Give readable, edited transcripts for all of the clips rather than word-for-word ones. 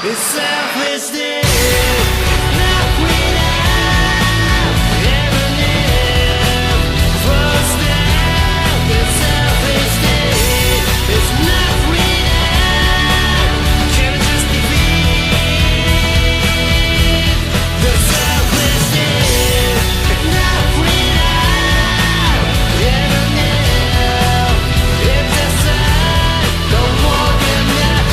It's selflessness. Not without ever live. First down. It's selflessness. It's not without. Can it just be the selflessness? Not without ever live. It's a sign. Don't walk in that.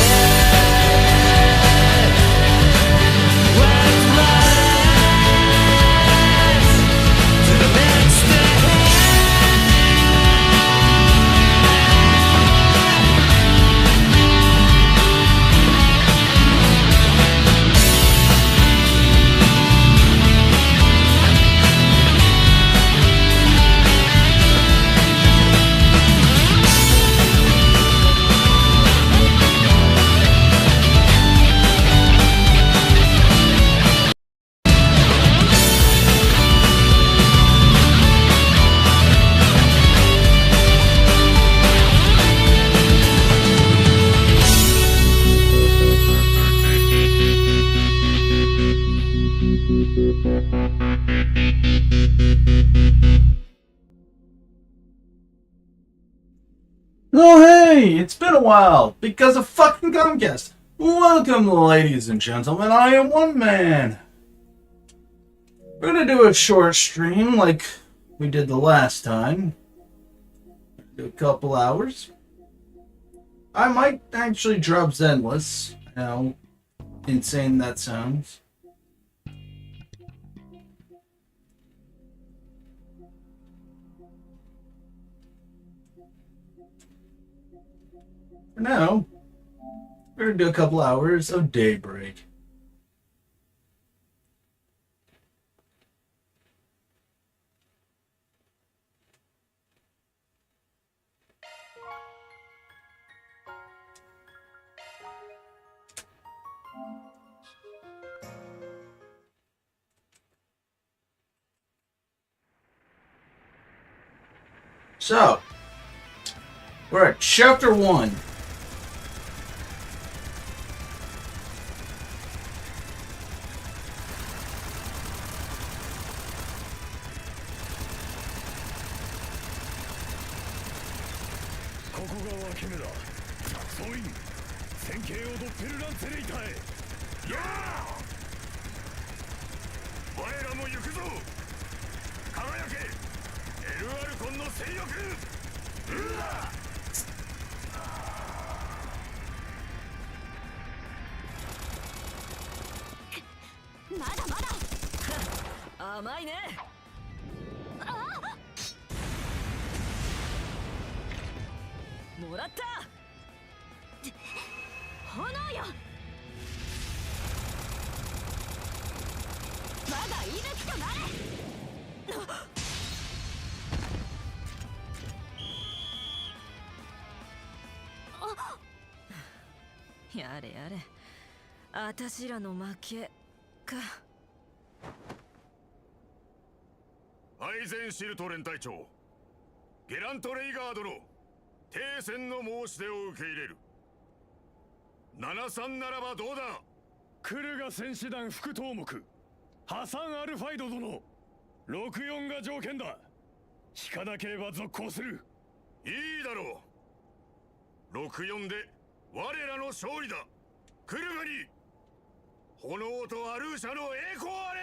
Oh hey, it's been a while because of fucking Comcast. Welcome, ladies and gentlemen. I am One Man. We're gonna do a short stream like we did the last time. Do a couple hours. I might actually drop Zenless. How insane that sounds. For now, we're going to do a couple hours of Daybreak. So, we're at Chapter 1.やれやれ、あたしらの負けか。アイゼンシルト連隊長、ゲラント・レイガードの停戦の申し出を受け入れる。73ならばどうだ。クルガ戦士団副頭目ハサン・アルファイド殿、64が条件だ。引かなければ続行する。いいだろう。64で我らの勝利だ。クルガに炎とアルーシャの栄光あれ。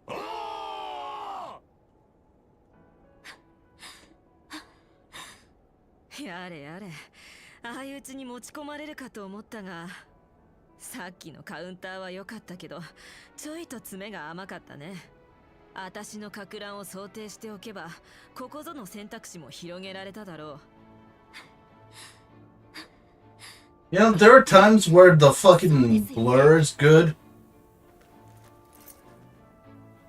ああやれやれ、相打ちに持ち込まれるかと思ったが、さっきのカウンターは良かったけど、ちょいと詰めが甘かったね。私の撹乱を想定しておけば、ここぞの選択肢も広げられただろう。You know, there are times where the fucking blur is good,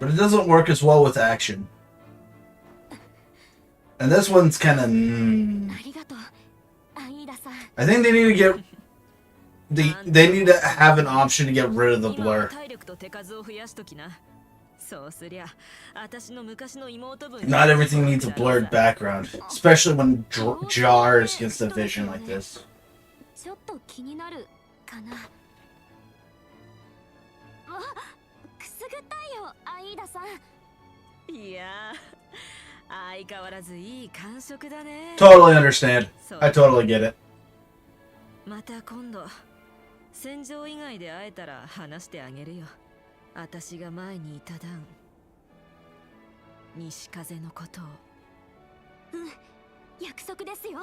but it doesn't work as well with action. And this one's kind of. I think they need to get. They need to have an option to get rid of the blur. Not everything needs a blurred background, especially when jars against the vision like this. ちょっと気になるかな。くすぐったいよ、アイーダさん。いやー、相変わらずいい感触だね。 Totally understand. I totally get it. また今度戦場以外で会えたら話してあげるよ。私が前にいた段西風のことを。約束ですよ。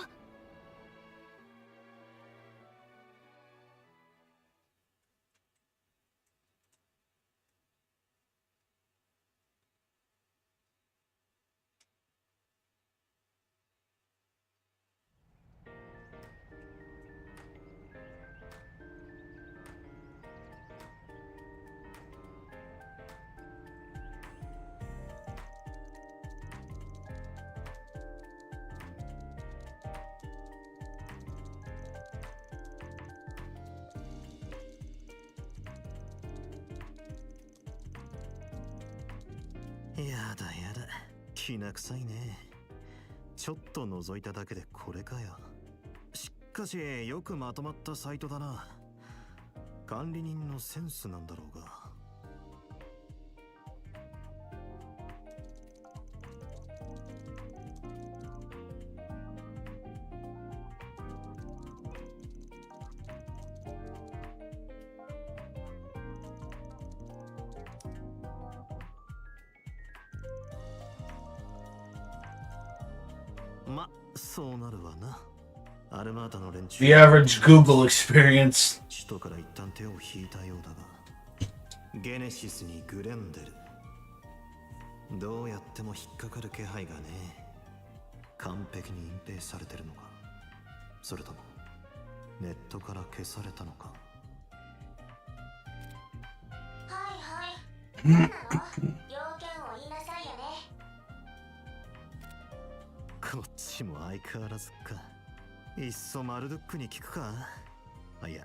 やだやだ、きな臭いね。ちょっと覗いただけでこれかよ。しかしよくまとまったサイトだな。管理人のセンスなんだろうが。ま、そうなるわな。アルマータの連中 The average Google experience. 首都から一旦手を引いたようだが、ゲネシスにグレンデル、どうやっても引っかかる気配がね。完璧に隠蔽されてるのか、それともネットから消されたのか。はいはい。何なの？要件を言いなさいよね。こっちも相変わらずか。いっそマルドックに聞くか。あ、いや、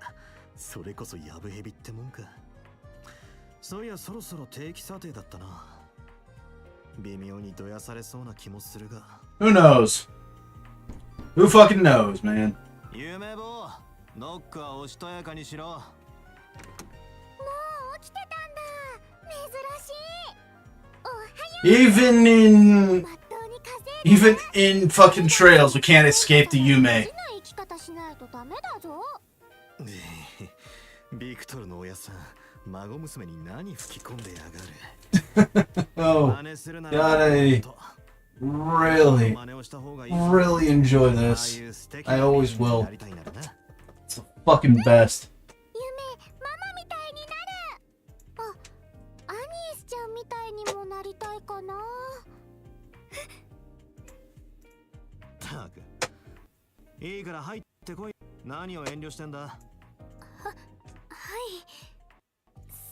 それこそヤブヘビってもんか。そういや、そろそろ定期査定だったな。微妙にどやされそうな気もするが。 Who knows? Who fucking knows, man? 夢坊、ノックはおしとやかにしろ。もう起きてたんだ。珍しい。おはよ Even う。 in まっとうに稼いで even in fucking trails, we can't escape the Yume. の生き方しないとダメだぞ。ビクトルの親さん、孫娘に何吹き込んでやがる。 Oh, 真似するな God, ら I really, 真似をした方がいいぞ。 really enjoy ああ this. いう素敵 I な always 人に will. なりたいならな。 It's the fucking best. 夢、ママみたいになる。あ、アニエスちゃんみたいにもなりたいかな。たく、いいから入ってこい。何を遠慮してんだ。はい。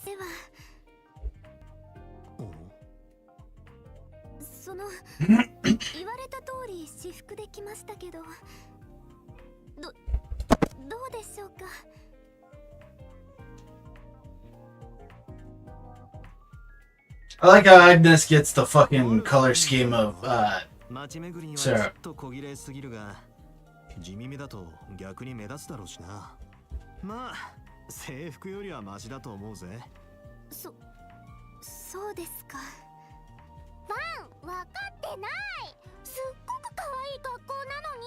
世話。その言われた通り私服で来ましたけど、どうでしょうか。I like how Agnes gets the fucking color scheme of 街巡りには Sarah. ちょっと小綺麗すぎるが、地味めだと逆に目立つだろうしな。まあ制服よりはマシだと思うぜ。そうですか。ファン、わかってない。すっごく可愛い格好なのに。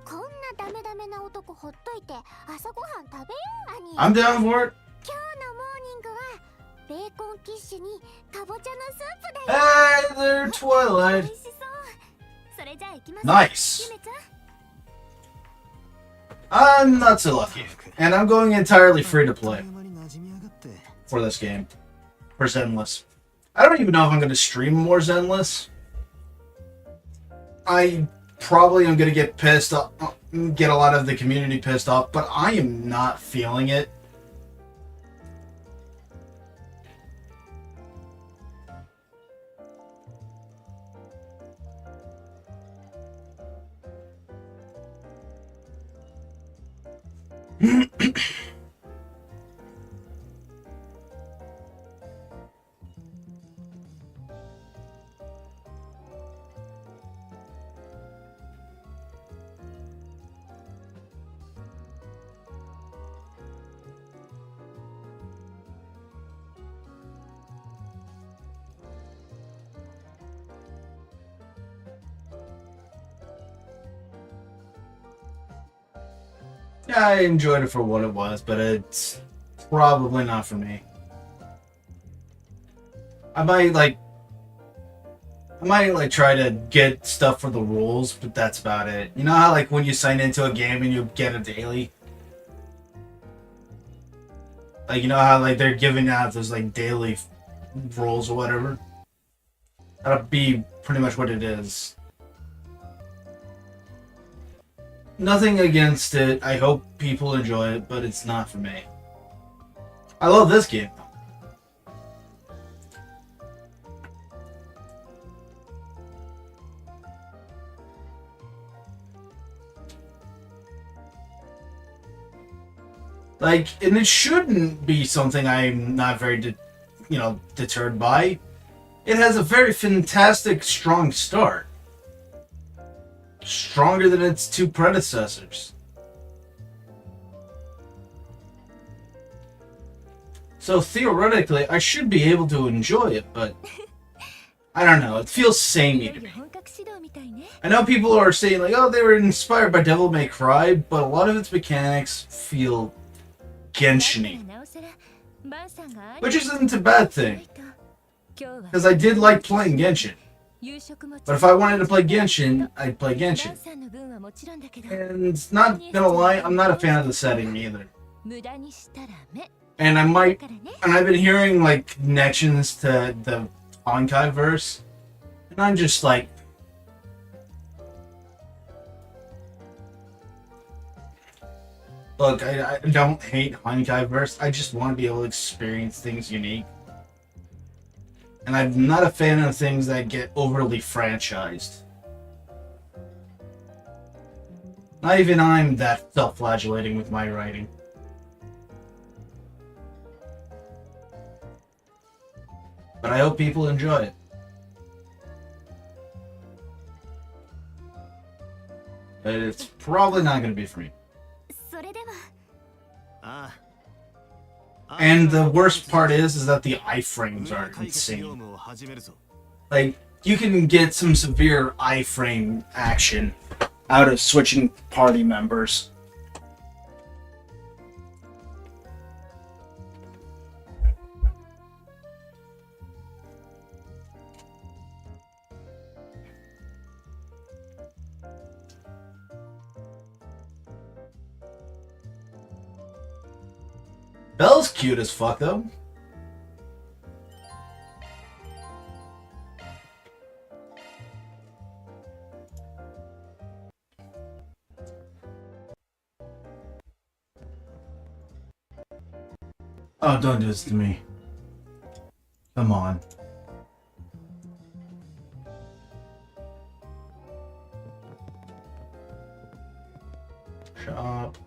こんなダメダメな男ほっといて朝ごはん食べよう、アニ。 I'm down for it. 今日のモーニングはベーコンキッシュにかぼちゃのスープだよ。 Hey there, Twilight. 美味しそう。それじゃあ行きます。 Nice. ゆめちゃん。 I'm not so lucky, and I'm going entirely free to あっとい play う間に馴染みやがって。 for this game for Zenless. I don't even know if I'm going to stream more Zenless. I probably am going to get pissed off, get a lot of the community pissed off, but I am not feeling it. Yeah, I enjoyed it for what it was, but it's probably not for me. I might try to get stuff for the rules, but that's about it. You know how like when you sign into a game and you get a daily? Like you know how like they're giving out those like daily roles or whatever? That'll be pretty much what it is. Nothing against it. I hope people enjoy it, but it's not for me. I love this game. Like, and it shouldn't be something I'm not very, deterred by. It has a very fantastic, strong start. Stronger than its two predecessors. So theoretically, I should be able to enjoy it, but I don't know. It feels samey to me. I know people are saying like, oh, they were inspired by Devil May Cry, but a lot of its mechanics feel Genshin-y. Which isn't a bad thing. Because I did like playing Genshin. But if I wanted to play Genshin, I'd play Genshin. And not gonna lie, I'm not a fan of the setting either. And I've been hearing like connections to the Honkai verse, and I'm just like, look, I don't hate Honkai verse. I just want to be able to experience things unique. And I'm not a fan of things that get overly franchised. Not even I'm that self-flagellating with my writing. But I hope people enjoy it. But it's probably not going to be for me. And the worst part is that the iframes are insane. Like, you can get some severe iframe action out of switching party members. Belle's cute as fuck, though. Oh, don't do this to me. Come on. Shop.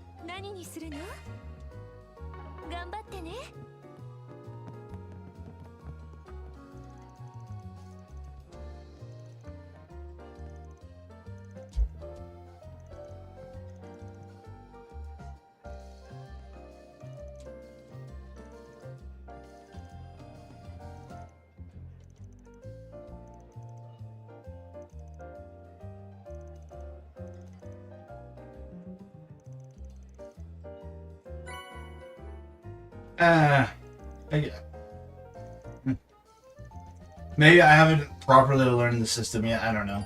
Maybe I haven't properly learned the system yet. I don't know.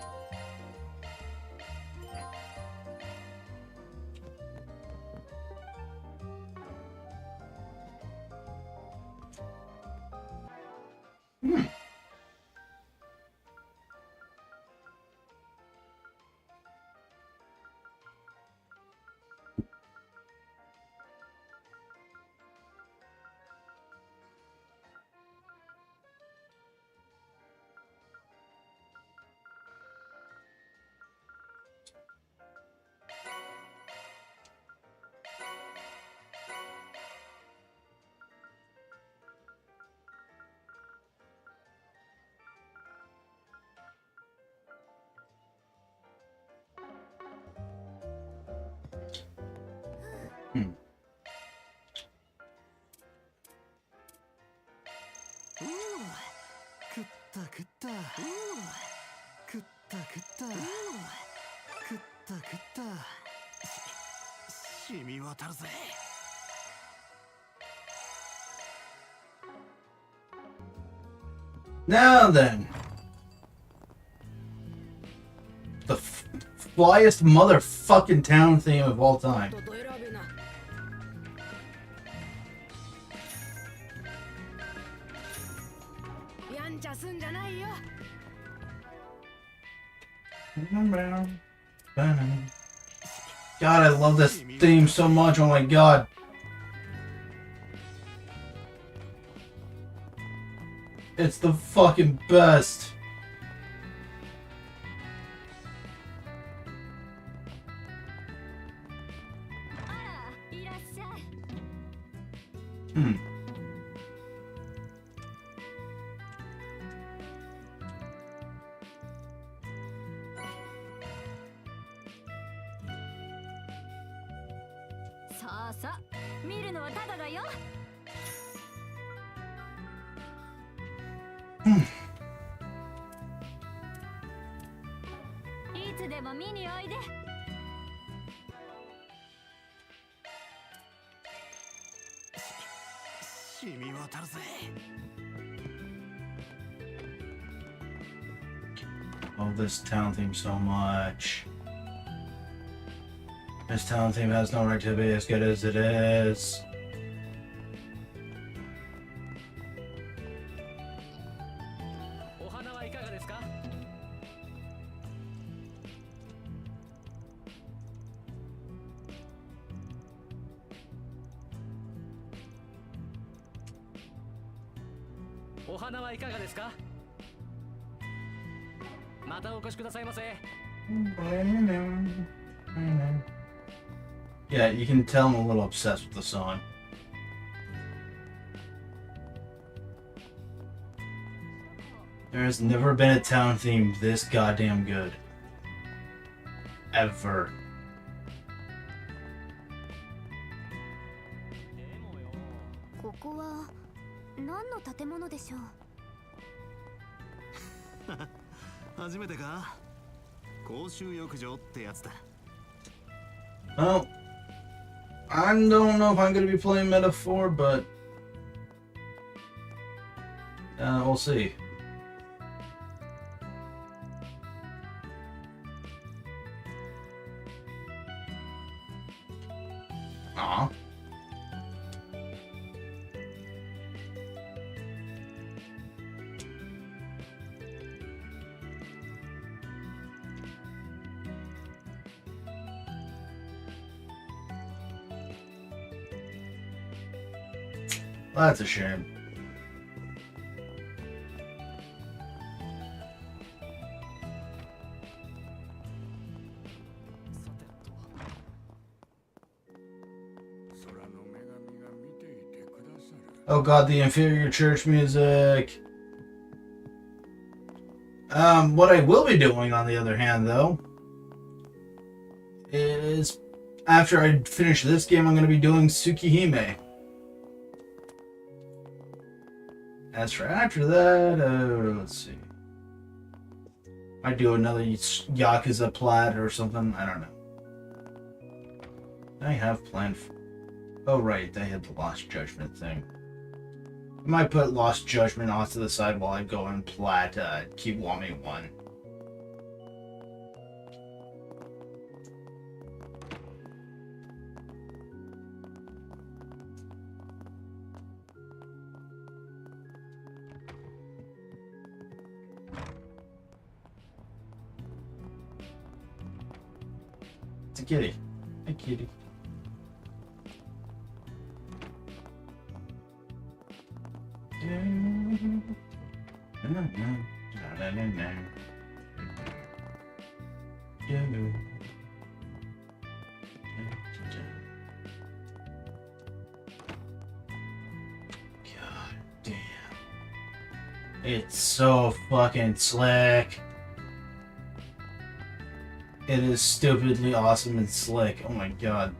染み渡るぜ。 Now then. The flyest motherfucking town theme of all time. と選べな。やんちゃすんじゃないよ。 God, I love this theme so much. Oh my god. It's the fucking best. あら、いらっしゃい。 Hmm. さあさあ、見るのはただだよ。いつでも見においで。染み渡るぜ。 Love this town theme so much. This town theme has no right to be as good as it is. お花はいかがですか？お花はいかがですか？またお越しくださいませ。 Yeah, you can tell I'm a little obsessed with the song. There has never been a town theme this goddamn good. Ever. ここは何の建物でしょう。初めてか？公衆浴場ってやつだ。 Well, I don't know if I'm going to be playing Metaphor, but we'll see. Aw. That's a shame. Oh god, the inferior church music. What I will be doing, on the other hand, though, is after I finish this game, I'm going to be doing Tsukihime. As for after that, let's see. I do another Yakuza Plat or something. I don't know. I have planned for... Oh, right. They had the Lost Judgment thing. I might put Lost Judgment off to the side while I go and plat Kiwami 1. It's a kitty. Hey, kitty. God damn. It's so fucking slick. It is stupidly awesome and slick. Oh my god.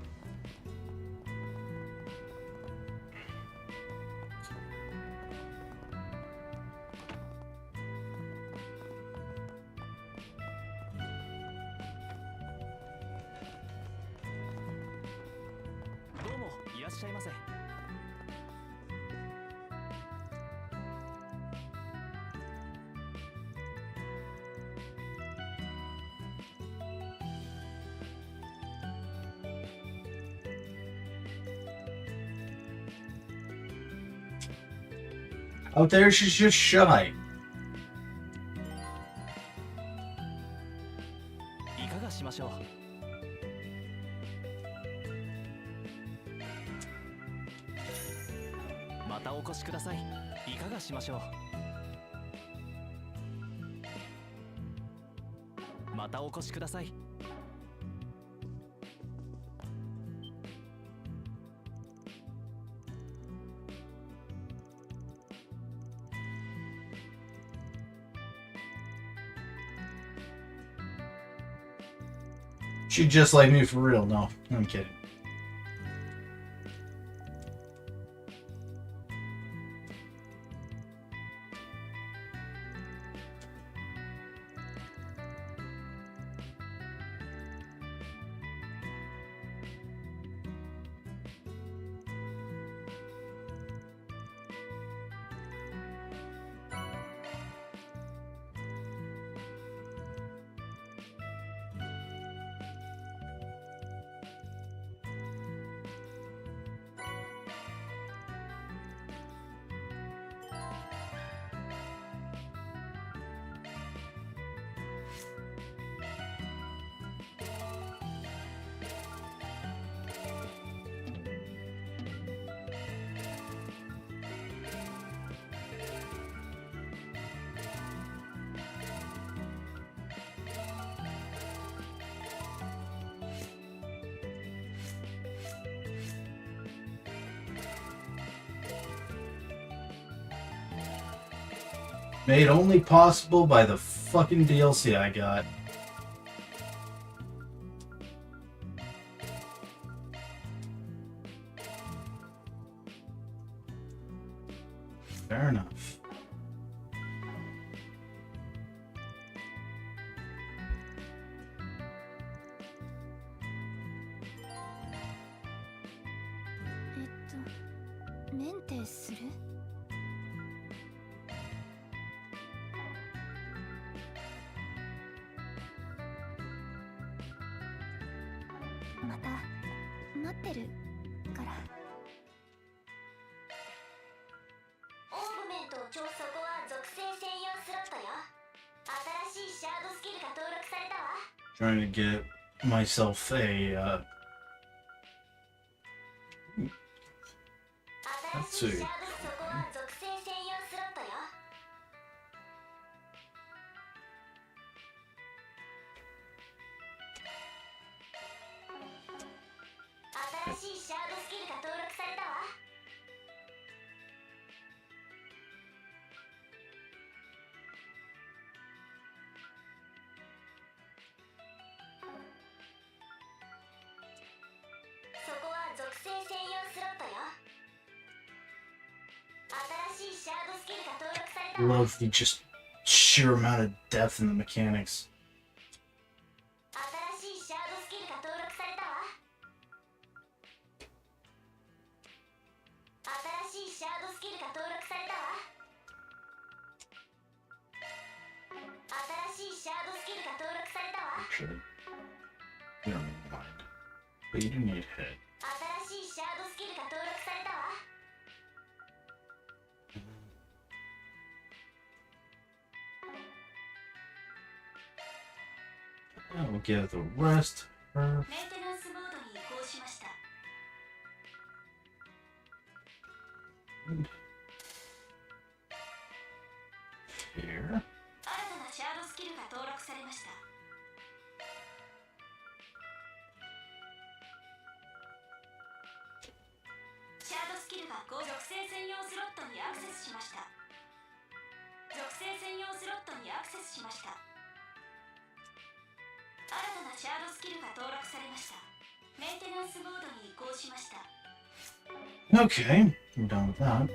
っしゃいませ。 Out there, she's just shy. いかがしましょう。 またお越しください。いかがしましょう。 またお越しください。 She just like me for real. No, I'm kidding. Made only possible by the fucking DLC I got. Fair enough. Trying to get myself a let's see. Love the just sheer amount of depth in the mechanics. Actually, you don't need mind, but you do need hit. And we'll give the rest her. Here. Okay, we're done with that.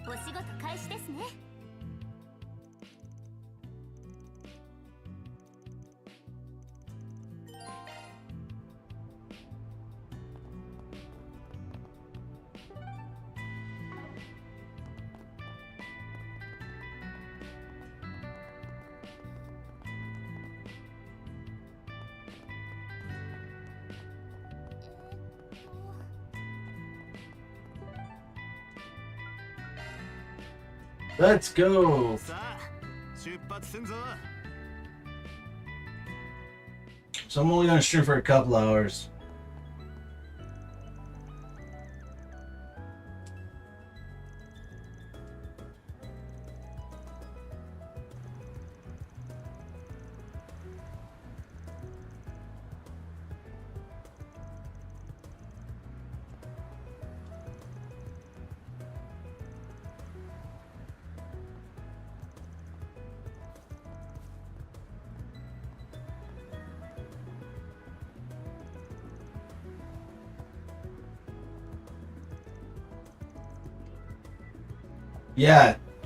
お仕事開始ですね。Let's go. さあ出発すんぞ。 So I'm only gonna stream for a couple hours.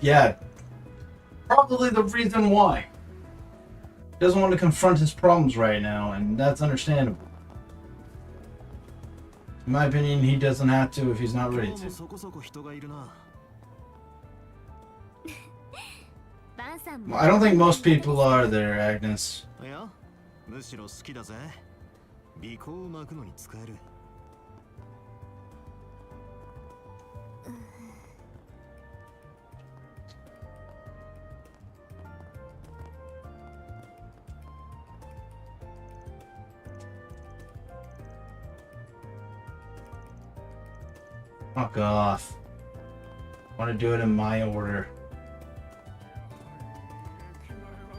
Yeah. Probably the reason why. He doesn't want to confront his problems right now, and that's understandable. In my opinion, he doesn't have to if he's not ready 今日も to. そこそこ人がいるな。バンさん Well, も I don't think most people are there, Agnes. いや、むしろ好きだぜ。尾行を巻くのに使える。 Fuck off. I want to do it in my order. Yep.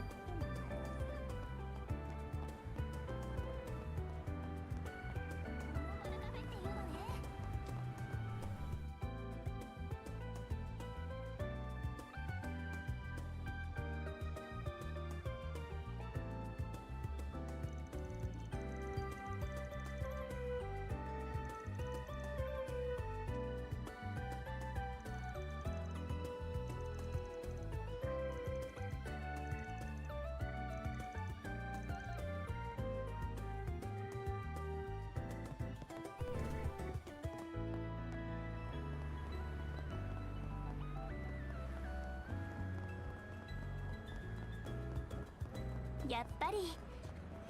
やっぱり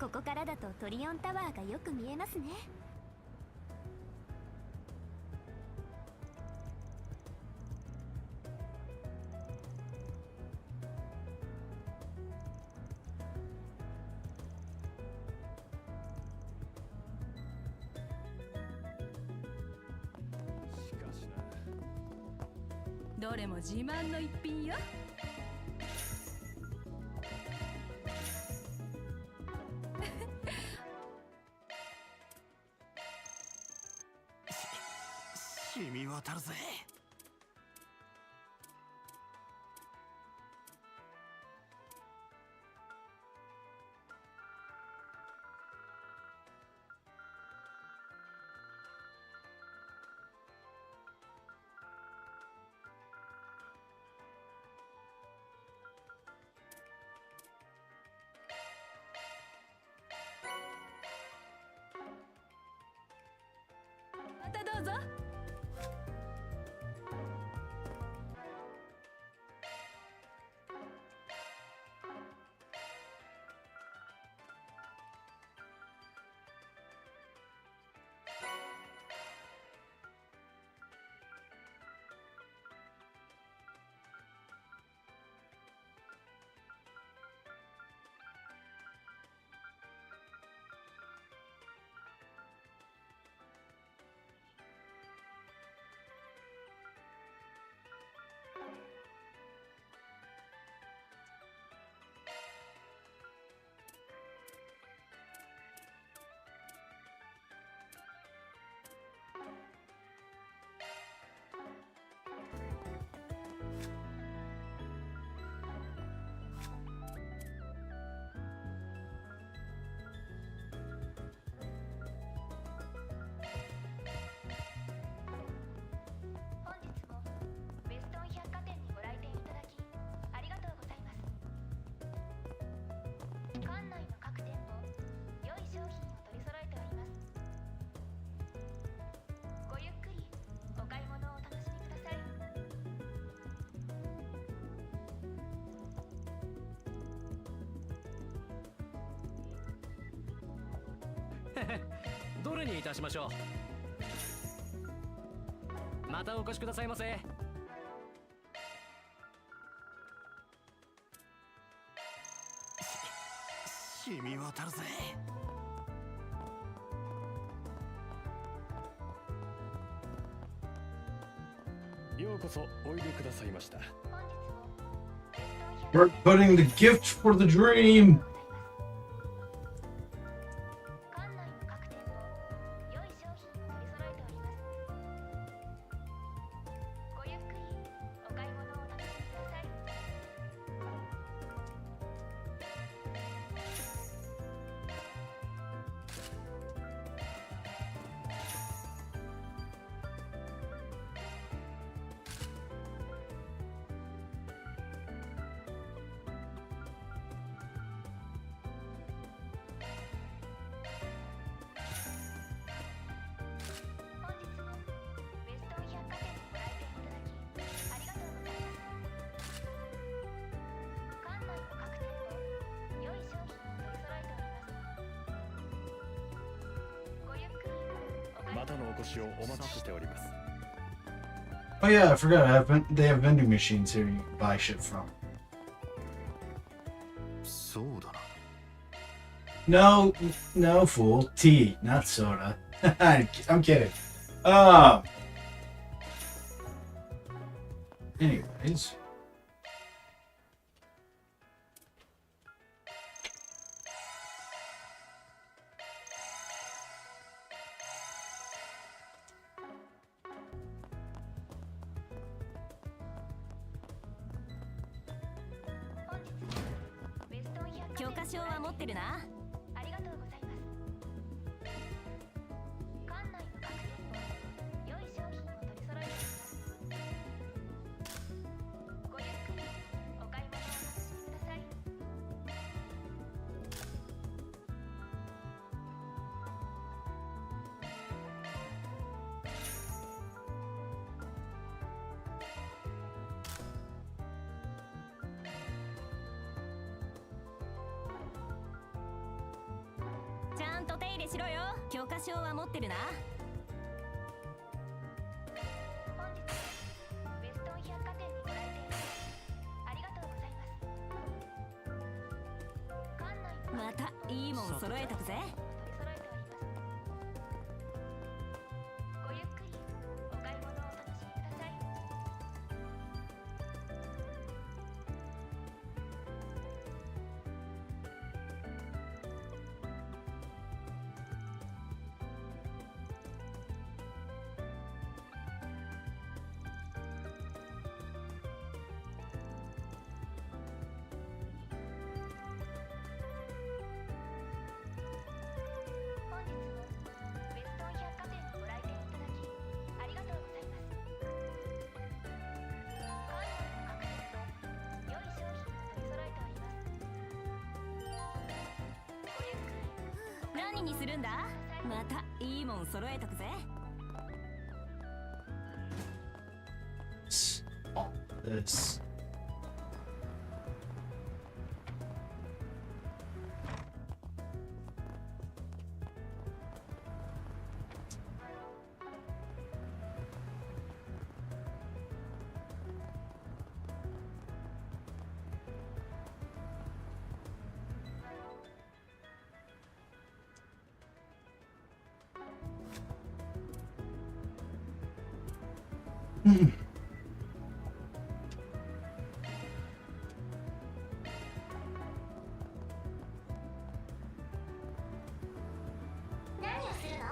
ここからだとトリオンタワーがよく見えますね。どれも自慢の一品よ。染み渡るぜ。またどうぞ。どれにいたしましょう。またお越しくださいませ。染み渡るぜ。ようこそおいでくださいました。 We're putting the gift for the dream. 館内の各店も良い商品を取り揃えております。ごゆっくりお買い物をお楽しみください。本日もウェストン百貨店にご来店いただきありがとうございます。館内の各店も良い商品を取り揃えております。ごゆっくりお買いまたのお越しをお待ちしております。 Oh yeah, I forgot. They have vending machines here you can buy shit from. そうだな。 No, no, fool. Tea, not soda. I'm kidding. Anyways. Kyoka 証は持ってるな。ありがとうございます。館内の各店も良い商品を取り揃えております。ごゆっくりお買い物をお楽しみください。ちゃんと手入れしろよ。許可証は持ってるな。本日はウェストン百貨店にご来店いただきありがとうございます。館内のまたいいもん揃えたくぜ。取り揃えております。ごゆっくりお買い物をお楽しみください。本日もウェストン百貨店にご来店いただきありがとうございます。館内の各店も良い商品を取り揃えております。ごゆっくり何にするんだ。またいいもん揃えとくぜ。This. Hmm. 何をするの？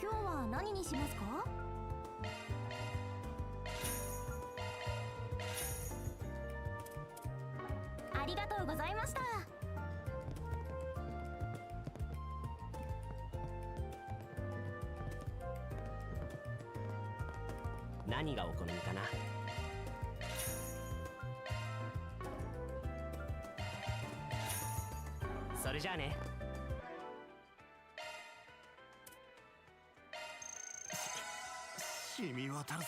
今日は何にしますか。ありがとうございました。何がお好みかな。それじゃあね。染み渡るぜ。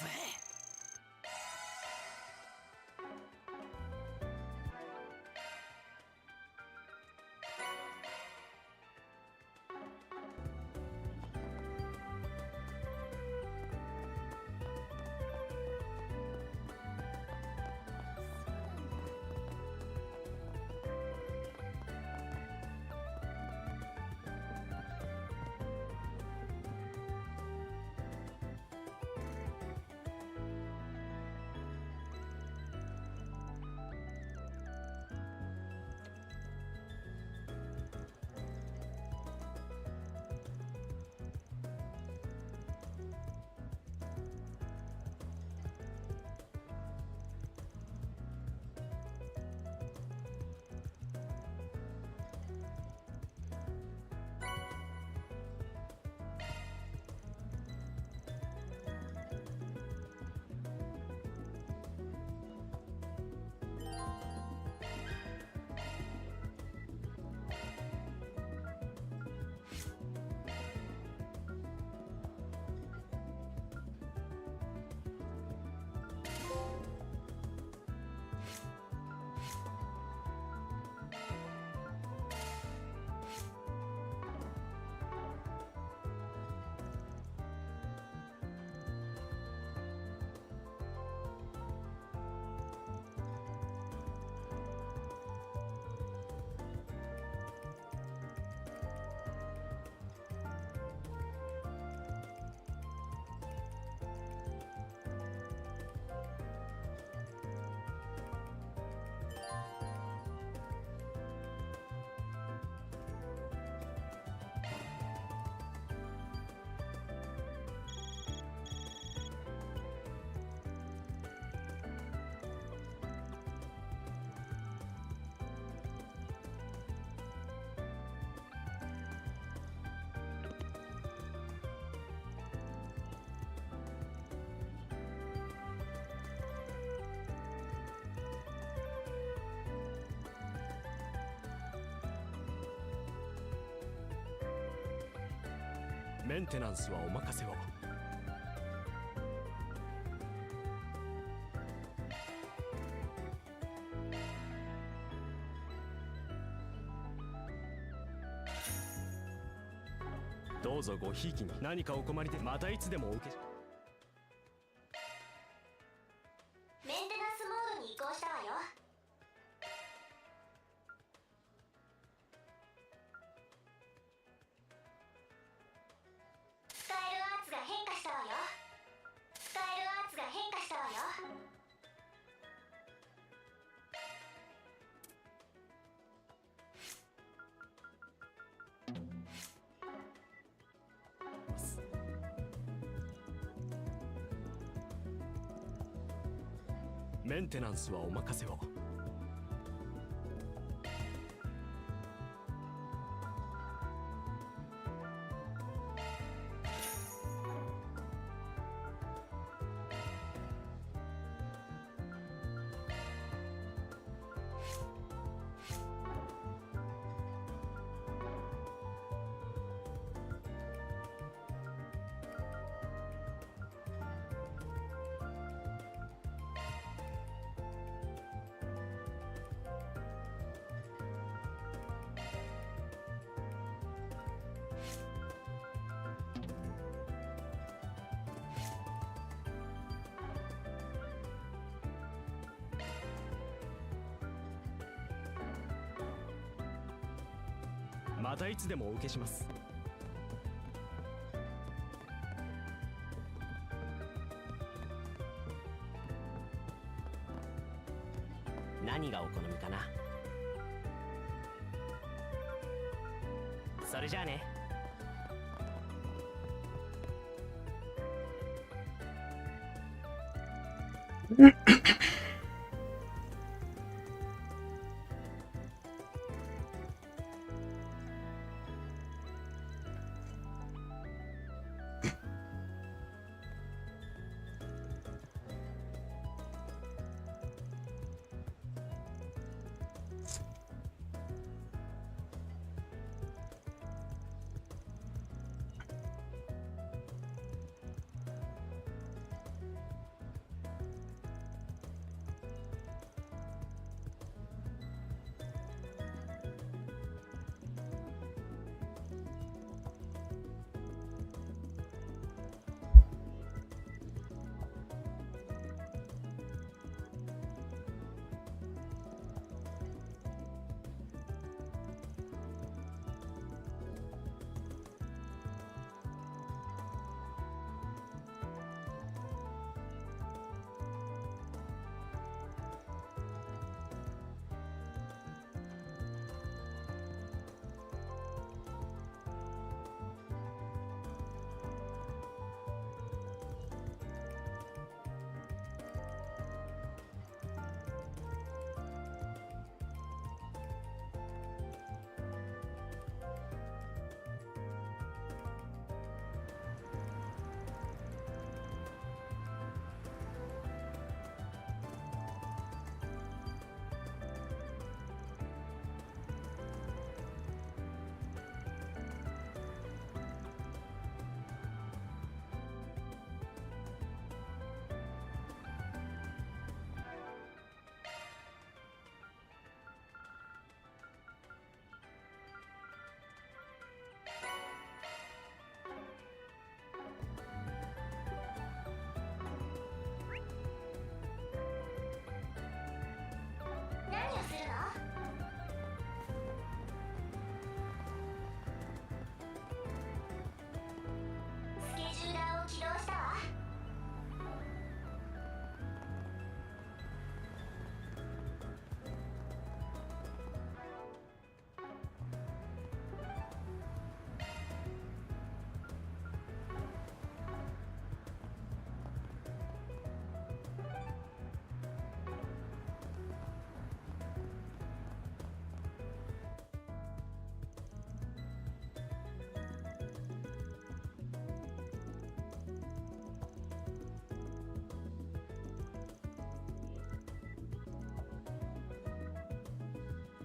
メンテナンスはお任せを。どうぞごひいきに。何かお困りでまたいつでもお受け。メンテナンスモードに移行したわよ。使えるアーツが変化したわよ。使えるアーツが変化したわよ。メンテナンスはお任せを。またいつでもお受けします。何がお好みかな。それじゃあね。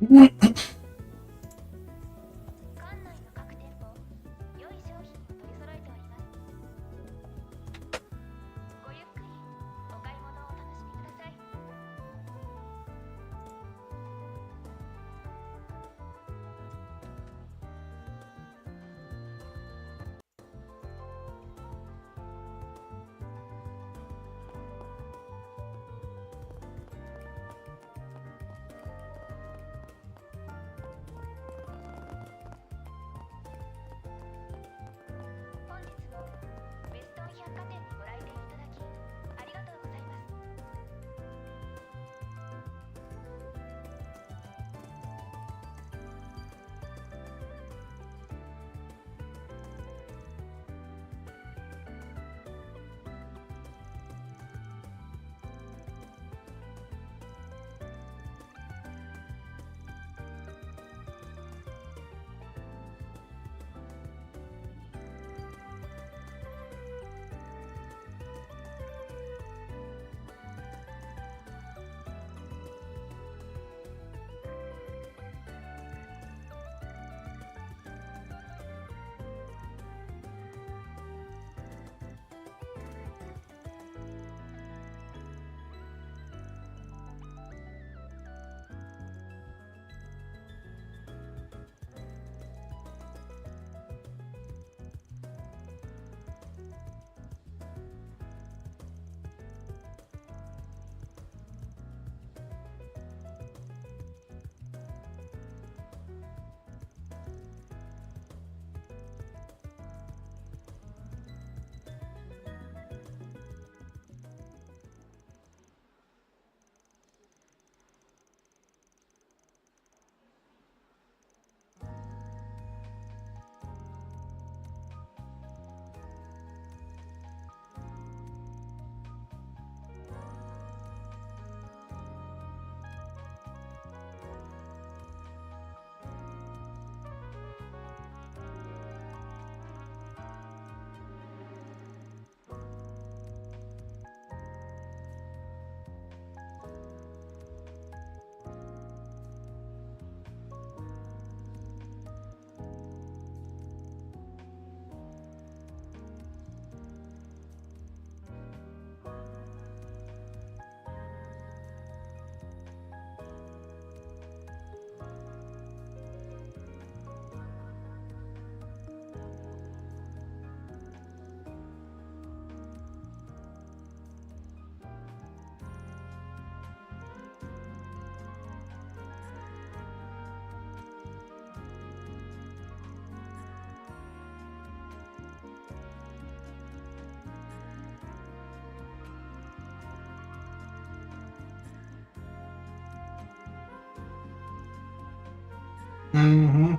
各店舗良い商品を取り揃えております。ごゆっくりお買い物をお楽しみください。本日もウェストン百貨店にご来店いただきありがとうございます。Mm-hmm.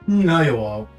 No, you won't.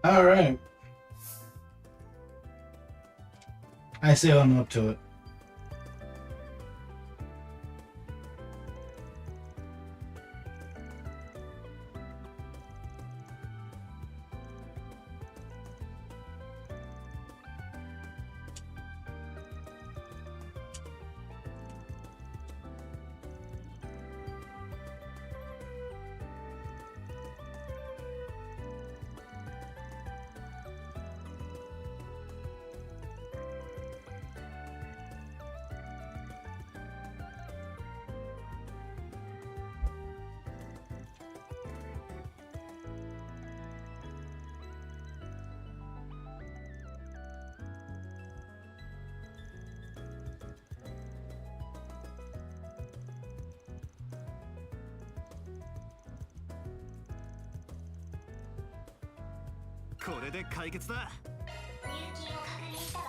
All right. I say I'm up to it.これで解決だ。入金を確認したわ。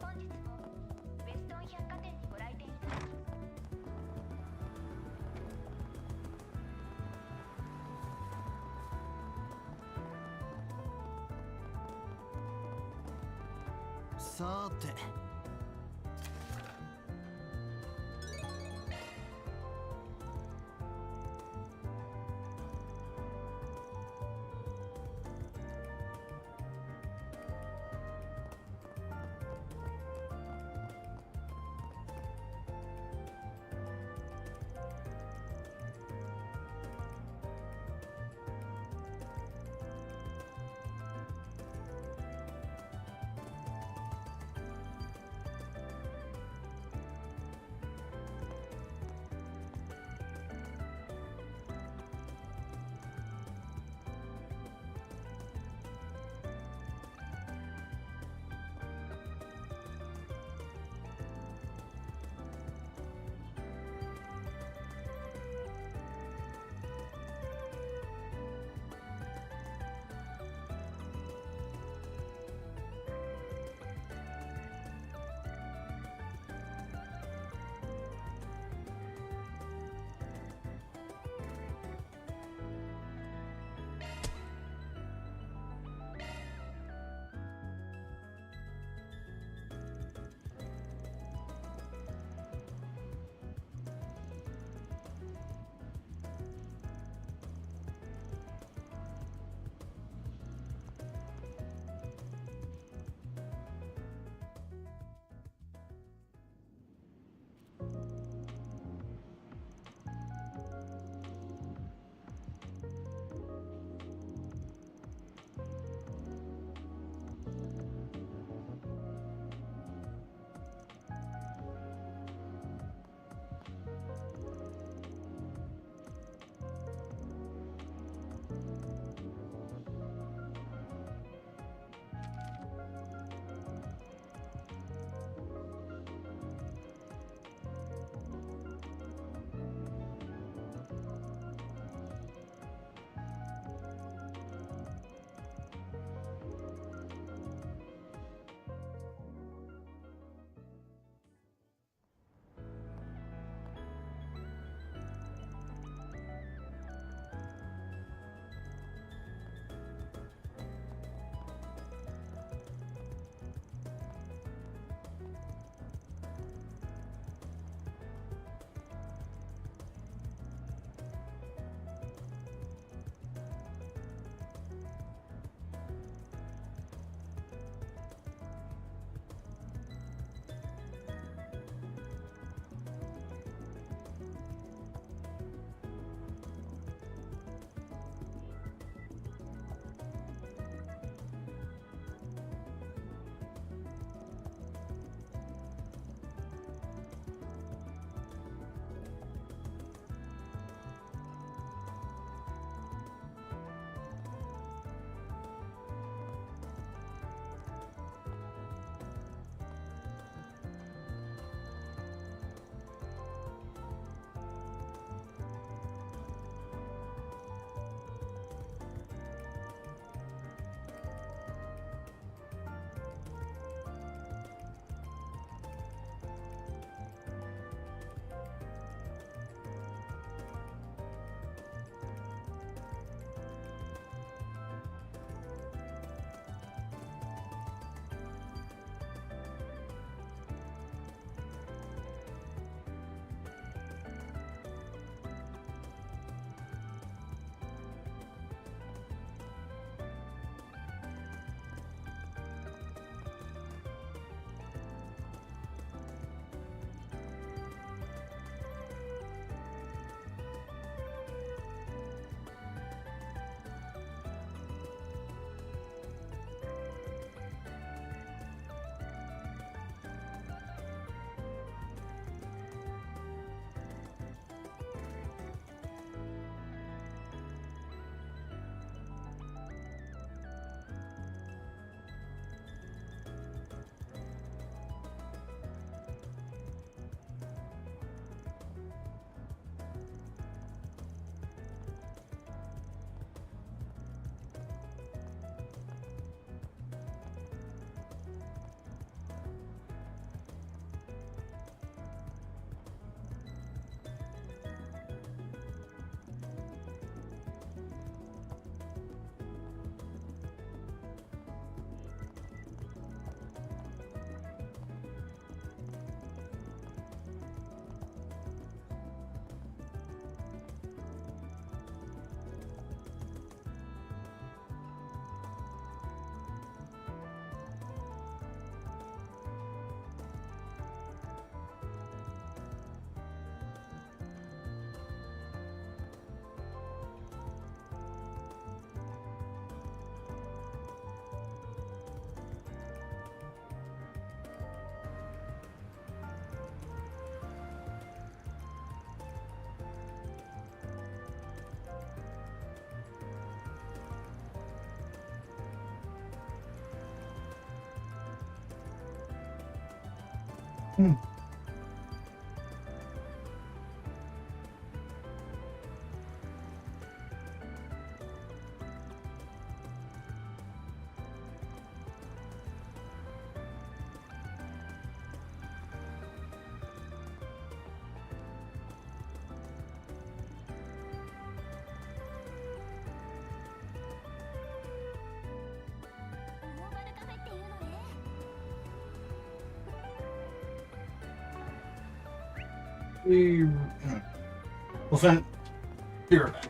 本日もウェストン百貨店にご来店いただきさて。オーバルカフェっていうのね。Well, then, be right back.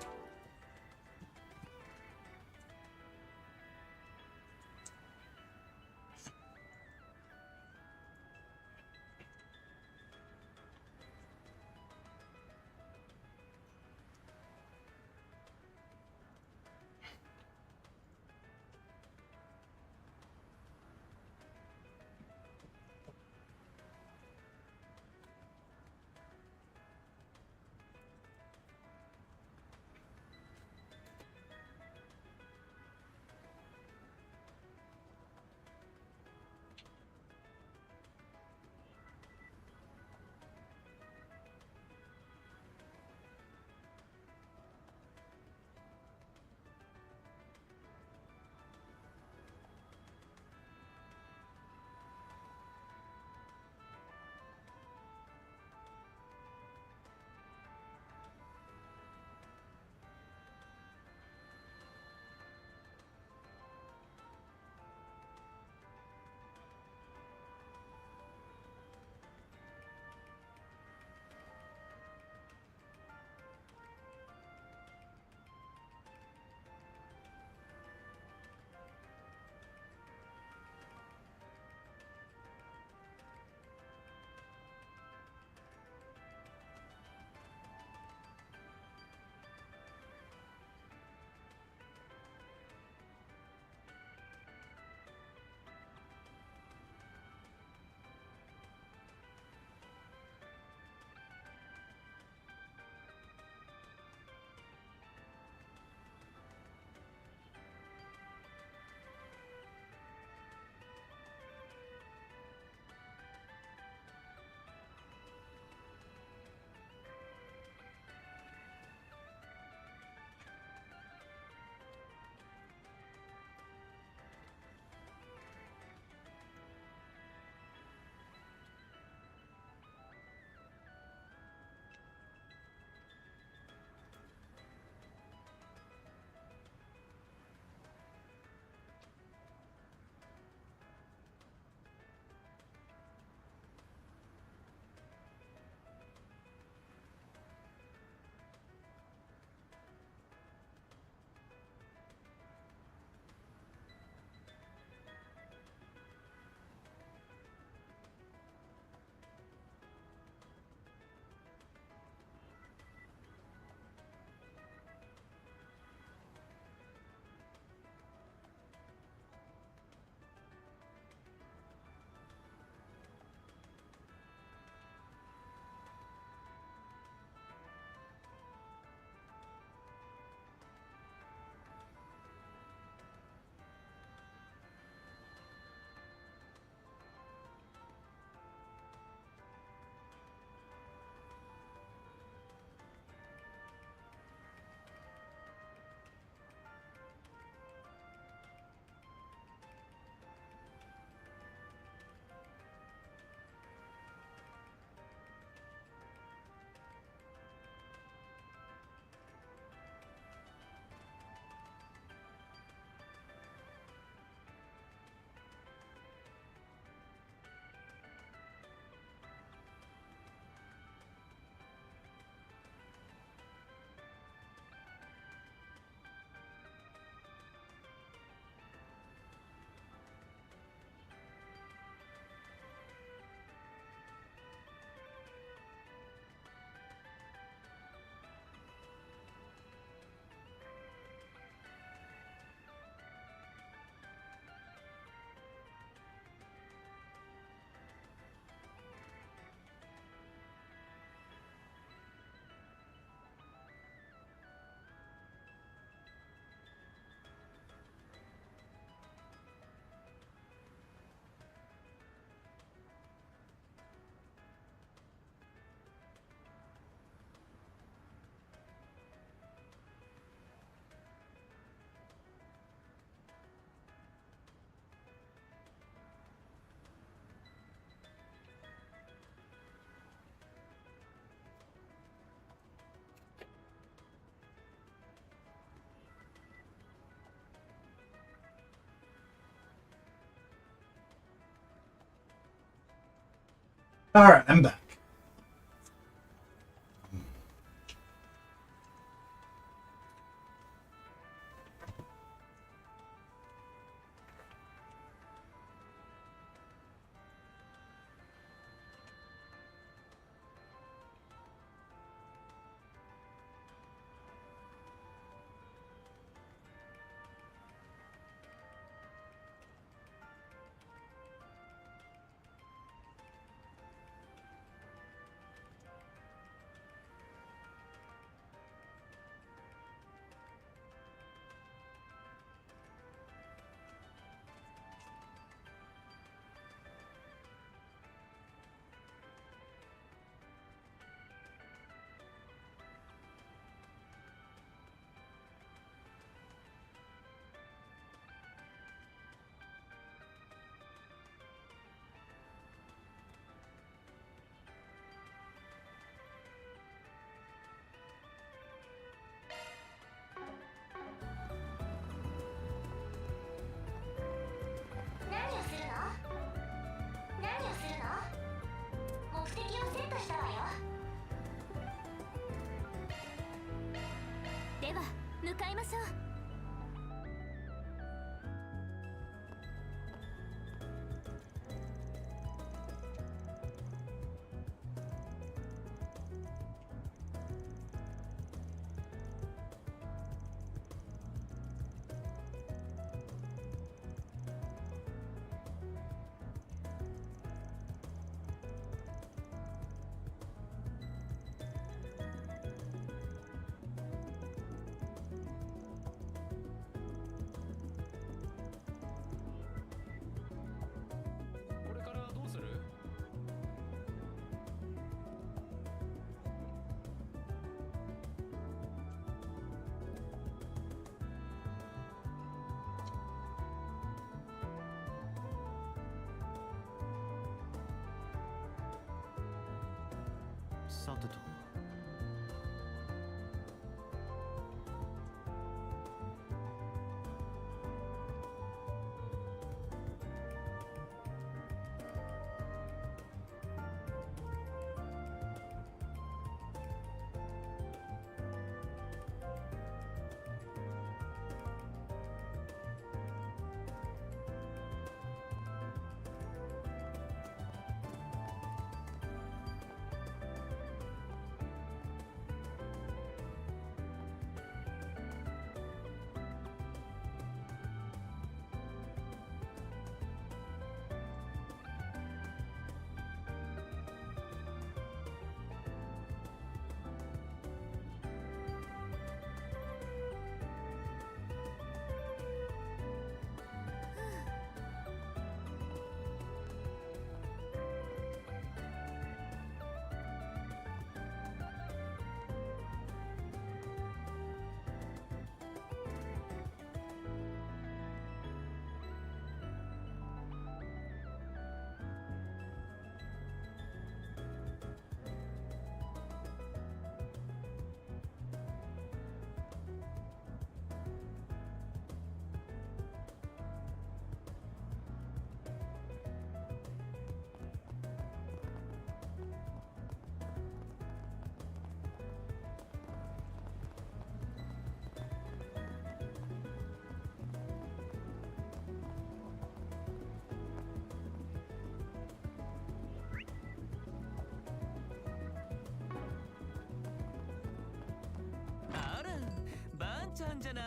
Alright, I'm back.では向かいましょう。これからどうする？さてと。あら、バンちゃんじゃない。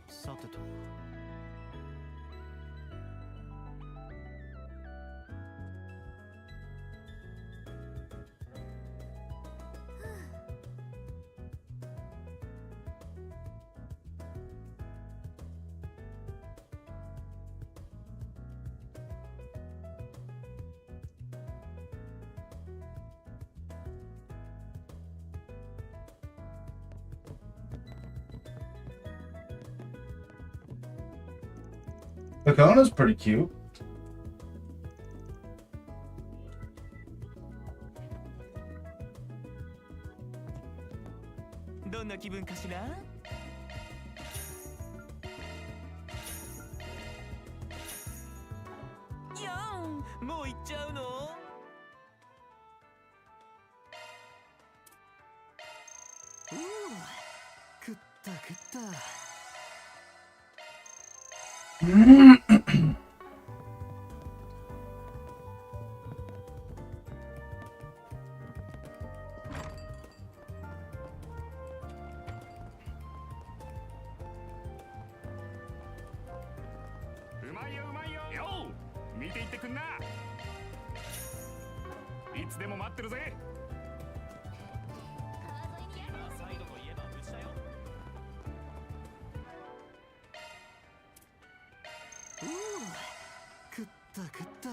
さてと。Pacona's pretty cute. どんな気分かしら？いやん、もう行っちゃうの？食った食った。うまいようまいよ。よう見ていってくんな。いつでも待ってるぜ。サイドといえば無事だよ。食った食った。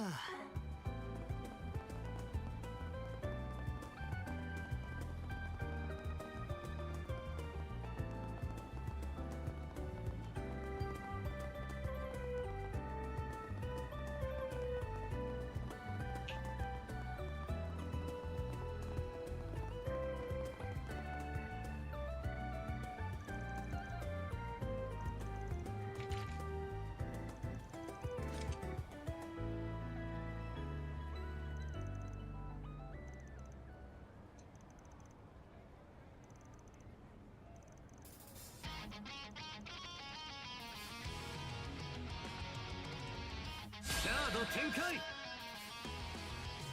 カード展開。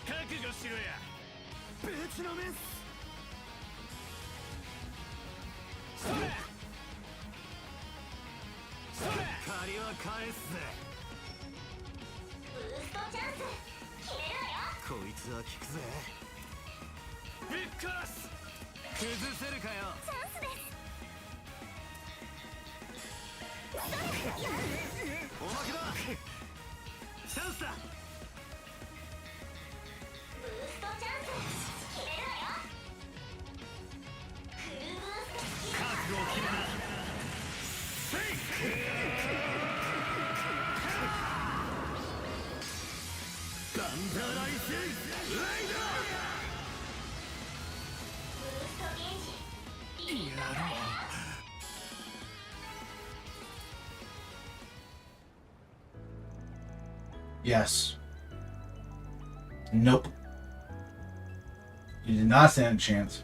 覚悟しろや。別のメス。それそれ借りは返すぜ。ブーストチャンス決めるわよ。こいつは効くぜ。ぶっ殺す。崩せるかよ。チャンスです。おまけだ。チャンスだ。ブーストチャンス決めるわよ。フルブースト。覚悟を決めな。セイガンダライスライダブーストゲージ。ー。やろう。Yes. Nope. You did not stand a chance.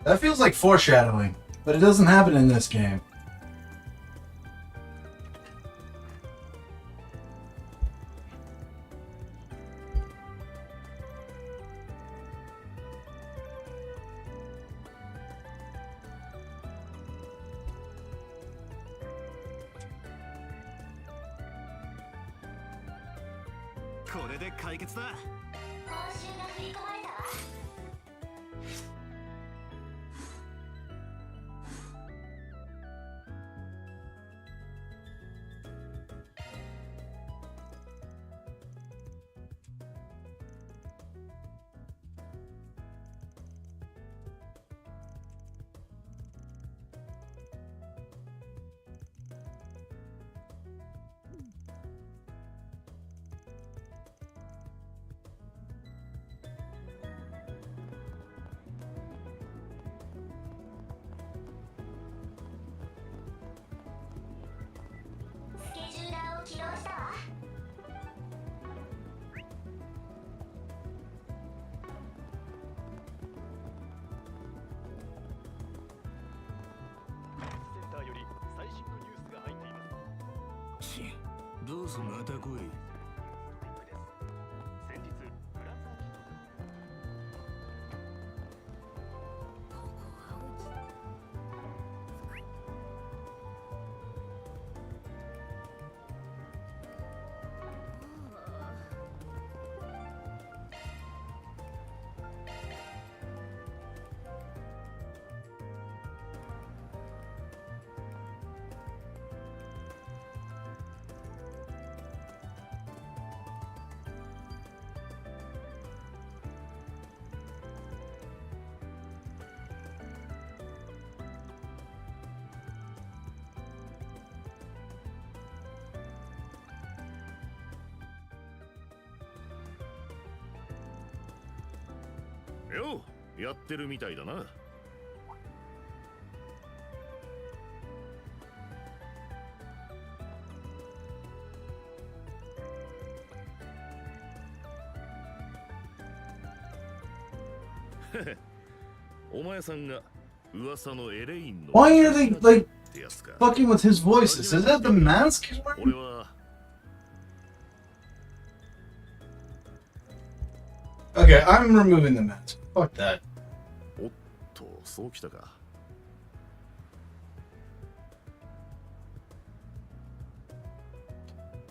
That feels like foreshadowing, but it doesn't happen in this game. これで解決だ。報酬が振り込まれたわ。スケジューラーを起動したわ。センターより最新のニュースが入っています。どうすんの、また来い。先日フランス機よう、やってるみたいだな。お前さんが噂のエレインの Why are they like ってやつか。 fucking with his voices? Is that the mask he's 俺 wearing? は Okay, I'm removing the mask. Fuck that. おっと、そうきたか。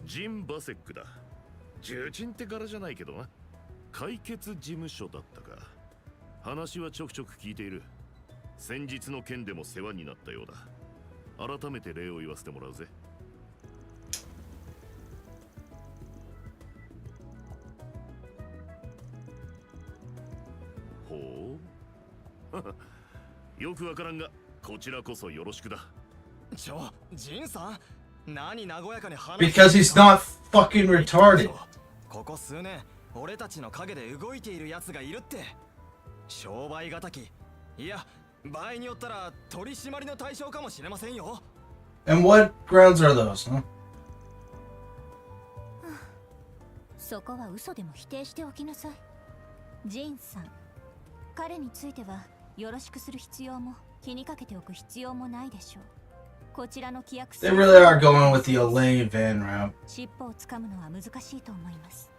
ジン・バセックだ。重鎮って柄じゃないけどな。解決事務所だったか。話はちょくちょく聞いている。先日の件でも世話になったようだ。改めて礼を言わせてもらうぜ。ほう。よくわからんが、こちらこそよろしくだ。ジンさん、何和やかに話 Because he's not fucking retarded. ここ数年、俺たちの陰で動いている奴がいるって。商売敵。いや、場合によったら取り締まりの対象かもしれませんよ。And what grounds are those, huh? そこは嘘でも否定しておきなさい。ジンさん、彼についてはよろしくする必要も気にかけておく必要もないでしょう。こちらの規約 They really are going with the Elaine Van route. 尻尾をつかむのは難しいと思います。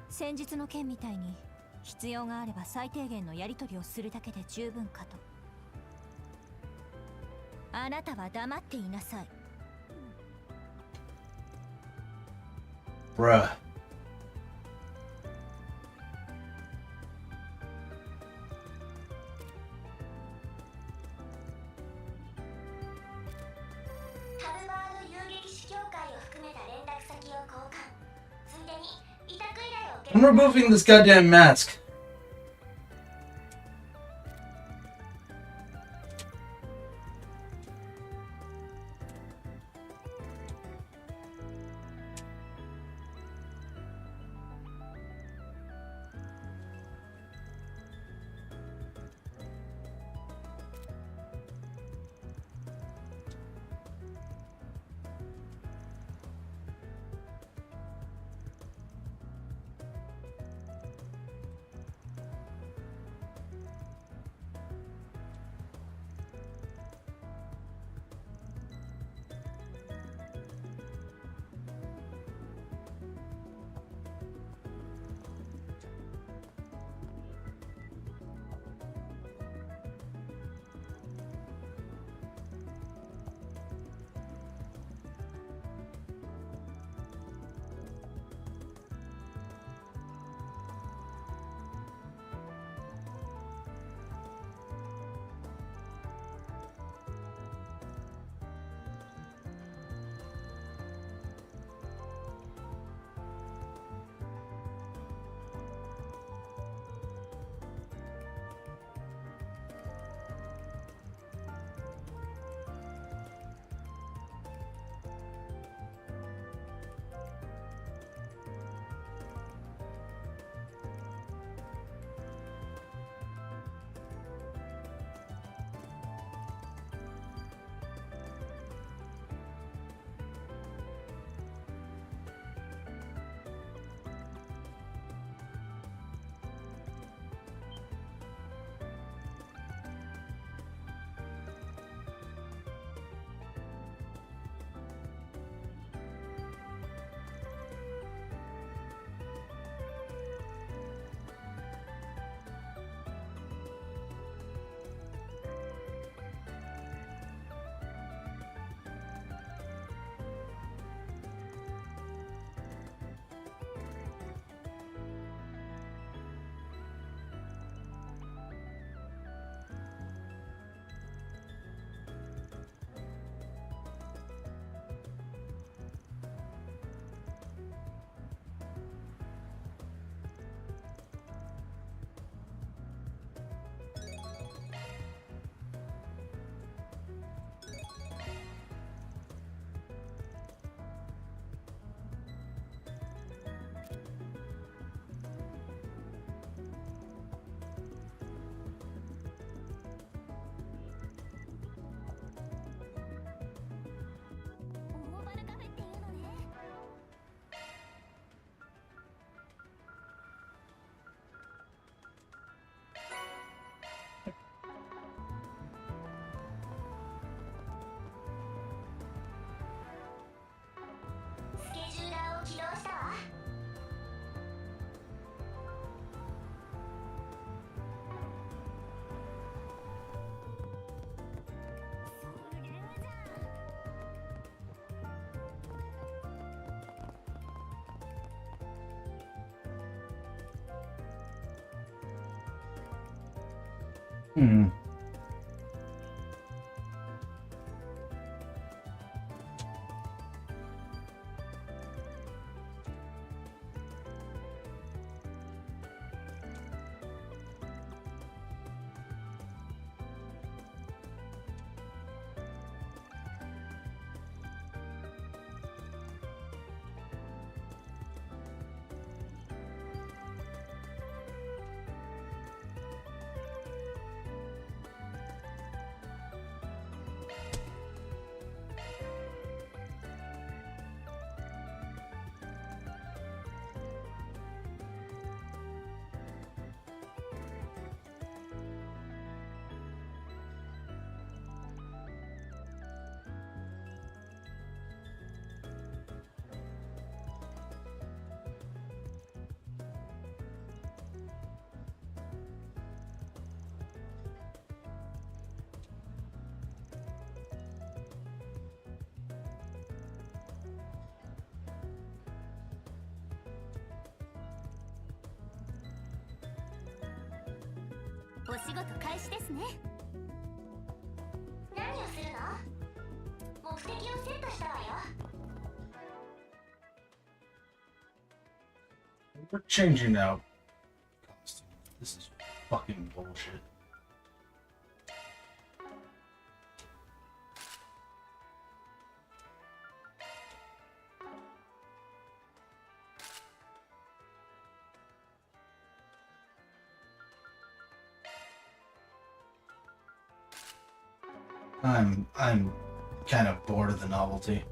先日の件みたいに必要があれば最低限のやり取りをするだけで十分かと。あなたは黙っていなさい。Bruh. CALVARD 遊撃士協会を含めた連絡先を交換。ついでに委託依頼を受け I'm removing this goddamn mask. Hmm. We're changing out costume. This is fucking bullshit. I'm kind of bored of the novelty.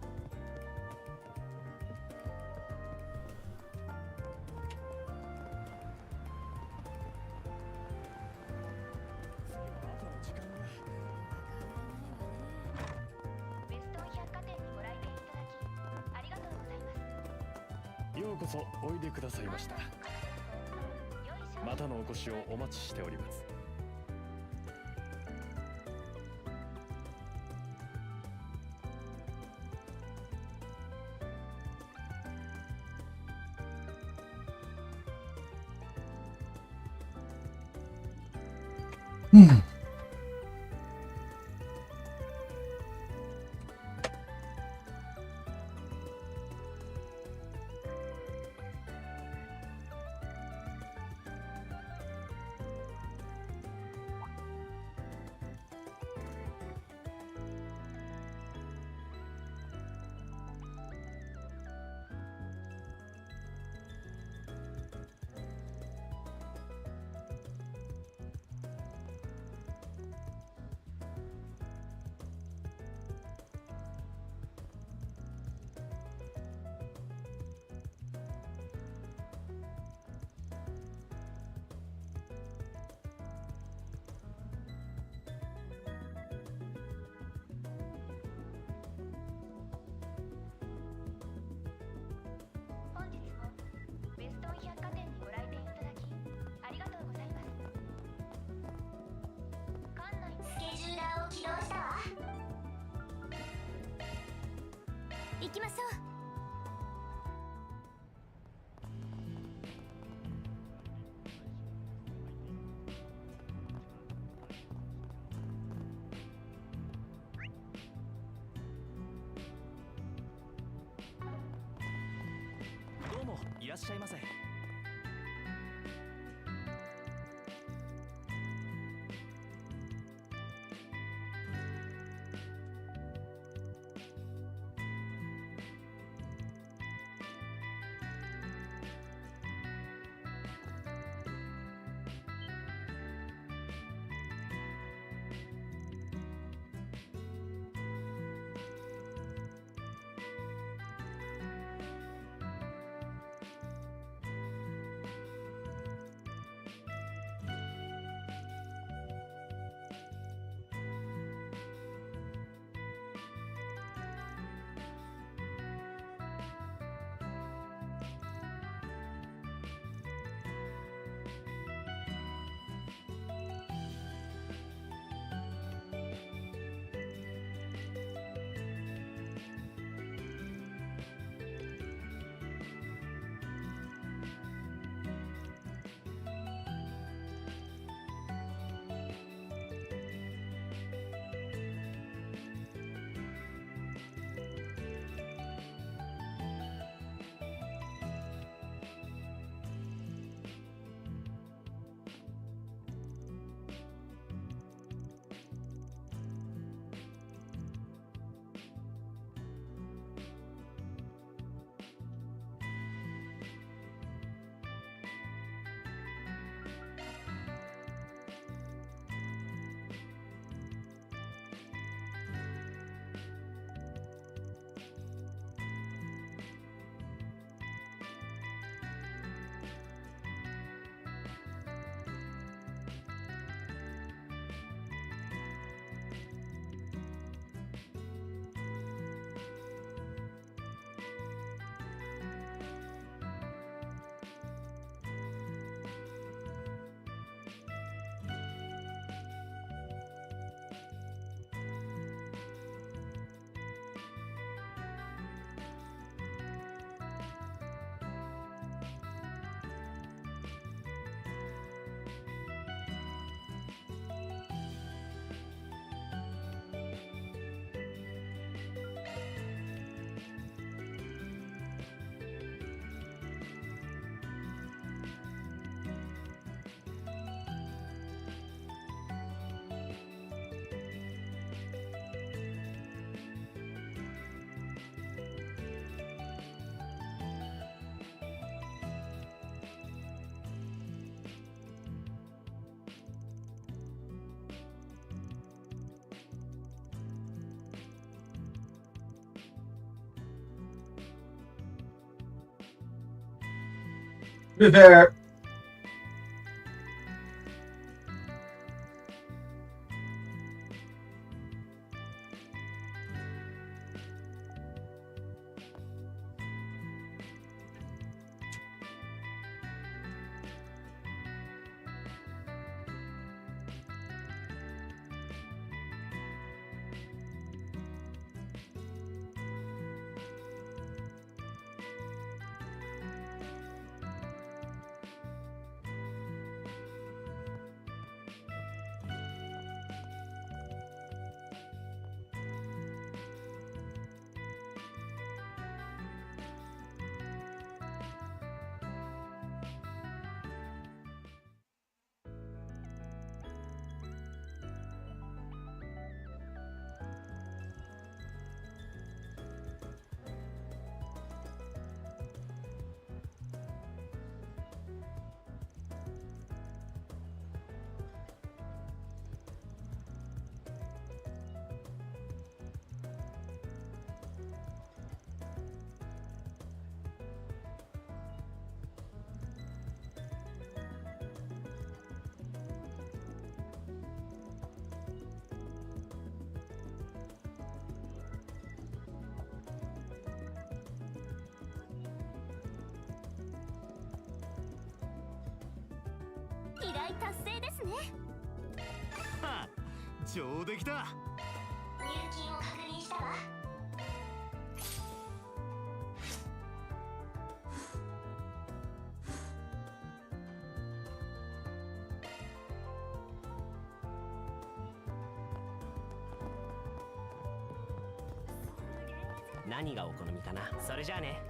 be fair,依頼達成ですね。は上出来だ。入金を確認したわ。何がお好みかな。それじゃあね。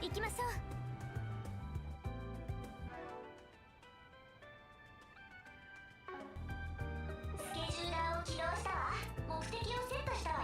行きましょう。スケジューラーを起動したわ。目的をセットしたわよ。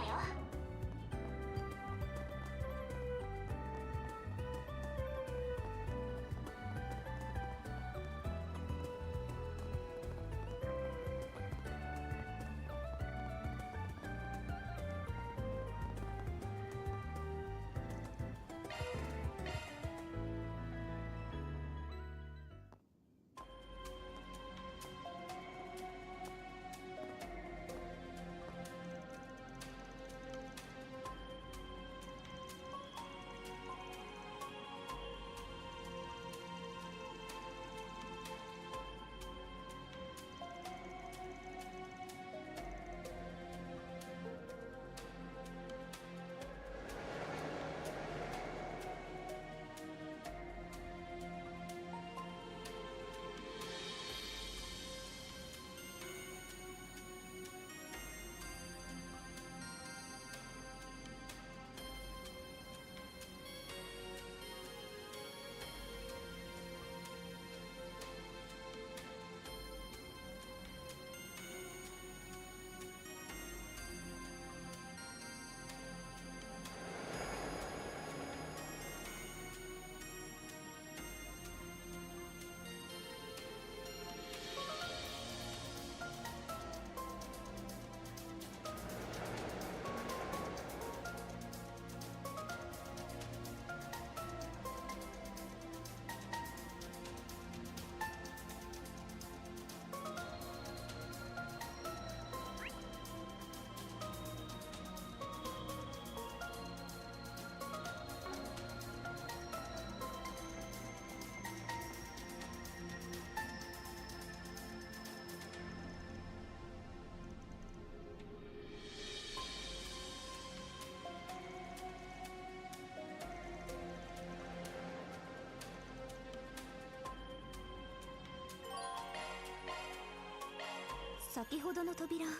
先ほどの扉、今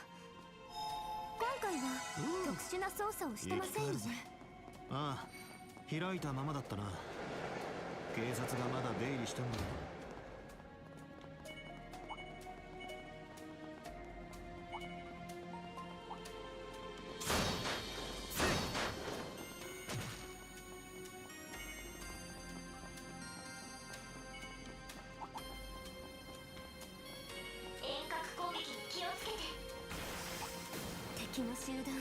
回は特殊な操作をしてませんよね。ああ、開いたままだったな。警察がまだ出入りしてんだろ。敵の集団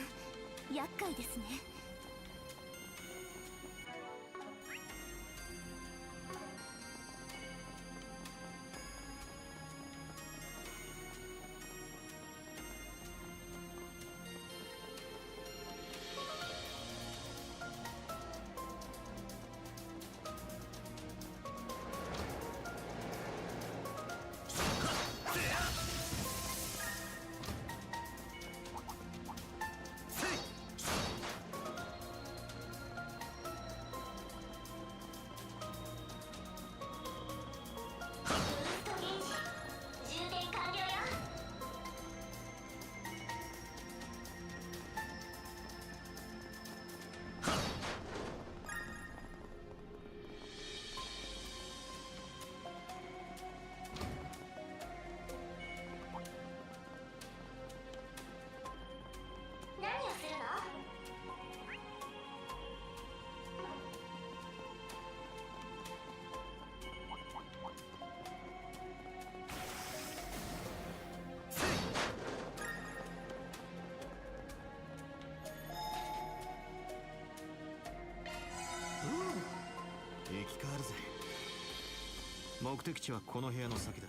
厄介ですね。生き返るぜ。目的地はこの部屋の先だ。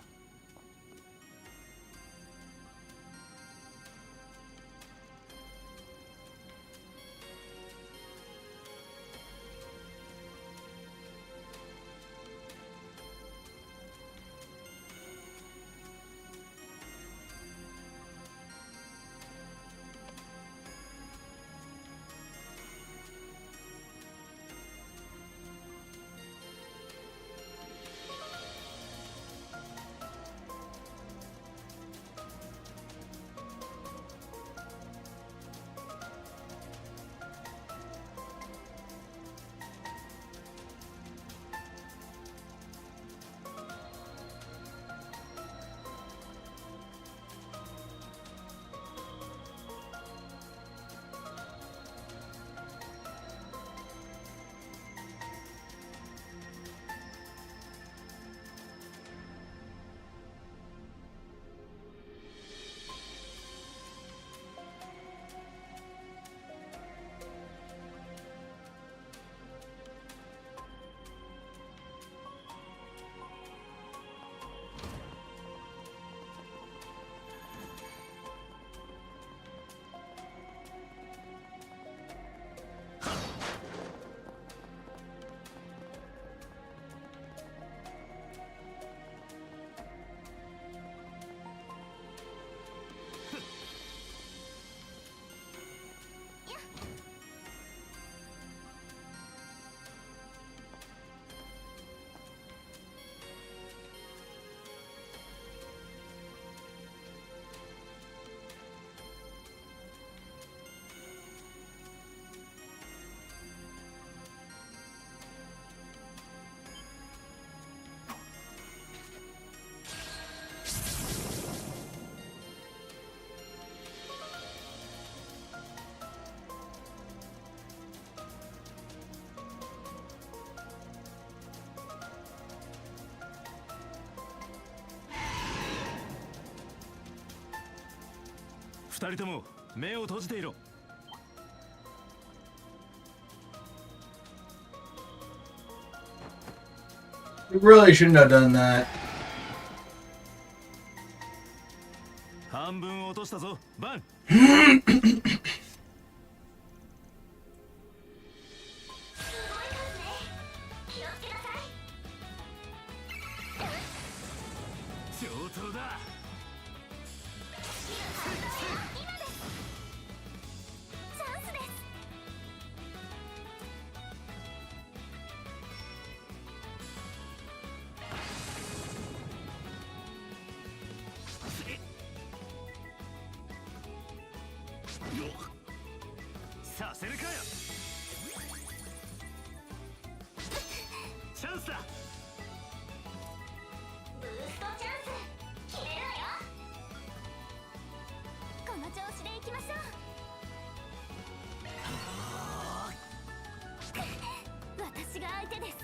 二人とも目を閉じていろ。We really shouldn't have done that. 半分落としたぞ、バン。上等だ。させるかよ。チャンスだ。ブーストチャンス決めるわよ。この調子でいきましょう。私が相手です。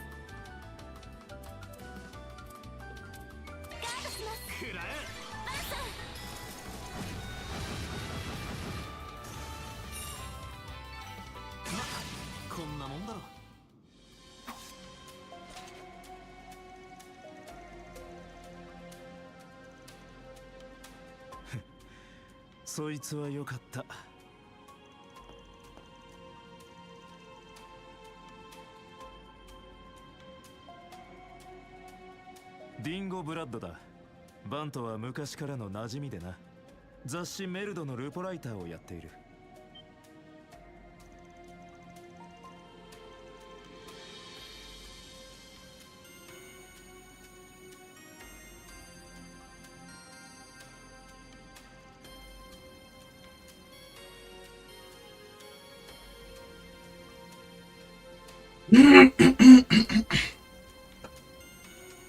ガードします。くらえ。バンさん。そいつは良かった。ディンゴ・ブラッドだ。バントは昔からの馴染みでな。雑誌メルドのルポライターをやっている。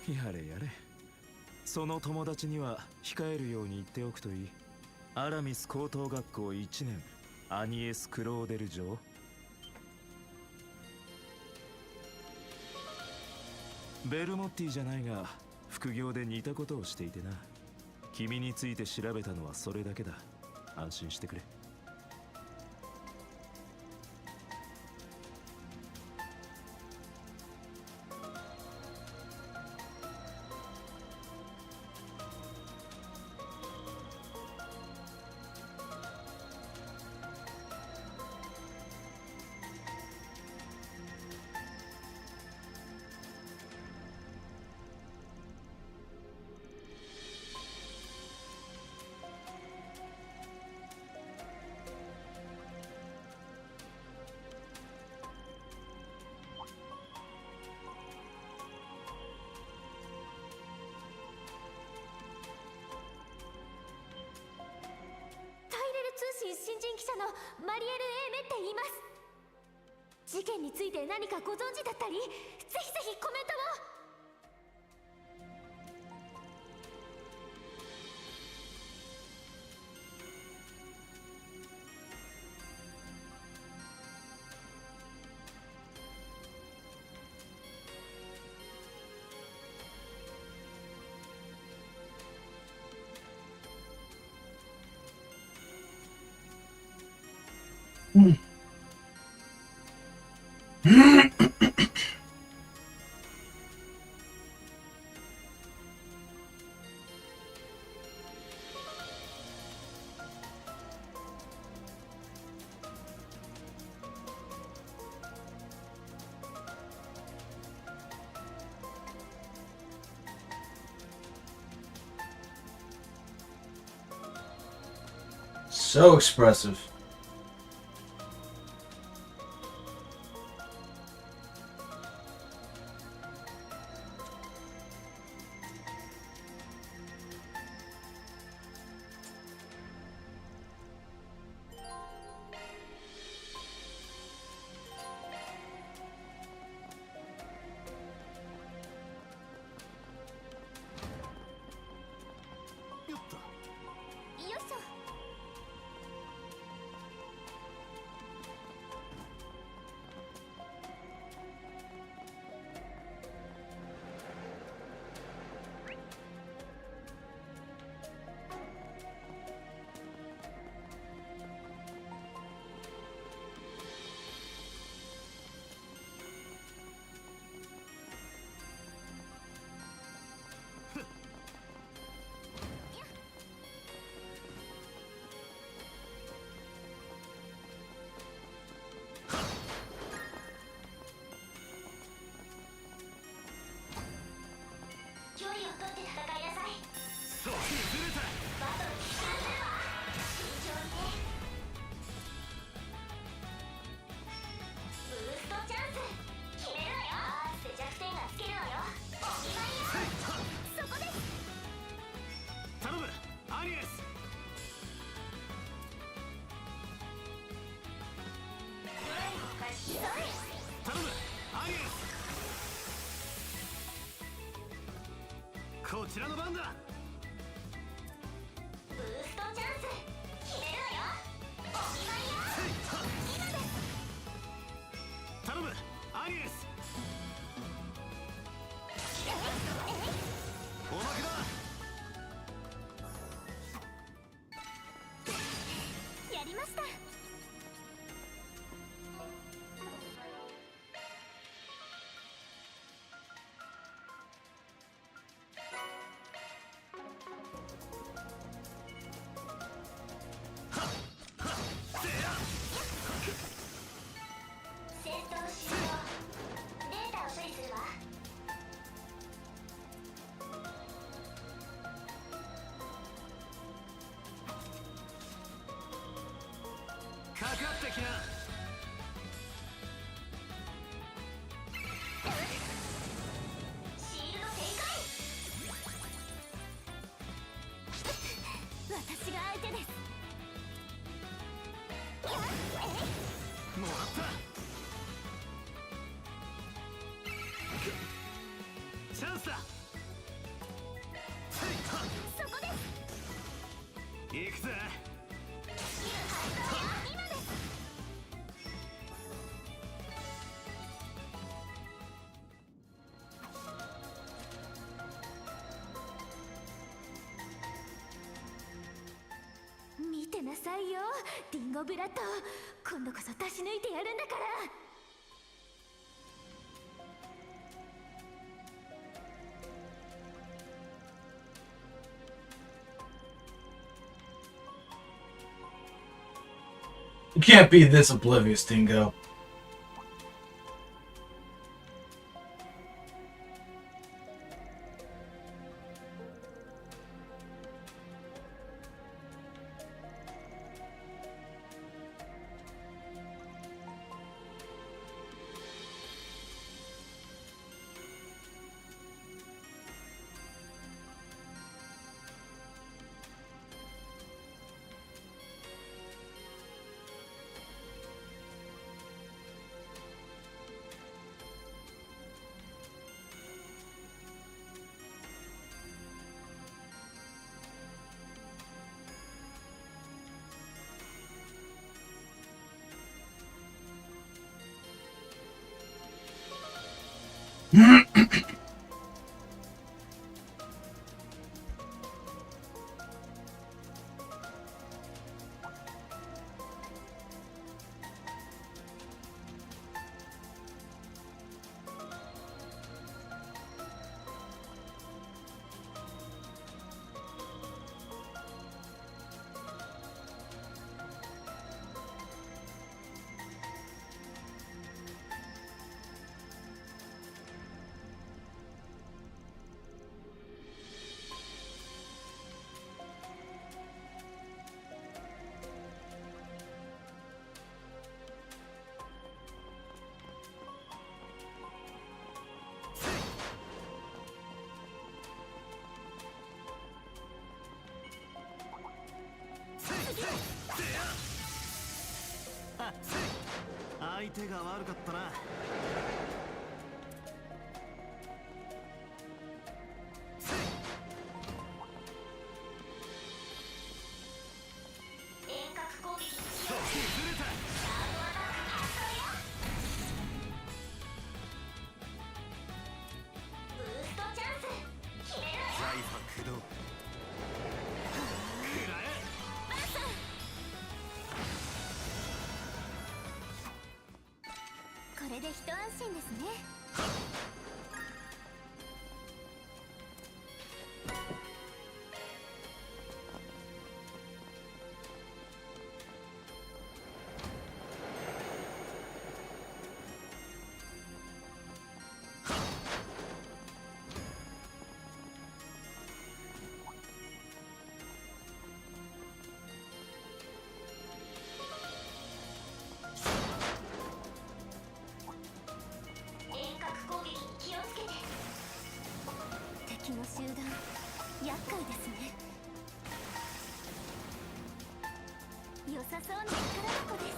やれやれ。その友達には控えるように言っておくといい。アラミス高等学校1年アニエス・クローデル城。ベルモッティじゃないが副業で似たことをしていてな。君について調べたのはそれだけだ。安心してくれ。通信新人記者のマリエル・エーメって言います。事件について何かご存知だったり、ぜひぜひコメントを。So expressive.こちらの番だ。ブーストチャンス決めるわよ。お見舞いよ。今です。頼むアニエス。おまけだ。やりました。かかってきな。シールド展開。私が相手です。もらった。チャンスだ。そこです。行くぜ。今です。見てなさいよ、リンゴブラッド。今度こそ出し抜いてやるんだから。You can't be this oblivious, Dingo.相手が悪かったな。遠隔攻撃。そう、ずれた。ブーストチャンス。決める。財波駆動。くらえ。これで一安心ですね。敵の集団、厄介ですね。良さそうな宝箱です。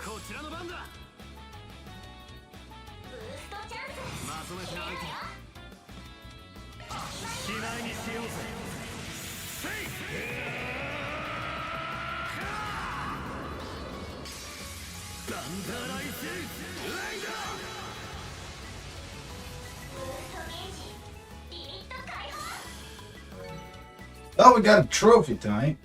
こちらの番だ。ブーストチャンス。まとめて相手。機内にしようぜ。せい。ダンダライスレイダー。ブーストゲージリミット解放。Oh, we got a trophy tonight.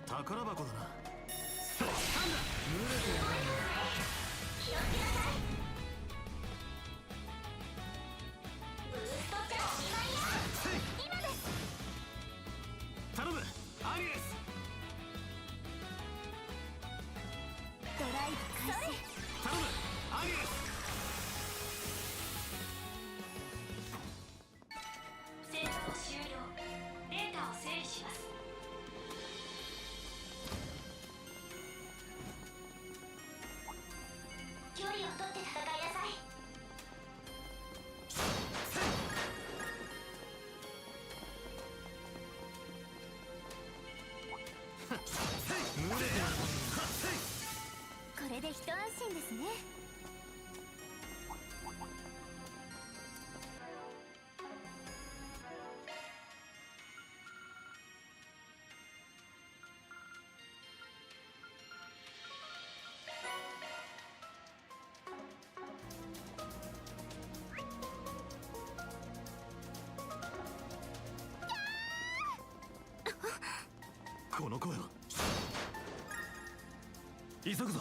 宝箱だな。頼む、アリエス。ドライブ開始。頼む、アリエス。戦闘終了。データを整理します。距離を取って戦いなさい。これで一安心ですね。この声は。急ぐぞ。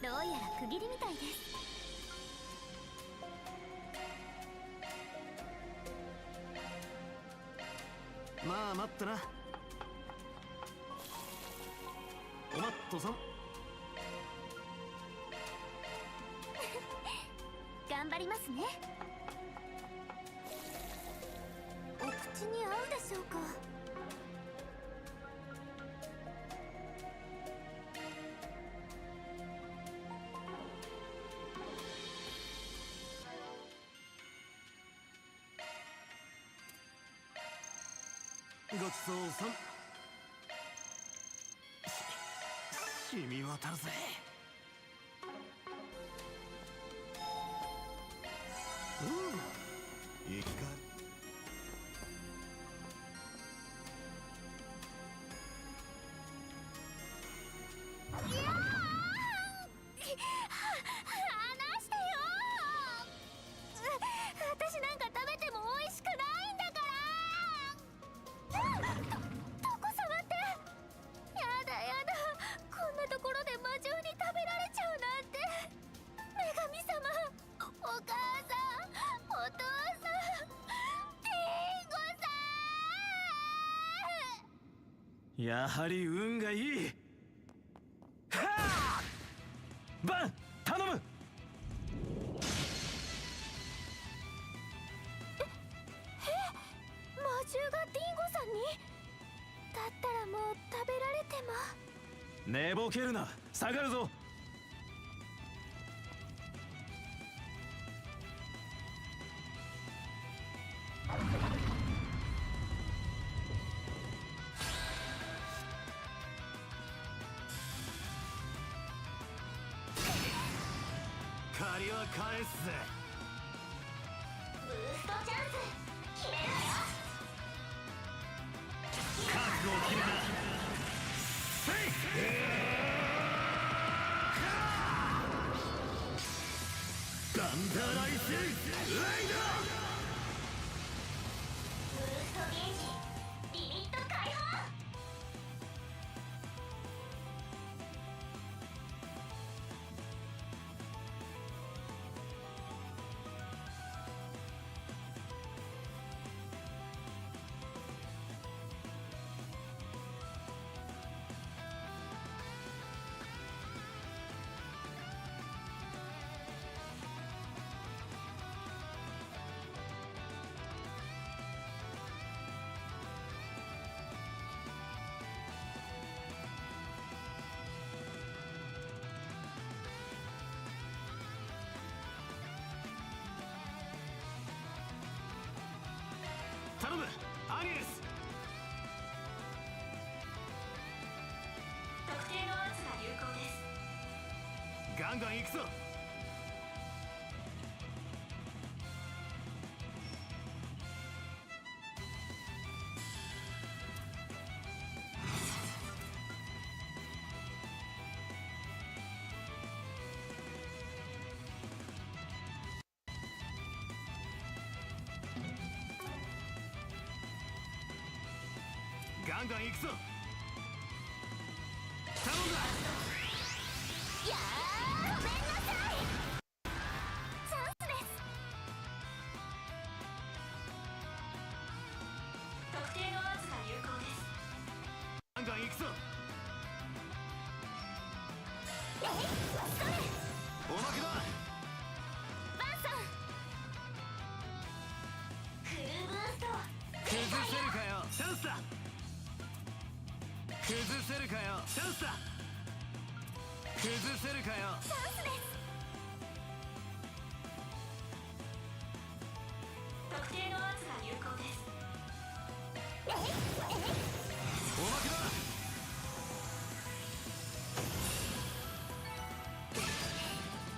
どうやら区切りみたいです。まあ待ってな。おまっとさん。頑張りますね。お口に合うでしょうか。ごちそうさん。染み渡るぜ。生き返る。離してよ。私なんか食べても美味しくないんだから。どこ触って。やだやだ、こんなところで魔獣に食べられちゃうなんて。女神様、お母さん、お父さん、リンゴさん。やはり運がいい。はあ、バン頼む。寝ぼけるな。下がるぞ。借りは返すぜ。ブーストチャンス決めるわよ。覚悟を決めな。ガンダーライスライダブーストゲージリミット解放。頼むアニエス。特定の圧が有効です。ガンガン行くぞ。ガンガン行くぞ。頼んだ。やーごめんなさい。チャンスです。特定の圧が有効です。ガンガン行くぞ。それおまけだ。バンさん。フルブースト崩せるかよ。チャンスだ。崩せるかよ。チャンスだ。崩せるかよ。チャンスです。特定の圧が有効です。おまけだ。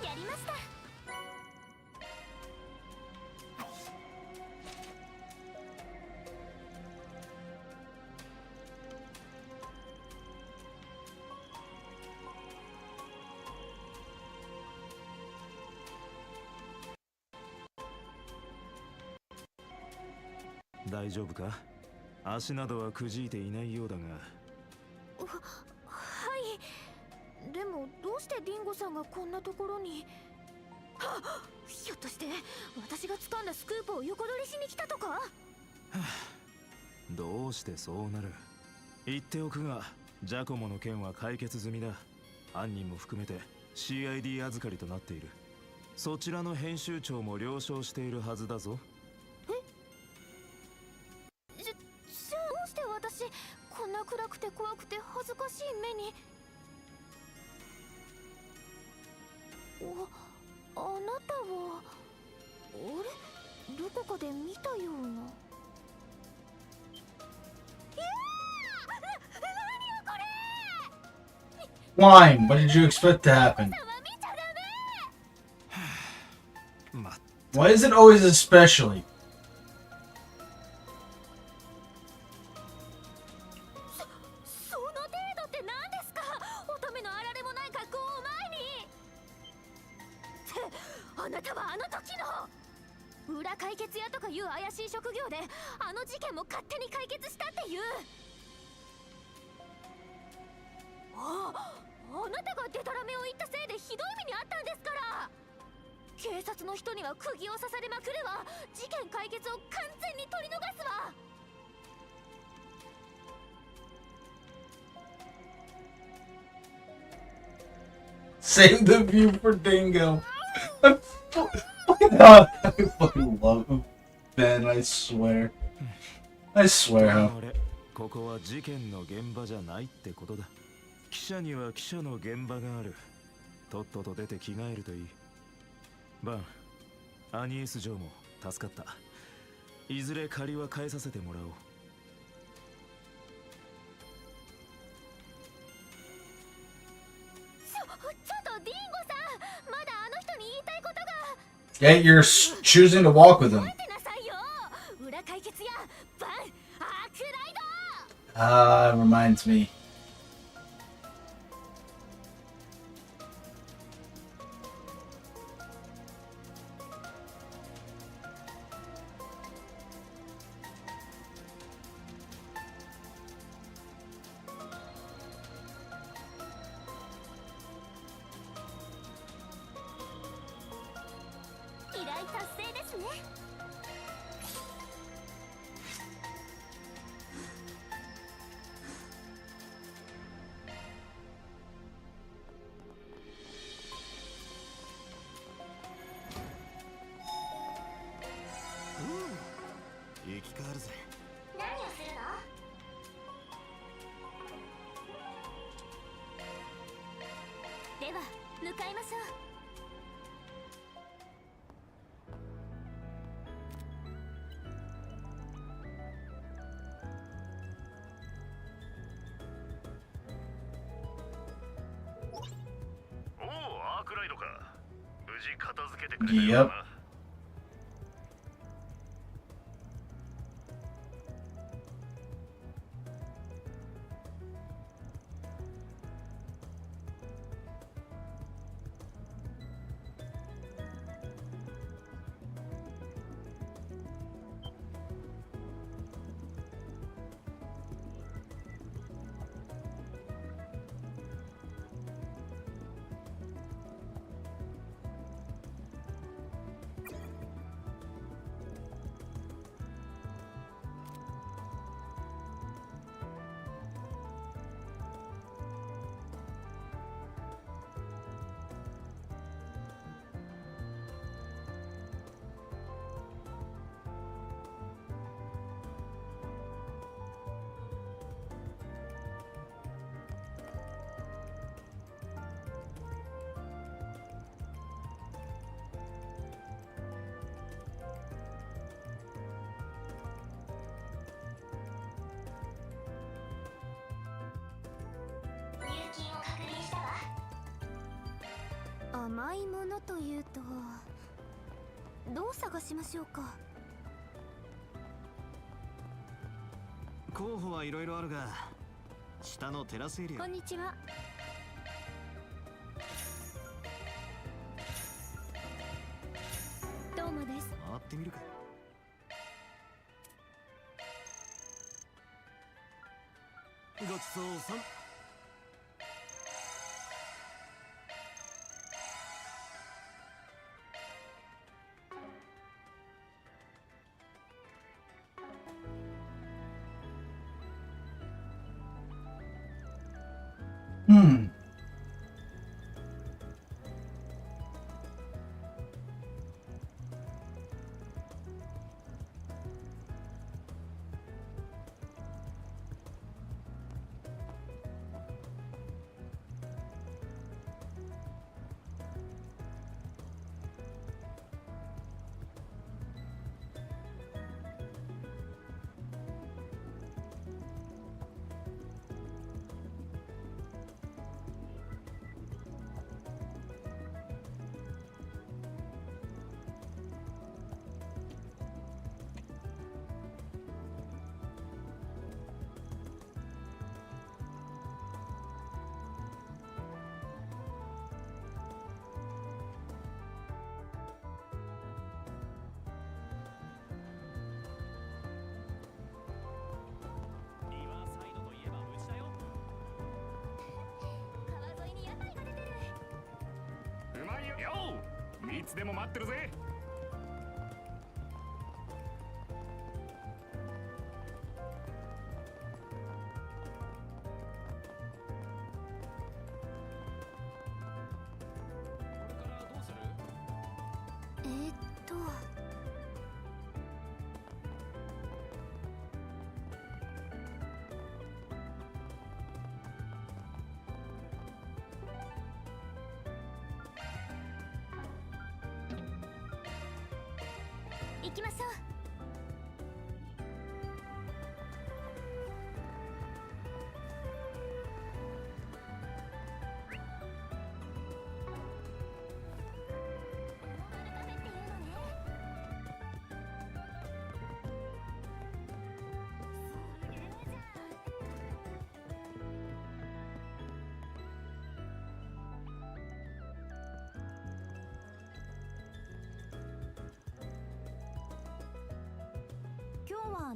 やりました。大丈夫か？足などはくじいていないようだが。はい。でもどうしてリンゴさんがこんなところに。はっ、ひょっとして私が掴んだスクープを横取りしに来たとか？どうしてそうなる？言っておくが、ジャコモの件は解決済みだ。犯人も含めて CID 預かりとなっている。そちらの編集長も了承しているはずだぞ。じゃあどうして私こんな暗くて怖くて恥ずかしい目に。あなたはあれ、どこかで見たような。Wine, what did you expect to happen? Why is it always especially? その程度って何ですか？乙女のあられもない格好を前に。ってあなたはあの時の裏解決屋とかいう怪しい職業であの事件も勝手に解決したっていう。あなたがデタラメを言ったせいでひどい目にあったんですから。警察の人には釘を刺されまくるわ。事件解決を完全に取り逃すわ。Save the view for Dingo. I fucking love him. Ben, I swear. I swear how. ここは事件の現場じゃないってことだ。記者には記者の現場がある。とっとと出て着替えるといい。バン、アニエス嬢も助かった。いずれ借りは返させてもらおう。ちょっとディンゴさん、まだあの人に言いたいことが。Yet you're choosing to walk with him. 待ってなさいよ。裏解決やバンアークライド。Ah, reminds me. 依頼達成ですね。生き返るぜ。何をするの？では向かいましょう。おお、アークライドか。無事片付けてくれたようだな。入金を確認したわ。甘いものというとどう探しましょうか。候補はいろいろあるが、下のテラスエリア。こんにちは。どうもです。回ってみるか。ごちそうさん。Hmm.いつでも待ってるぜ。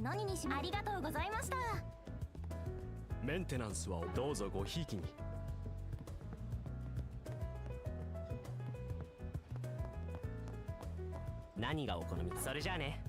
何にしまありがとうございました。メンテナンスはどうぞごひいきに。何がお好み？それじゃあね。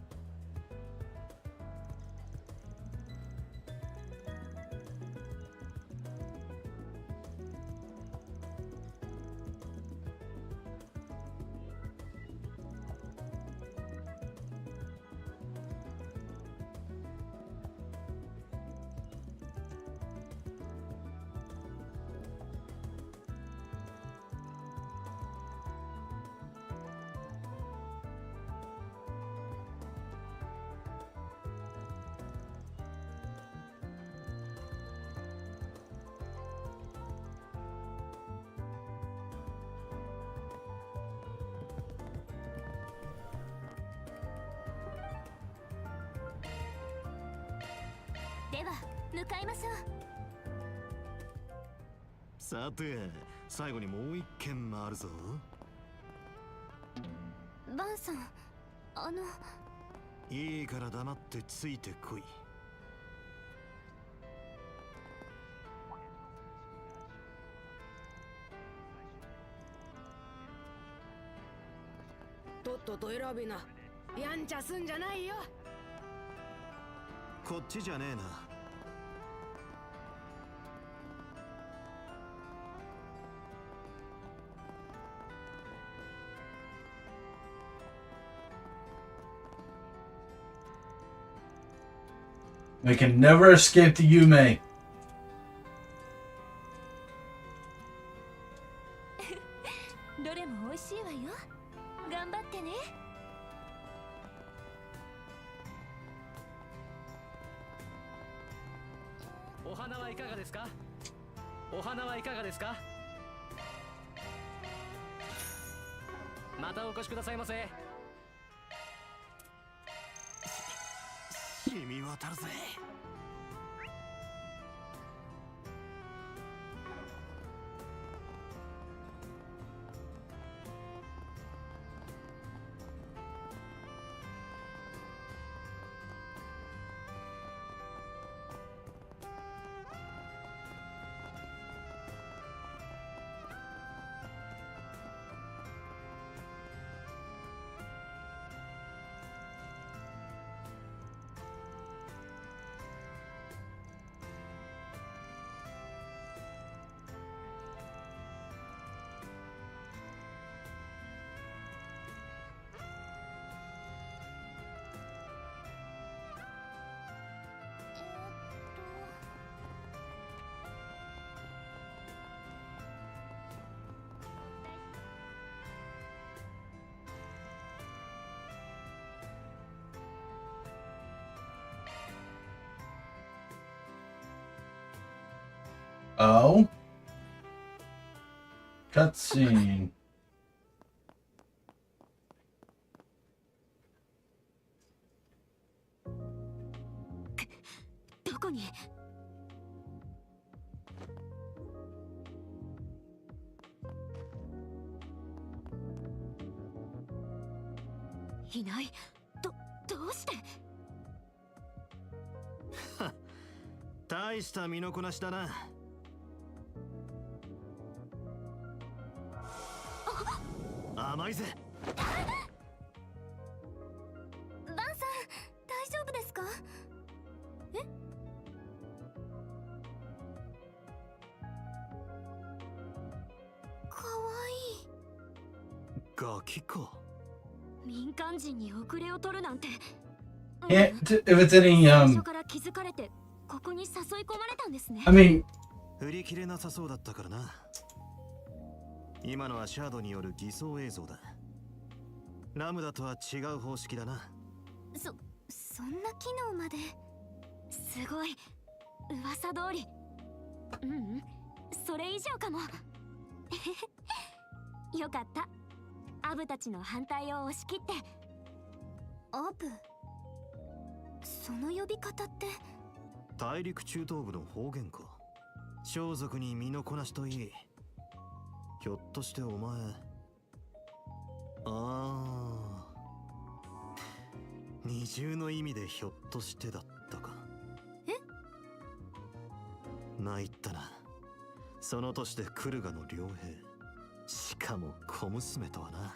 では向かいましょう。さて最後にもう一件もあるぞ。バンさん、いいから黙ってついてこい。とっとと選びな。やんちゃすんじゃないよ。こっちじゃねえな。We can never escape the Yume. どれも美味しいわよ。頑張ってね。お花はいかがですか？お花はいかがですか？またお越しくださいませ。染み渡るぜ。Oh. Cutscene. どこに？いない。どうして？大した身のこなしだな。甘いぜ。バンさん、大丈夫ですか？え？かわいい。ガキか。民間人に遅れを取るなんて。Yeah, if it's any 最初から気づかれてここに誘い込まれたんですね。I mean, 振り切れなさそうだったからな。今のはシャドウによる偽装映像だ。ラムダとは違う方式だな。そんな機能まで。すごい。噂通り。それ以上かも。よかった。アブたちの反対を押し切って。アブ？その呼び方って。大陸中東部の方言か。装束に身のこなしといい。ひょっとしてお前。二重の意味でひょっとしてだったか。え？参ったな。その年でクルガの両兵、しかも小娘とはな。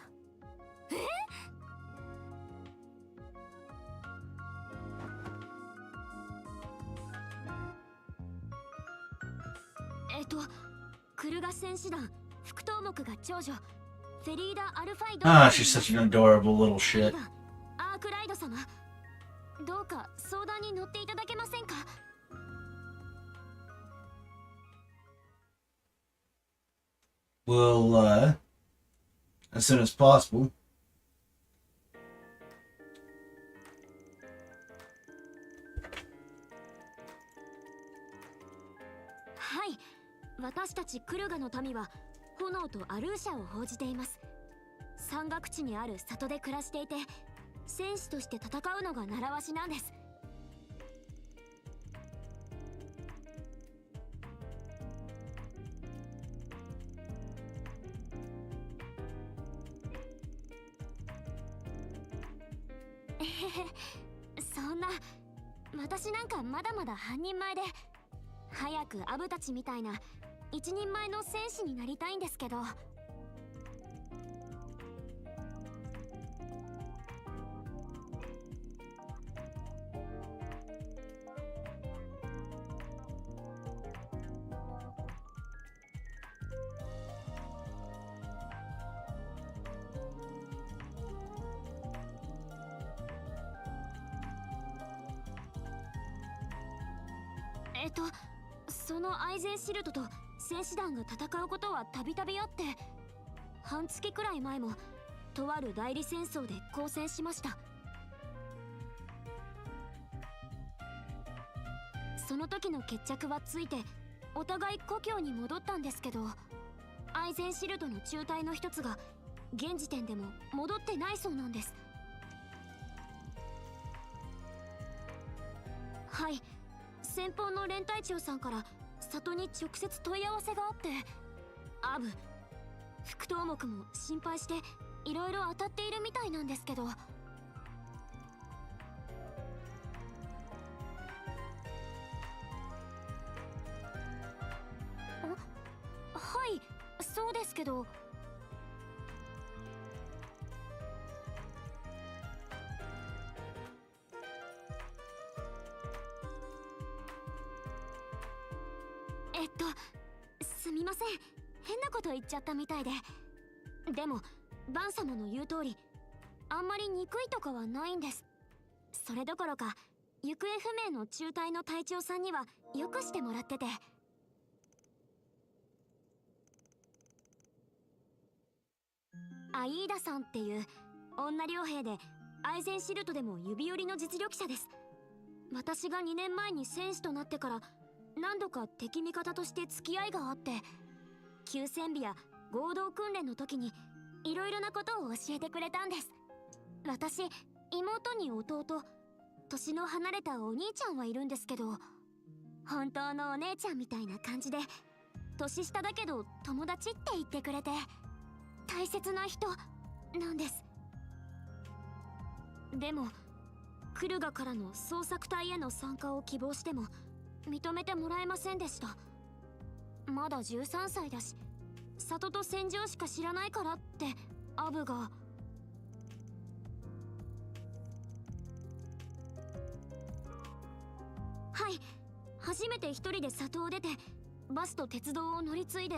クルガ戦士団副頭目が長女フェリーダ・アルファイド。Ah, she's such an adorable little shit. アークライド様、どうか相談に乗っていただけませんか。Well, as soon as possible. はい、私たちクルガの民は炎とアルーシャを報じています。山岳地にある里で暮らしていて、戦士として戦うのが習わしなんです。そんな、私なんかまだまだ半人前で、早くアブたちみたいな一人前の戦士になりたいんですけど。そのアイゼンシルトと戦士団が戦うことはたびたびあって、半月くらい前もとある代理戦争で交戦しました。その時の決着はついてお互い故郷に戻ったんですけど、アイゼンシルトの中隊の一つが現時点でも戻ってないそうなんです。はい、先方の連隊長さんから里に直接問い合わせがあって、アブ副頭目も心配していろいろ当たっているみたいなんですけど。はい、そうですけど。すみません、変なこと言っちゃったみたいで。でもバン様の言う通り、あんまり憎いとかはないんです。それどころか行方不明の中隊の隊長さんにはよくしてもらってて。アイーダさんっていう女傭兵で、アイゼンシルトでも指折りの実力者です。私が2年前に戦士となってから何度か敵味方として付き合いがあって、休戦日や合同訓練の時にいろいろなことを教えてくれたんです。私、妹に弟、年の離れたお兄ちゃんはいるんですけど、本当のお姉ちゃんみたいな感じで、年下だけど友達って言ってくれて、大切な人なんです。でもクルガからの捜索隊への参加を希望しても認めてもらえませんでした。まだ13歳だし、里と戦場しか知らないからってアブが。はい、初めて一人で里を出てバスと鉄道を乗り継いで、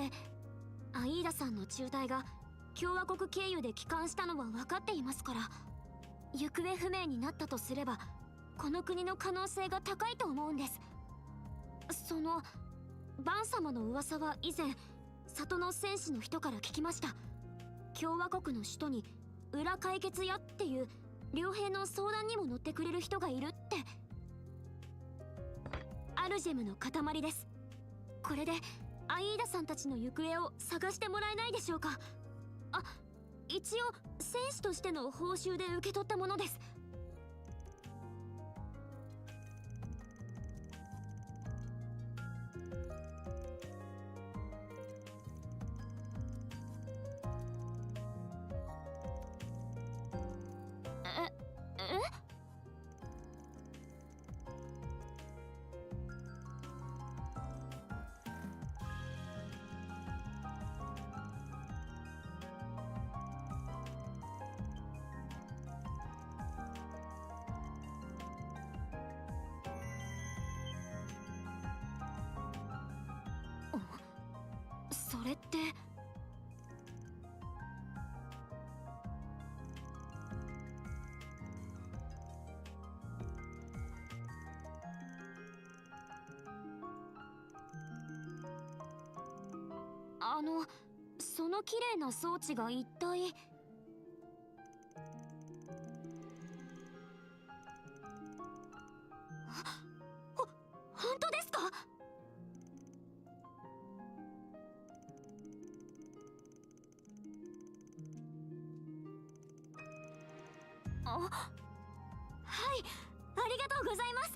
アイーダさんの中隊が共和国経由で帰還したのは分かっていますから、行方不明になったとすればこの国の可能性が高いと思うんです。そのバン様の噂は以前里の戦士の人から聞きました。共和国の首都に裏解決屋っていう両兵の相談にも乗ってくれる人がいるって。アルジェムの塊です。これでアイーダさんたちの行方を探してもらえないでしょうか。あ、一応戦士としての報酬で受け取ったものです。れって。その綺麗な装置が一体。本当ですか？はい、ありがとうございます。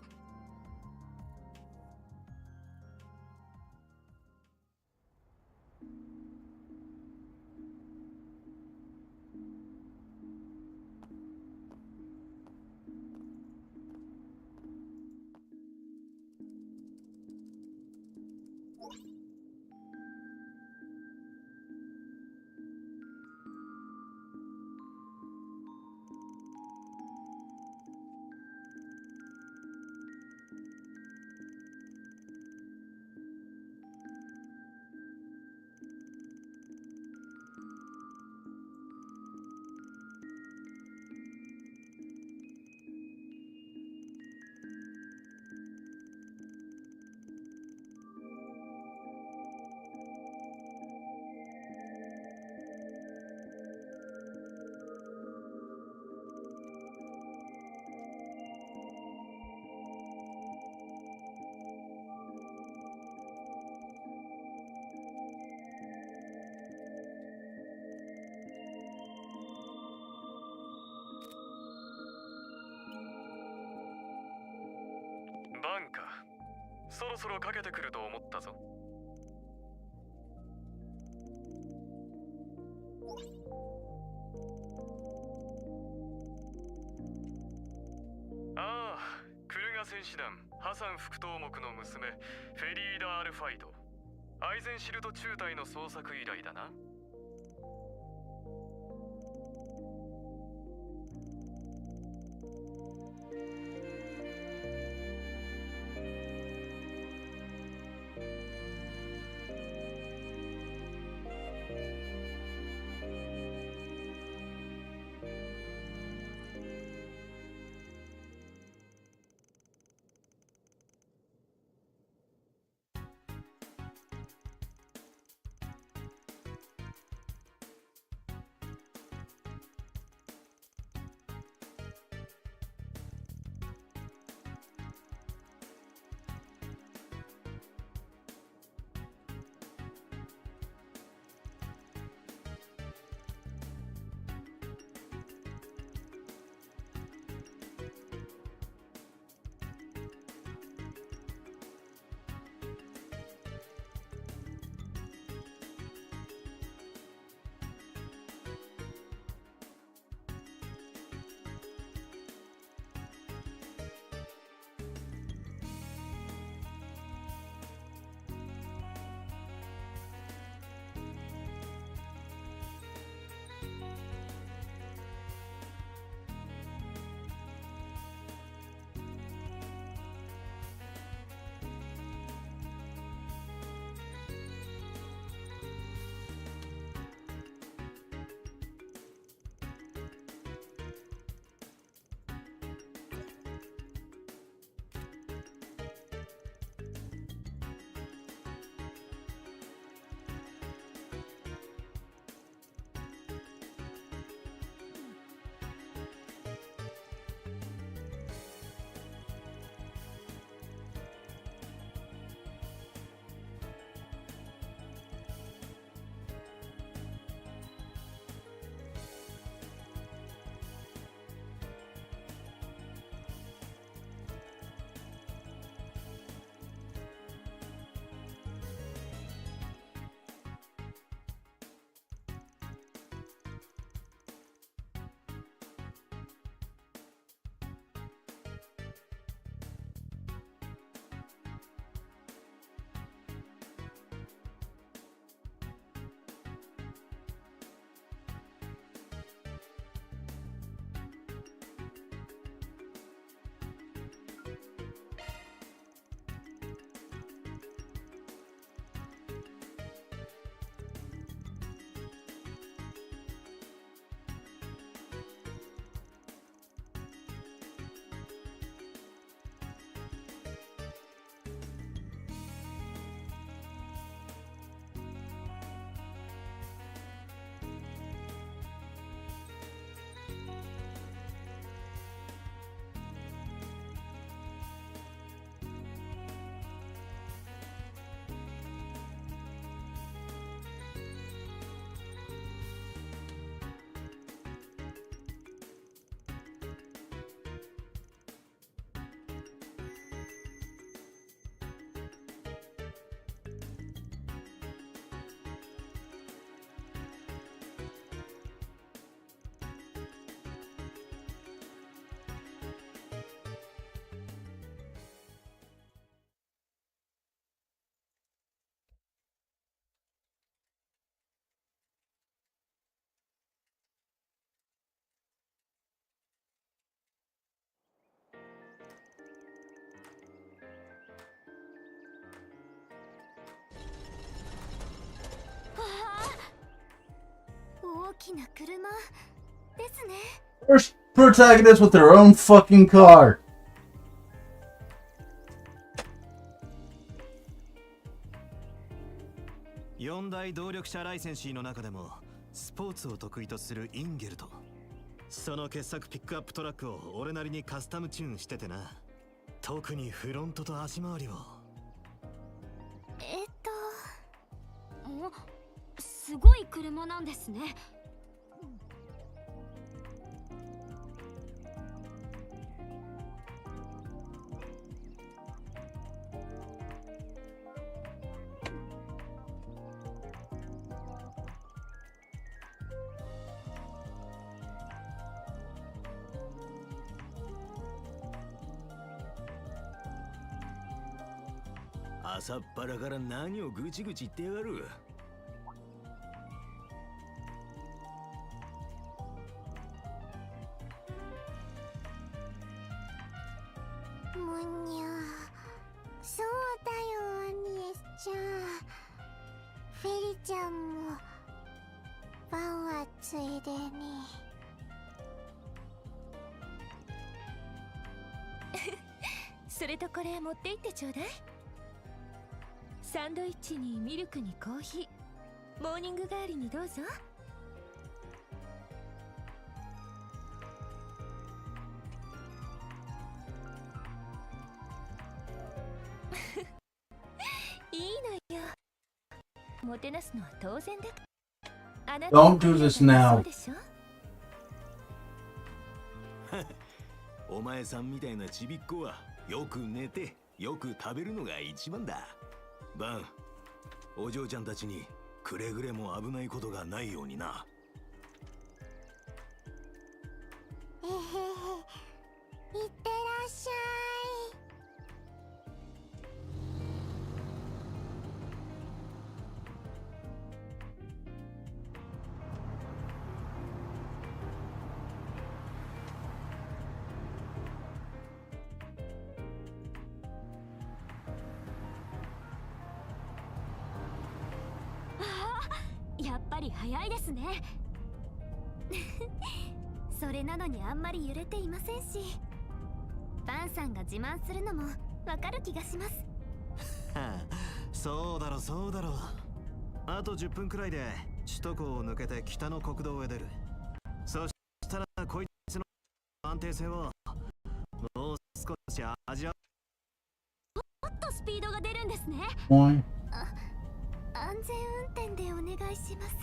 バンか。そろそろかけてくると思ったぞ。ああ、クルガ戦士団ハサン副頭目の娘フェリーダ・アルファイド、アイゼンシルト中隊の捜索依頼だな。大きな車ですね。First protagonist with their own fucking car. 4大動力車ライセンシーの中でもスポーツを得意とするインゲルト。その傑作ピックアップトラックを俺なりにカスタムチューンしててな。特にフロントと足回りを。すごい車なんですね。朝っぱらから何をぐちぐち言ってやがる。むにゃ。そうだよ、アニエスちゃん。フェリちゃんもパンはついでに。それとこれ持って行ってちょうだい。サンドイッチにミルクにコーヒー、モーニング代わりにどうぞ。いいのよ。もてなすのは当然だ。あなた Don't do this now. そうでしょ。お前さんみたいなちびっこはよく寝てよく食べるのが一番だ。バン、お嬢ちゃんたちにくれぐれも危ないことがないようにな。いってらっしゃい。やっぱり早いですね。それなのにあんまり揺れていませんし、バンさんが自慢するのもわかる気がします。そうだろそうだろ。あと10分くらいで首都高を抜けて北の国道へ出る。そしたらこいつの安定性をもう少し味わう。もっとスピードが出るんですね。Boing. 安全運転でお願いします。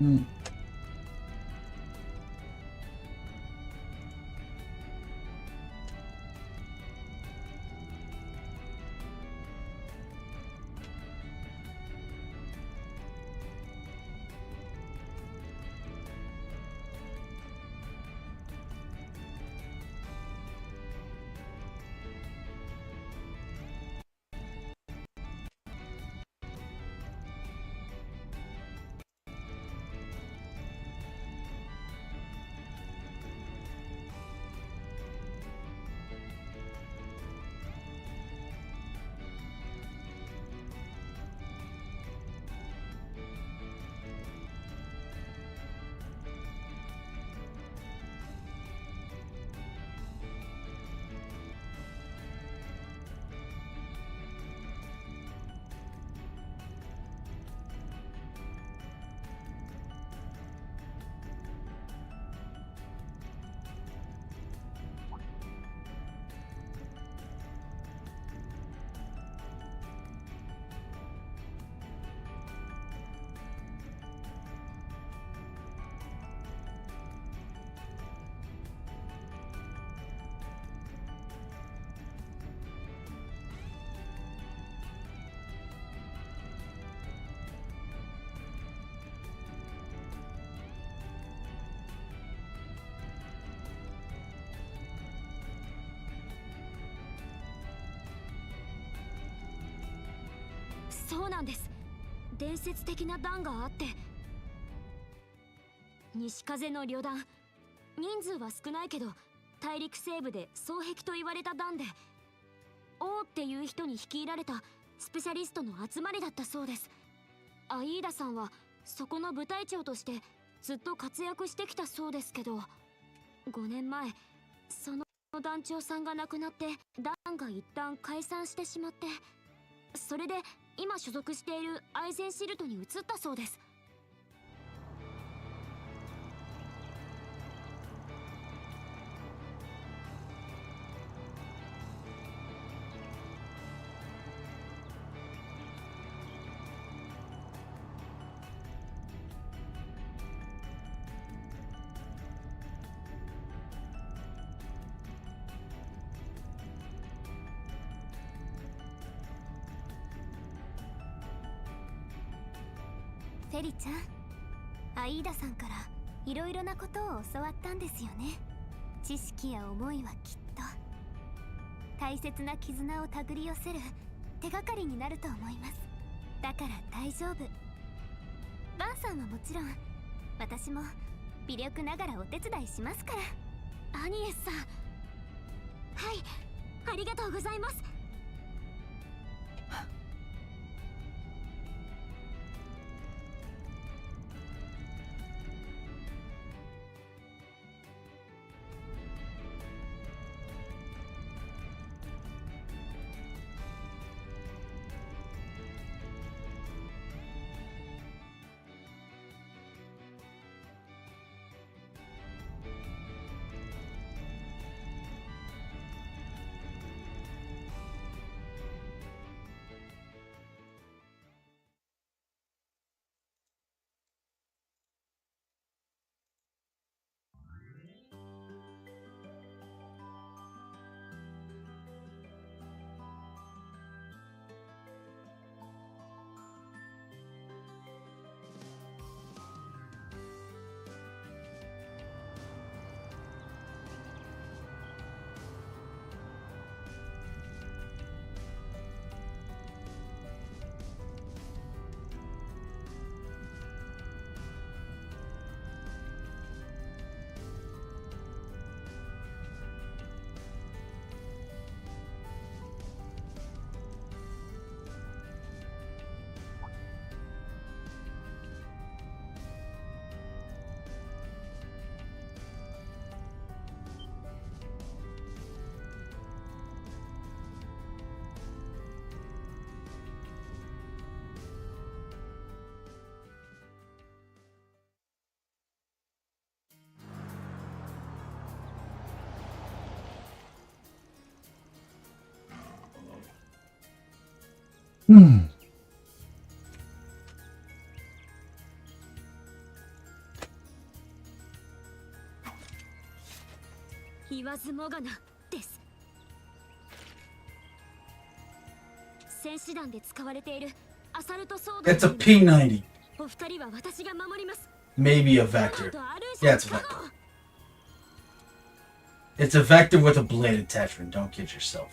Mm. そうなんです。伝説的な団があって、西風の旅団、人数は少ないけど大陸西部で双璧と言われた団で、王っていう人に率いられたスペシャリストの集まりだったそうです。アイーダさんはそこの部隊長としてずっと活躍してきたそうですけど、5年前その団長さんが亡くなって団が一旦解散してしまって、それで今所属しているアイゼンシルトに移ったそうです。フェリちゃん、アイーダさんからいろいろなことを教わったんですよね。知識や思いはきっと大切な絆を手繰り寄せる手がかりになると思います。だから大丈夫。バンさんはもちろん、私も微力ながらお手伝いしますから。アニエスさん、はい、ありがとうございます。言わずもがなです。戦士団で使われているアサルトソード。It's a P90. お二人は私が守ります。 Maybe a vector. Yeah, it's a vector. It's a vector with a blade attachment. Don't kid yourself.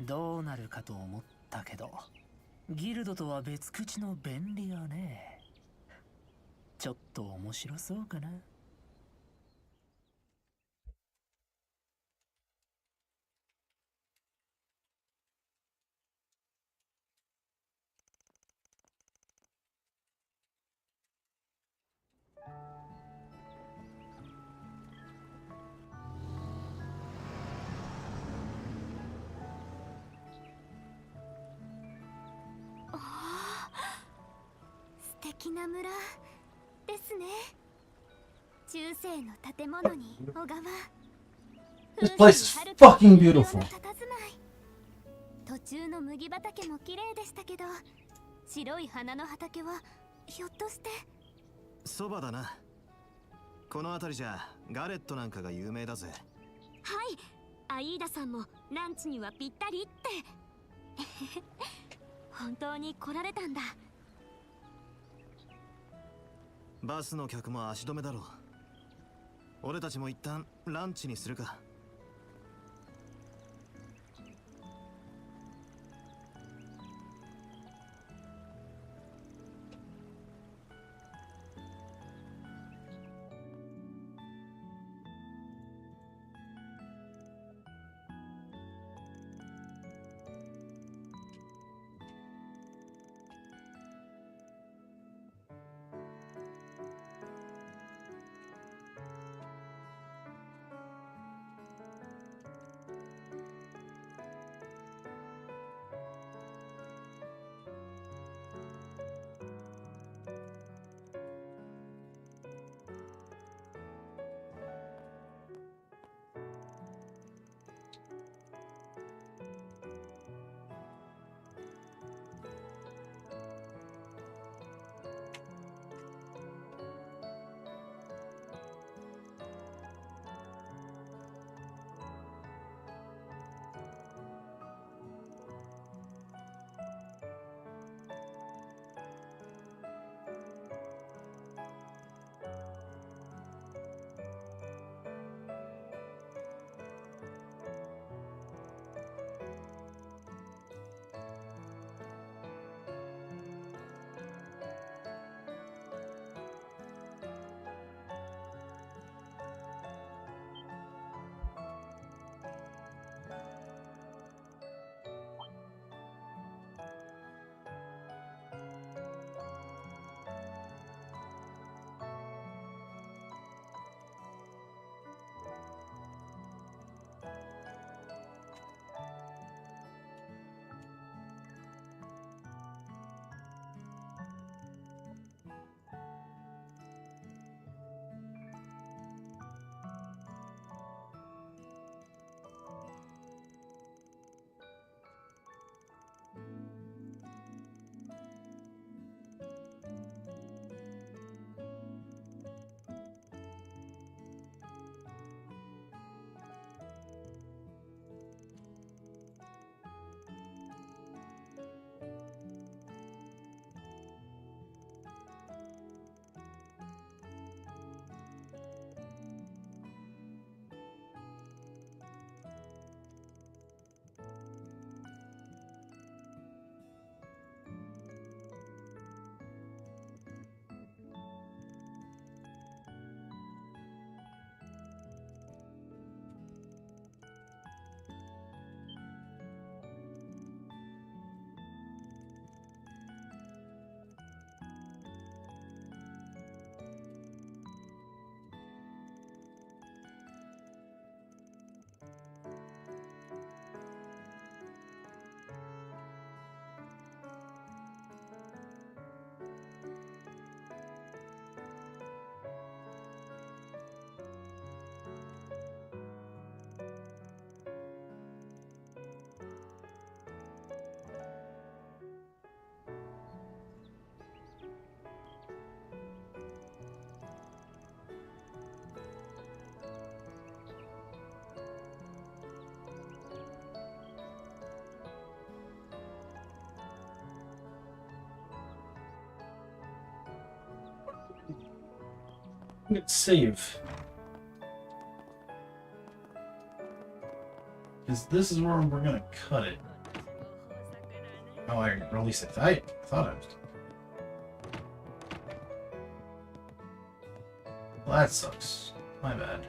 どうなるかと思ったけど、ギルドとは別口の便利よね。ちょっと面白そうかな。素敵な村ですね。中世の建物に小川。 This place is fucking beautiful. 途中の麦畑も綺麗でしたけど、白い花の畑はひょっとして。そばだな。この辺りじゃガレットなんかが有名だぜ。はい、アイーダさんもランチにはぴったりって。本当に来られたんだ。バスの客も足止めだろう。俺たちも一旦ランチにするか。Let's save. this is where we're gonna cut it. Oh, I released it. I thought I was. Well, that sucks. My bad.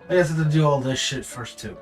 I guess I have to do all this shit first too.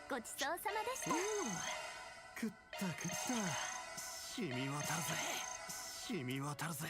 ごちそうさまでした。食った食った。染み渡るぜ。染み渡るぜ。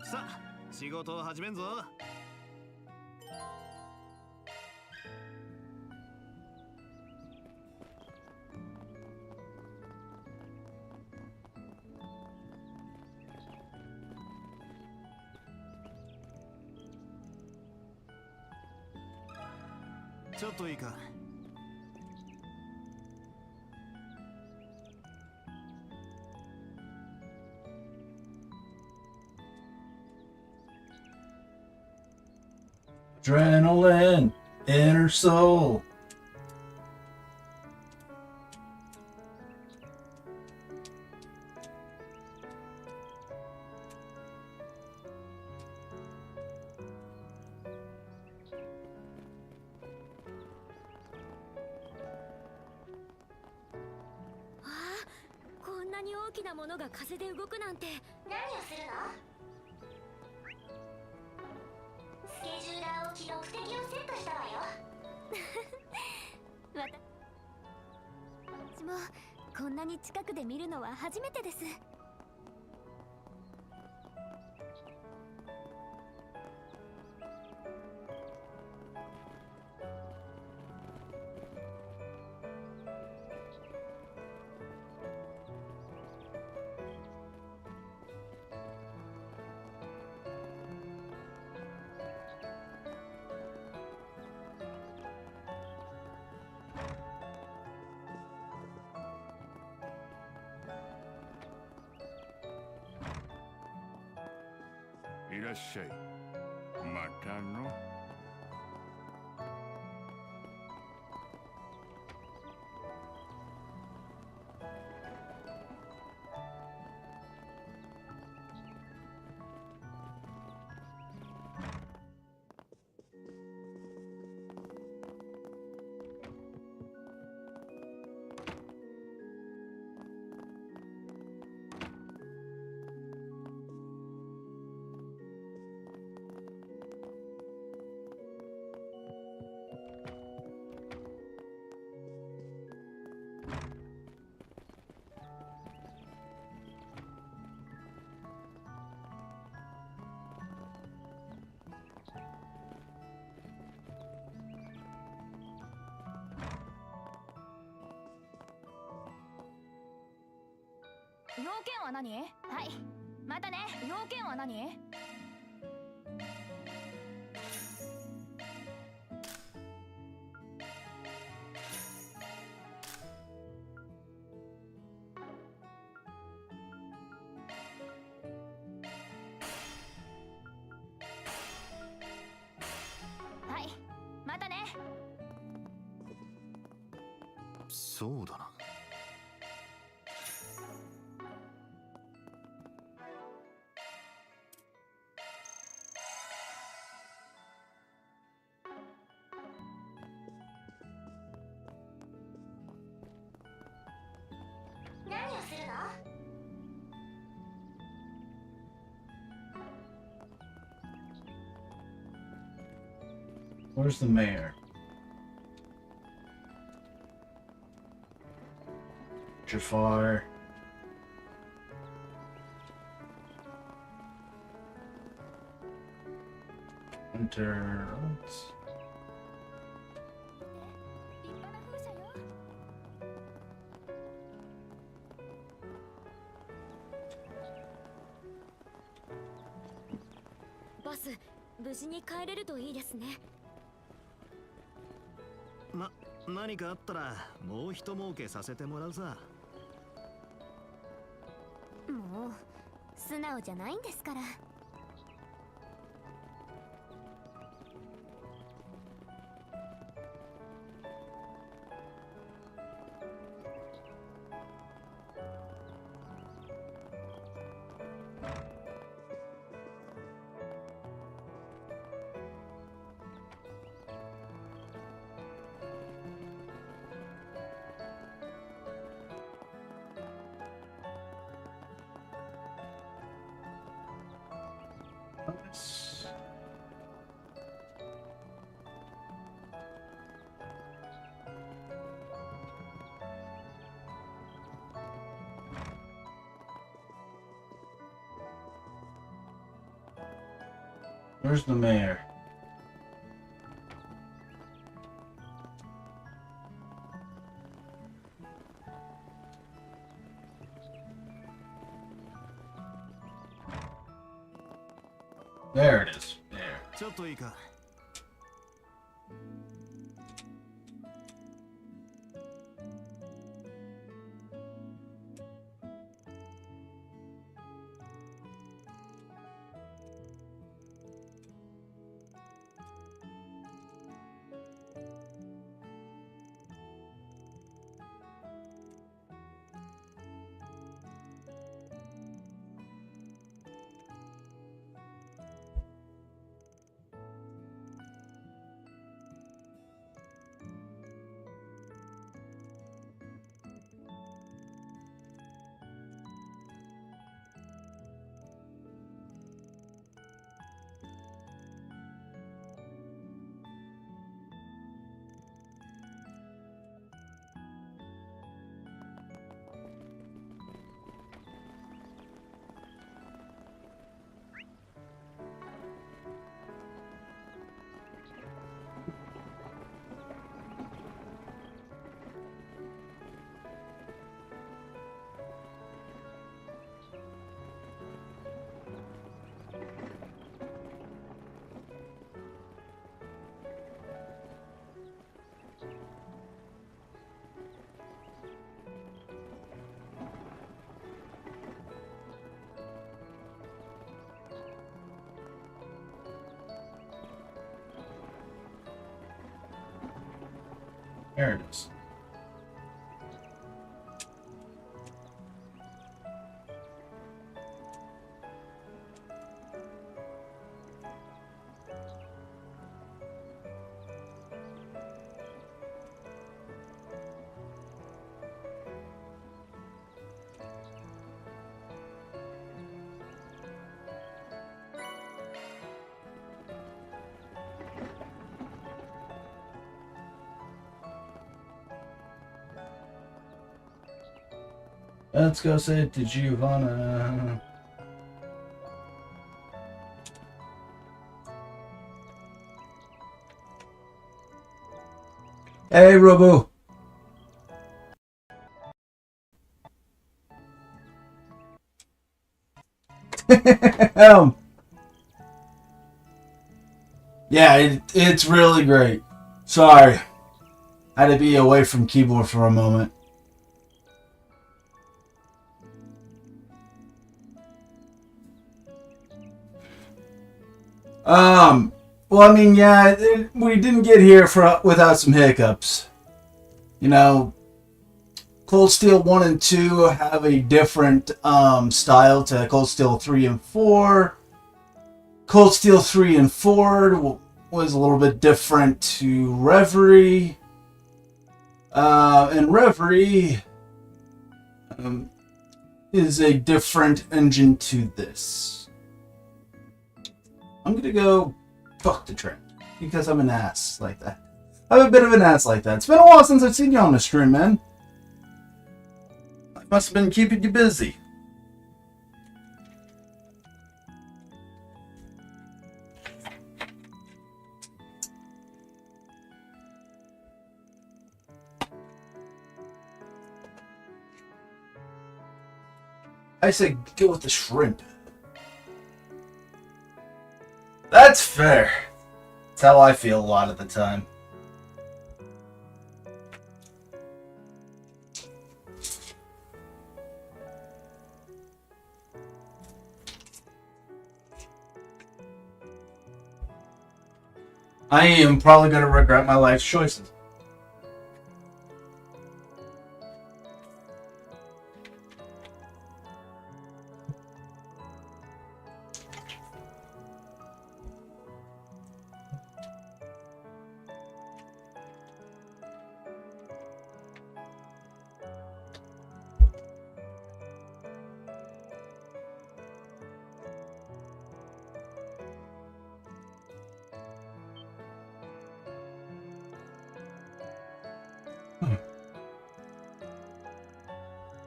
さあ、仕事を始めんぞ。ちょっといいか。Adrenaline, inner soul. Ah, こんなに大きなものが風で動くなんて。何をするの？スケジューラーを起動、目的をセットしたわよ。私もこんなに近くで見るのは初めてです。いらっしゃい。またの。要件は何？はい、またね。要件は何？はい、またね。そうだな。何をするの？ Where's the mayor? Jafar. Enter. Let's... 立派な風車よ。ボス、無事に帰れるといいですね。何かあったらもう一儲けさせてもらうさ。もう素直じゃないんですから。Nice. Where's the mayor? There it is. There. ちょっといいか。There it is. Let's go say it to Giovanna. Hey, Robo. Yeah, it's really great. Sorry. Had to be away from keyboard for a moment. Well, I mean, yeah, we didn't get here without some hiccups. You know, Cold Steel 1 and 2 have a different style to Cold Steel 3 and 4. Cold Steel 3 and 4 was a little bit different to Reverie. And Reverie is a different engine to this. I'm going to go fuck the trend because I'm an ass like that. I'm a bit of an ass like that. It's been a while since I've seen you on the stream, man. I must have been keeping you busy. I say go with the shrimp. That's fair. That's how I feel a lot of the time. I am probably going to regret my life's choices.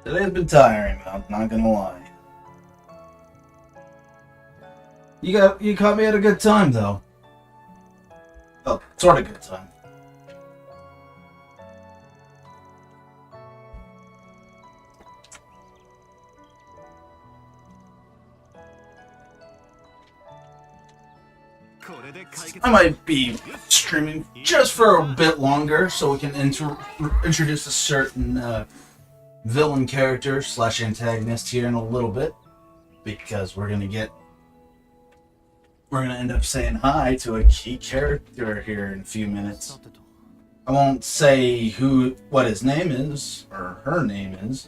Today's been tiring, I'm not gonna lie. You caught me at a good time though. Oh, sort of good time. I might be streaming just for a bit longer so we can introduce a certain villain character / antagonist here in a little bit, because we're gonna end up saying hi to a key character here in a few minutes. I won't say what his name is or her name is.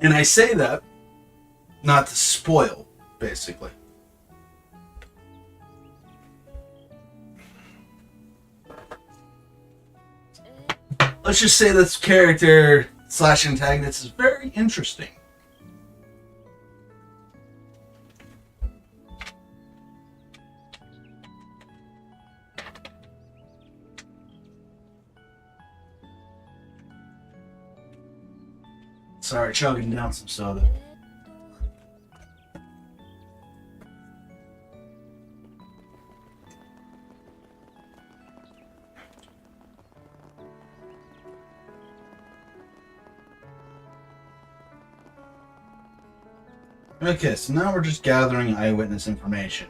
And I say that not to spoil, basically. Let's just say this character / antagonist is very interesting. Sorry, chugging down some soda. Okay, so now we're just gathering eyewitness information.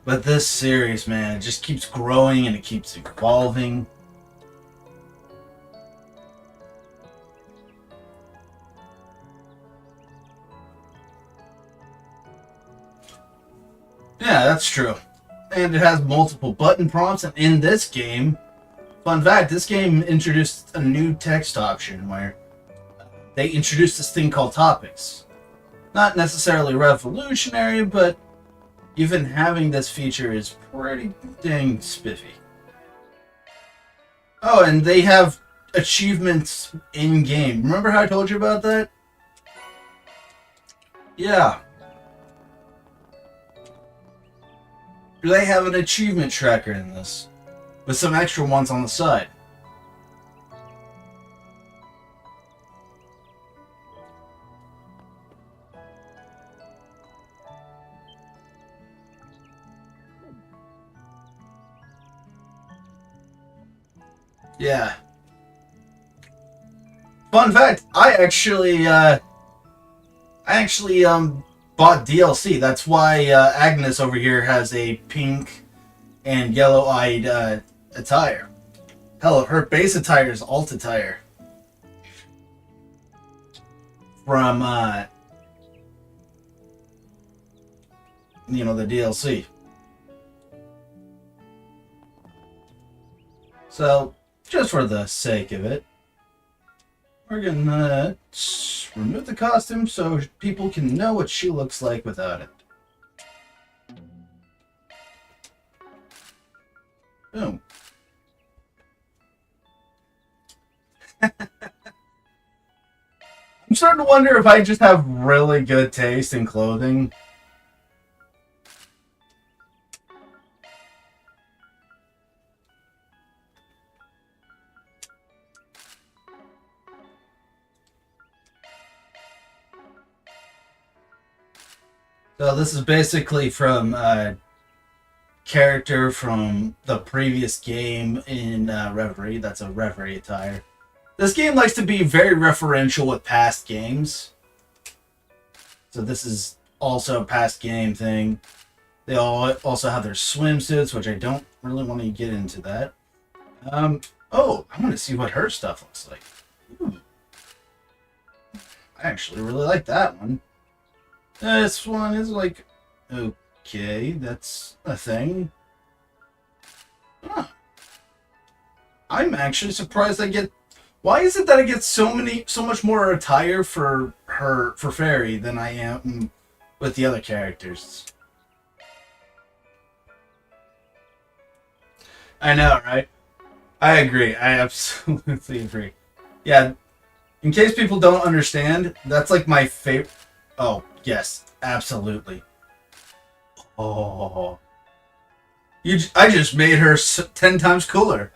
But this series, man, it just keeps growing and it keeps evolving. Yeah, that's true. And it has multiple button prompts, and in this game, fun fact, this game introduced a new text option where they introduced this thing called topics. Not necessarily revolutionary, but even having this feature is pretty dang spiffy. Oh, and they have achievements in-game. Remember how I told you about that? Yeah. They have an achievement tracker in this, with some extra ones on the side. Yeah. Fun fact, I actually bought DLC. That's why Agnes over here has a pink and yellow-eyed attire. Hell, her base attire is alt attire. From, you know, the DLC. So, just for the sake of it, we're gonna remove the costume so people can know what she looks like without it. Boom. I'm starting to wonder if I just have really good taste in clothing. So this is basically from a character from the previous game in Reverie. That's a Reverie attire. This game likes to be very referential with past games. So this is also a past game thing. They all also have their swimsuits, which I don't really want to get into that. Oh, I want to see what her stuff looks like. Ooh. I actually really like that one. This one is like, okay, that's a thing. Huh. I'm actually surprised I get. Why is it that I get so much more attire for Fairy than I am with the other characters? I know, right? I agree. I absolutely agree. Yeah. In case people don't understand, that's like my favorite. Oh, yes, absolutely. Oh. I just made her 10 times cooler.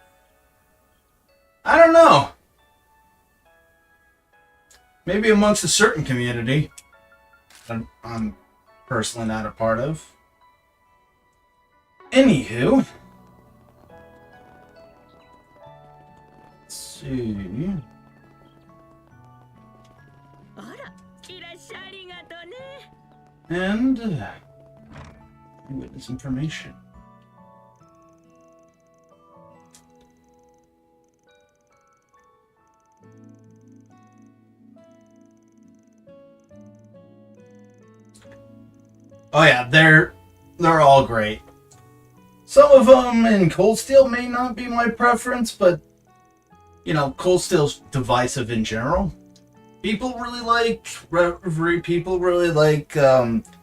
I don't know. Maybe amongst a certain community that I'm personally not a part of. Anywho. Let's see. And witness information. Oh yeah, they're all great. Some of them in Cold Steel may not be my preference, but you know, Cold Steel's divisive in general. People really like Reverie, people really like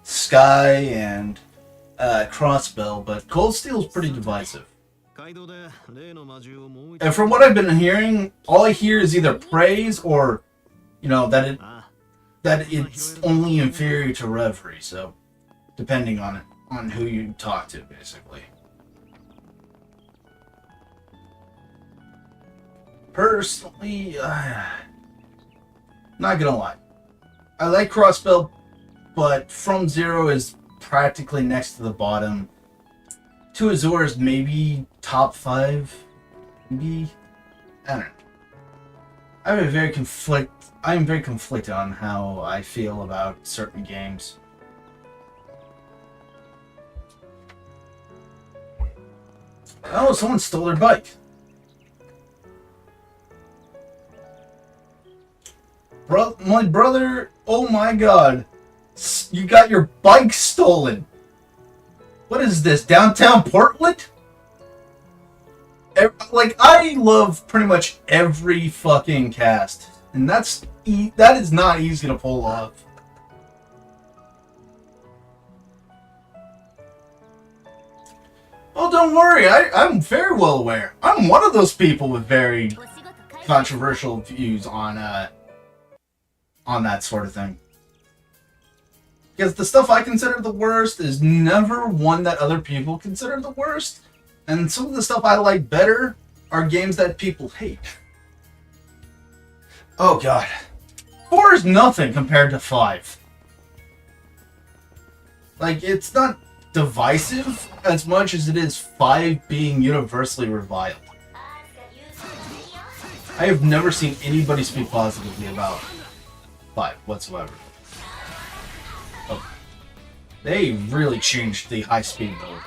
Sky and Crossbell, but Cold Steel's pretty divisive. And from what I've been hearing, all I hear is either praise or, you know, that it's only inferior to Reverie, so depending on who you talk to, basically. Personally, not gonna lie, I like Crossbell, but From Zero is practically next to the bottom. To Azure is maybe top 5, maybe. I don't know. I'm very conflicted on how I feel about certain games. Oh, someone stole their bike. My brother, oh my god. You got your bike stolen. What is this, downtown Portland? Like, I love pretty much every fucking cast. And that is not easy to pull off. Oh, don't worry, I'm very well aware. I'm one of those people with very controversial views on that sort of thing. Because the stuff I consider the worst is never one that other people consider the worst. And some of the stuff I like better are games that people hate. Oh god. 4 is nothing compared to 5. Like, it's not divisive as much as it is 5 being universally reviled. I have never seen anybody speak positively about 5 whatsoever. Oh. They really changed the high speed mode.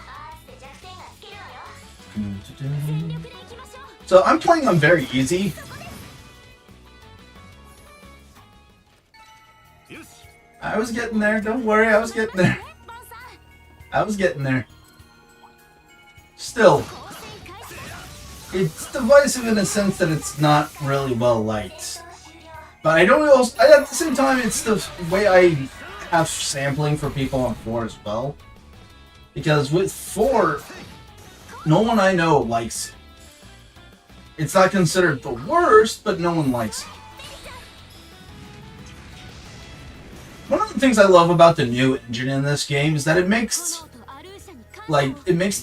So I'm playing on very easy. I was getting there, don't worry, I was getting there. I was getting there. Still, it's divisive in a sense that it's not really well liked. But I don't know, at the same time, it's the way I have sampling for people on 4 as well. Because with 4, no one I know likes it. It's not considered the worst, but no one likes it. One of the things I love about the new engine in this game is that it makes, like, it makes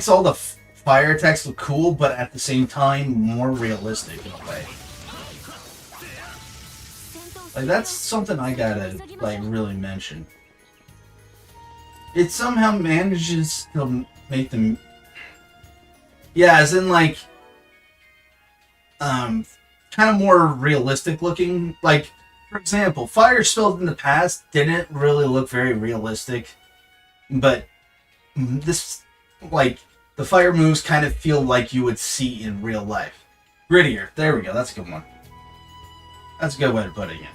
all the fire attacks look cool, but at the same time more realistic in a way. Like, that's something I gotta, like, really mention. It somehow manages to make them... Yeah, as in, like, kind of more realistic looking. Like, for example, fire spells in the past didn't really look very realistic. But this, like, the fire moves kind of feel like you would see in real life. Grittier. There we go. That's a good one. That's a good way to put it in.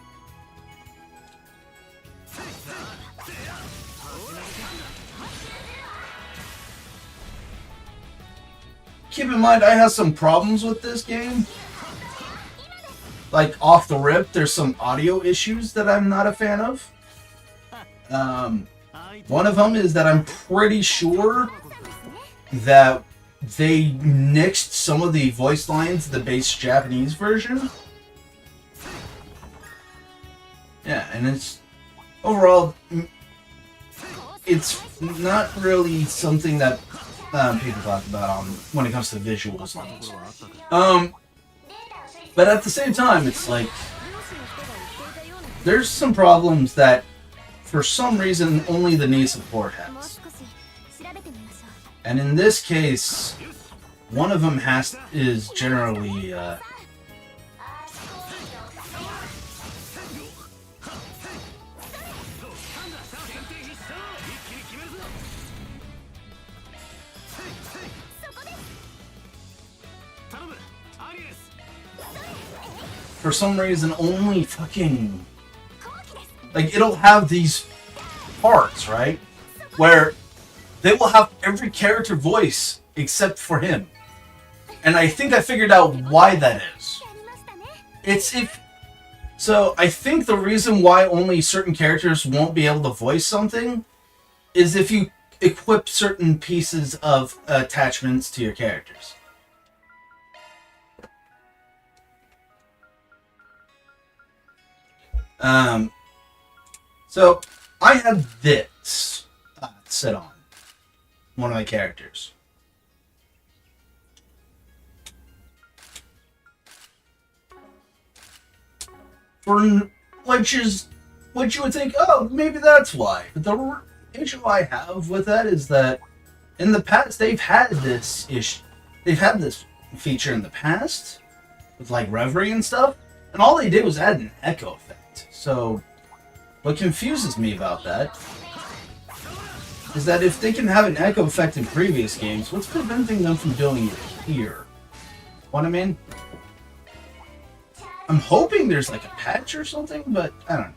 Keep in mind, I have some problems with this game. Like, off the rip, there's some audio issues that I'm not a fan of. One of them is that I'm pretty sure that they nixed some of the voice lines in the base Japanese version. Yeah, and it's... Overall, it's not really something that people talk about when it comes to visuals. But at the same time, it's like... There's some problems that, for some reason, only the knee support has. And in this case, one of them is generally... for some reason, only fucking... Like, it'll have these parts, right? Where they will have every character voice except for him. And I think I figured out why that is. So, I think the reason why only certain characters won't be able to voice something is if you equip certain pieces of attachments to your characters. So, I had this set on one of my characters. Which is what you would think, oh, maybe that's why. But the issue I have with that is that in the past, they've had this issue. They've had this feature in the past with, like, Reverie and stuff, and all they did was add an echo effect. effect. So, what confuses me about that is that if they can have an echo effect in previous games, what's preventing them from doing it here? What I mean? I'm hoping there's like a patch or something, but I don't know.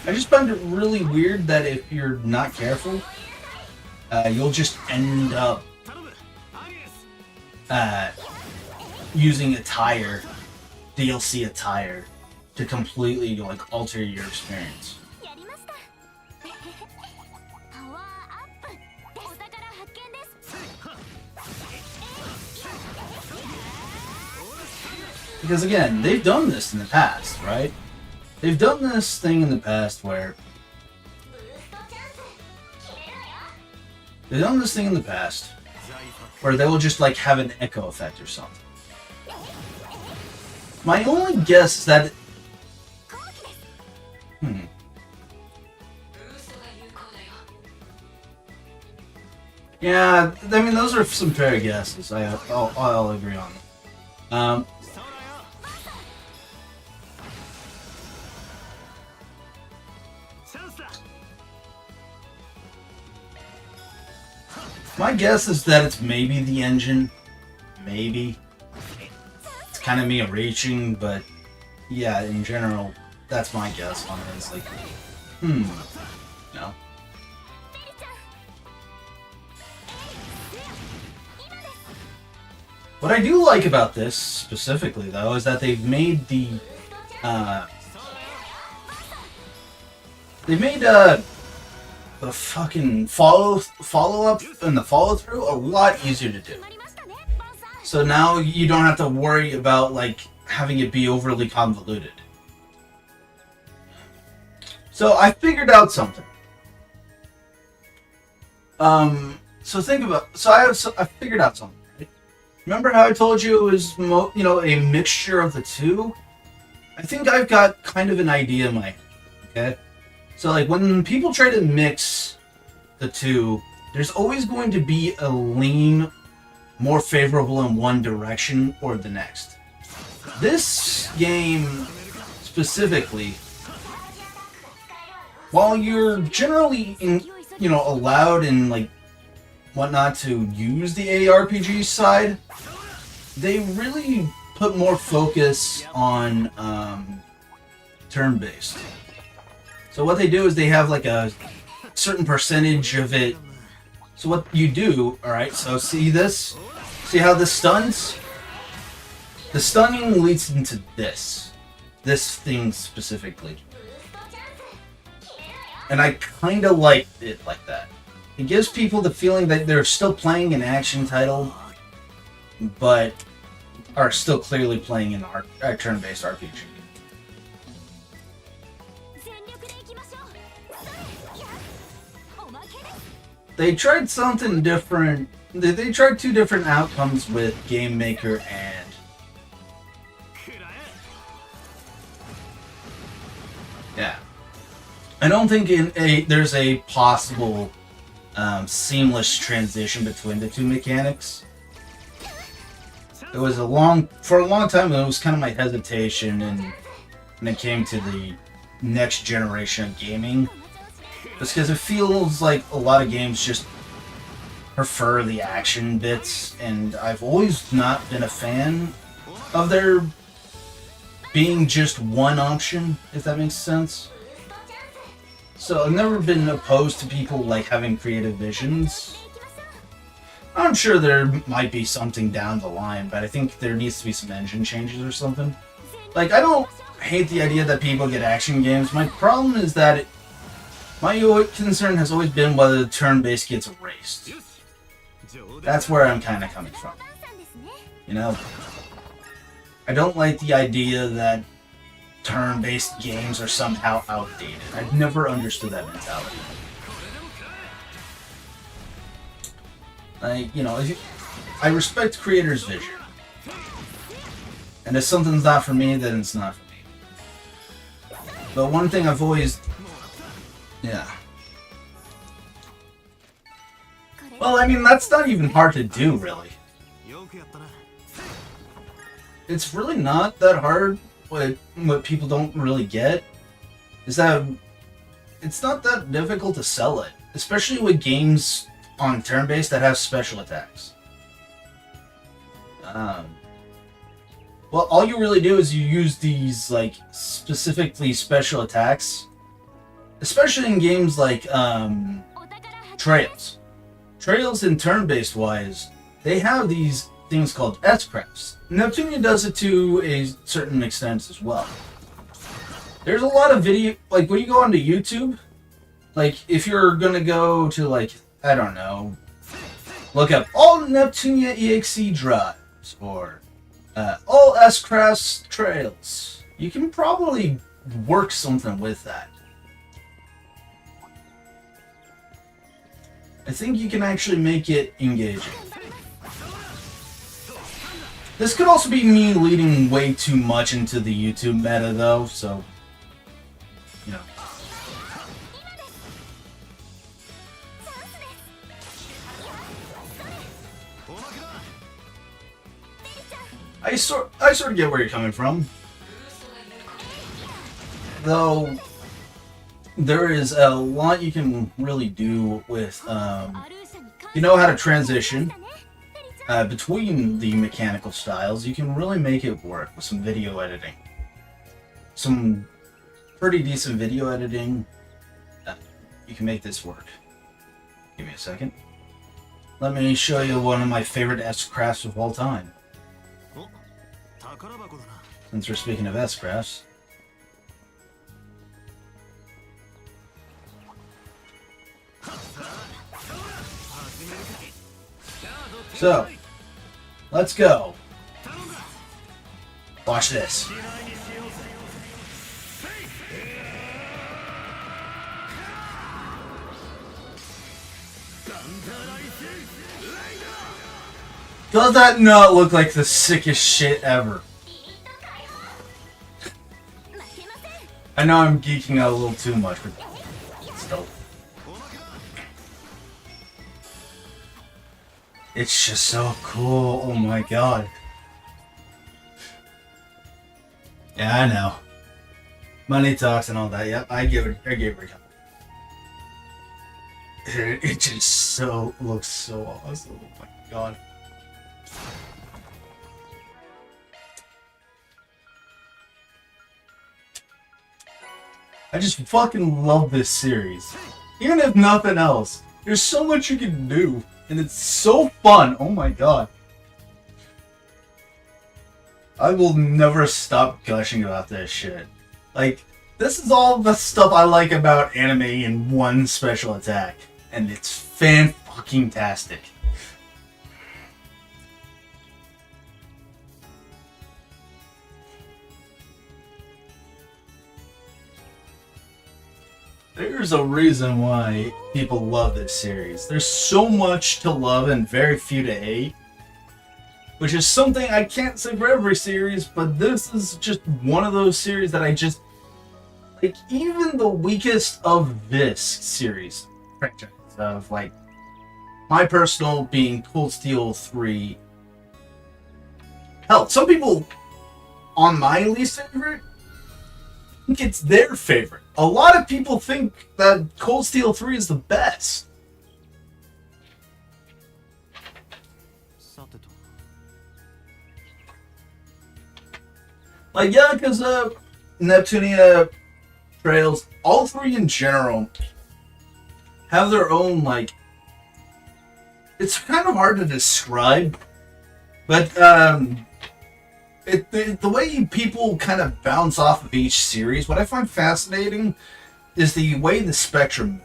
I just find it really weird that if you're not careful, you'll just end up using attire, DLC attire, to completely like alter your experience. Because again, they've done this in the past, right? They've done this thing in the past where they will just like have an echo effect or something. My only guess is that yeah, I mean those are some fair guesses. I'll agree on them. My guess is that it's maybe the engine. Maybe. It's kind of me reaching, but yeah, in general, that's my guess on it. It's like, no. What I do like about this, specifically, though, is that they've made the fucking follow-up and the follow-through a lot easier to do. So now you don't have to worry about, like, having it be overly convoluted. So I figured out something. I figured out something, right? Remember how I told you it was, a mixture of the two? I think I've got kind of an idea in my head, okay? So, like, when people try to mix the two, there's always going to be a lean more favorable in one direction or the next. This game, specifically, while you're generally, allowed and, like, whatnot to use the ARPG side, they really put more focus on turn-based. So what they do is they have like a certain percentage of it. So what you do, alright, so see this? See how this stuns? The stunning leads into this. This thing specifically. And I kinda like it like that. It gives people the feeling that they're still playing an action title, but are still clearly playing an turn-based RPG. They tried something different. They tried two different outcomes with Game Maker and yeah. I don't think there's a possible seamless transition between the two mechanics. It was for a long time. It was kind of my hesitation, and when it came to the next generation of gaming. Just because it feels like a lot of games just prefer the action bits, and I've always not been a fan of there being just one option, if that makes sense. So I've never been opposed to people like having creative visions. I'm sure there might be something down the line, but I think there needs to be some engine changes or something. Like, I don't hate the idea that people get action games. My problem is that my concern has always been whether the turn-based gets erased. That's where I'm kind of coming from. I don't like the idea that turn-based games are somehow outdated. I've never understood that mentality. I respect creators' vision. And if something's not for me, then it's not for me. But one thing I've always... Yeah. Well, I mean, that's not even hard to do, really. It's really not that hard what people don't really get is that it's not that difficult to sell it, especially with games on turn-based that have special attacks. Well, all you really do is you use these, like, specifically special attacks, especially in games like Trails. Trails in turn-based wise, they have these things called S-crafts. Neptunia does it to a certain extent as well. There's a lot of video, like when you go onto YouTube, like if you're gonna go to, like, I don't know, look up all Neptunia EXE drives or all S-crafts trails, you can probably work something with that. I think you can actually make it engaging. This could also be me leading way too much into the YouTube meta though, so, you know. I sort of get where you're coming from. Though, there is a lot you can really do with, you know how to transition between the mechanical styles. You can really make it work with some video editing. Some pretty decent video editing. You can make this work. Give me a second. Let me show you one of my favorite S-crafts of all time. Since we're speaking of S-crafts. So, let's go. Watch this. Does that not look like the sickest shit ever? I know I'm geeking out a little too much, but still. It's just so cool. Oh my god. Yeah, I know. Money talks and all that. Yep, I get it. It just looks so awesome. Oh my god. I just fucking love this series. Even if nothing else, there's so much you can do. And it's so fun. Oh my god. I will never stop gushing about this shit. Like, this is all the stuff I like about anime in one special attack. And it's fan-fucking-tastic. There's a reason why people love this series. There's so much to love and very few to hate. Which is something I can't say for every series, but this is just one of those series that I just... Like, even the weakest of this series franchise, of, like, my personal being Cold Steel 3. Hell, some people on my least favorite think it's their favorite. A lot of people think that Cold Steel 3 is the best. Like, yeah, because Neptunia, Trails, all three in general have their own, like... It's kind of hard to describe, but the way people kind of bounce off of each series, what I find fascinating is the way the spectrum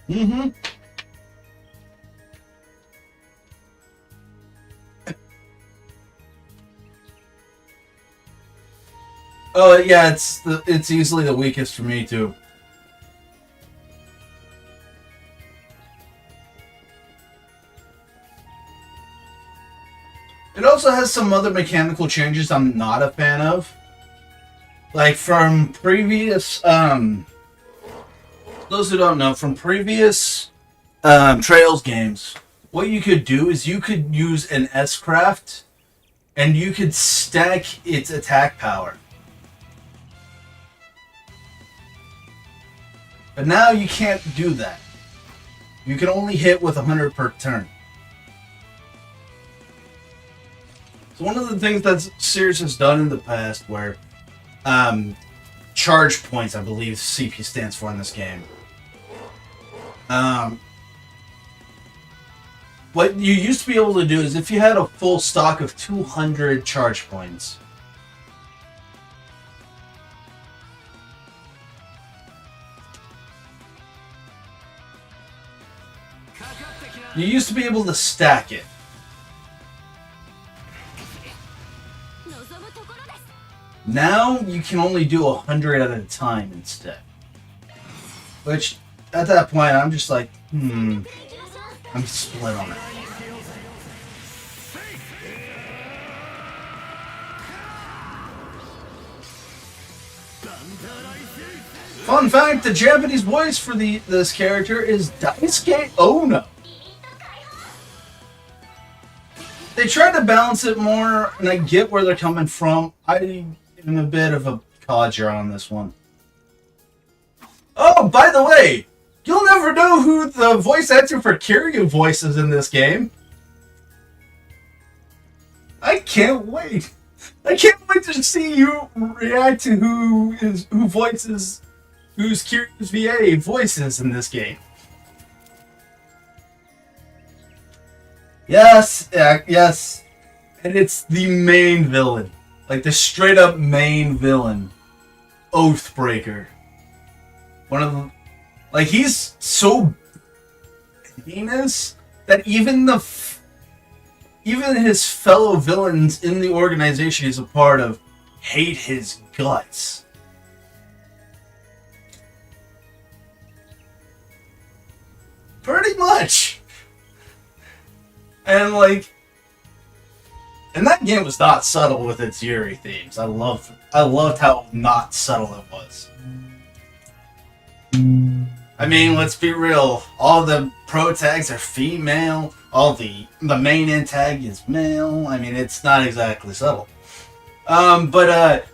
moves. Mm-hmm. Oh yeah, it's easily the weakest for me too. It also has some other mechanical changes I'm not a fan of. Like from previous, those who don't know, from previous Trails games, what you could do is you could use an S-Craft and you could stack its attack power. But now you can't do that. You can only hit with 100 per turn. So one of the things that Series has done in the past where charge points, I believe CP stands for in this game. What you used to be able to do is if you had a full stock of 200 charge points, you used to be able to stack it. Now you can only do 100 at a time instead. Which, at that point, I'm just like, I'm split on it. Fun fact, the Japanese voice for this character is Daisuke Ono. They tried to balance it more, and I get where they're coming from. I am a bit of a codger on this one. Oh, by the way, you'll never know who the voice actor for Kiryu voices in this game. I can't wait. I can't wait to see you react to who's Kiryu's VA voices in this game. Yes, yes. And it's the main villain. Like the straight up main villain. Oathbreaker. One of them. Like he's so heinous that even his fellow villains in the organization he's a part of hate his guts. Pretty much. And that game was not subtle with its Yuri themes. I loved how not subtle it was. I mean, let's be real. All the pro tags are female. All the main end tag is male. I mean, it's not exactly subtle. But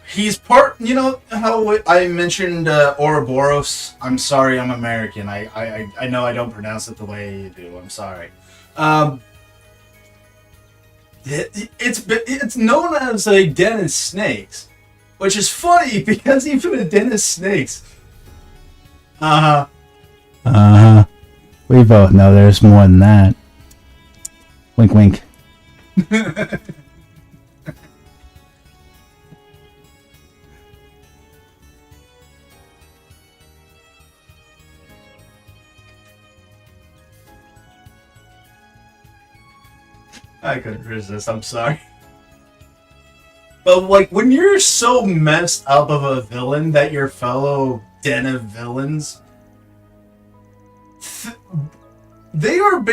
he's part. You know how I mentioned Ouroboros. I'm sorry, I'm American. I know I don't pronounce it the way you do. I'm sorry. It's known as a den of snakes, which is funny because even a den of snakes. We both know there's more than that. Wink, wink. I couldn't resist, I'm sorry. But like, when you're so messed up of a villain that your fellow den of villains, they are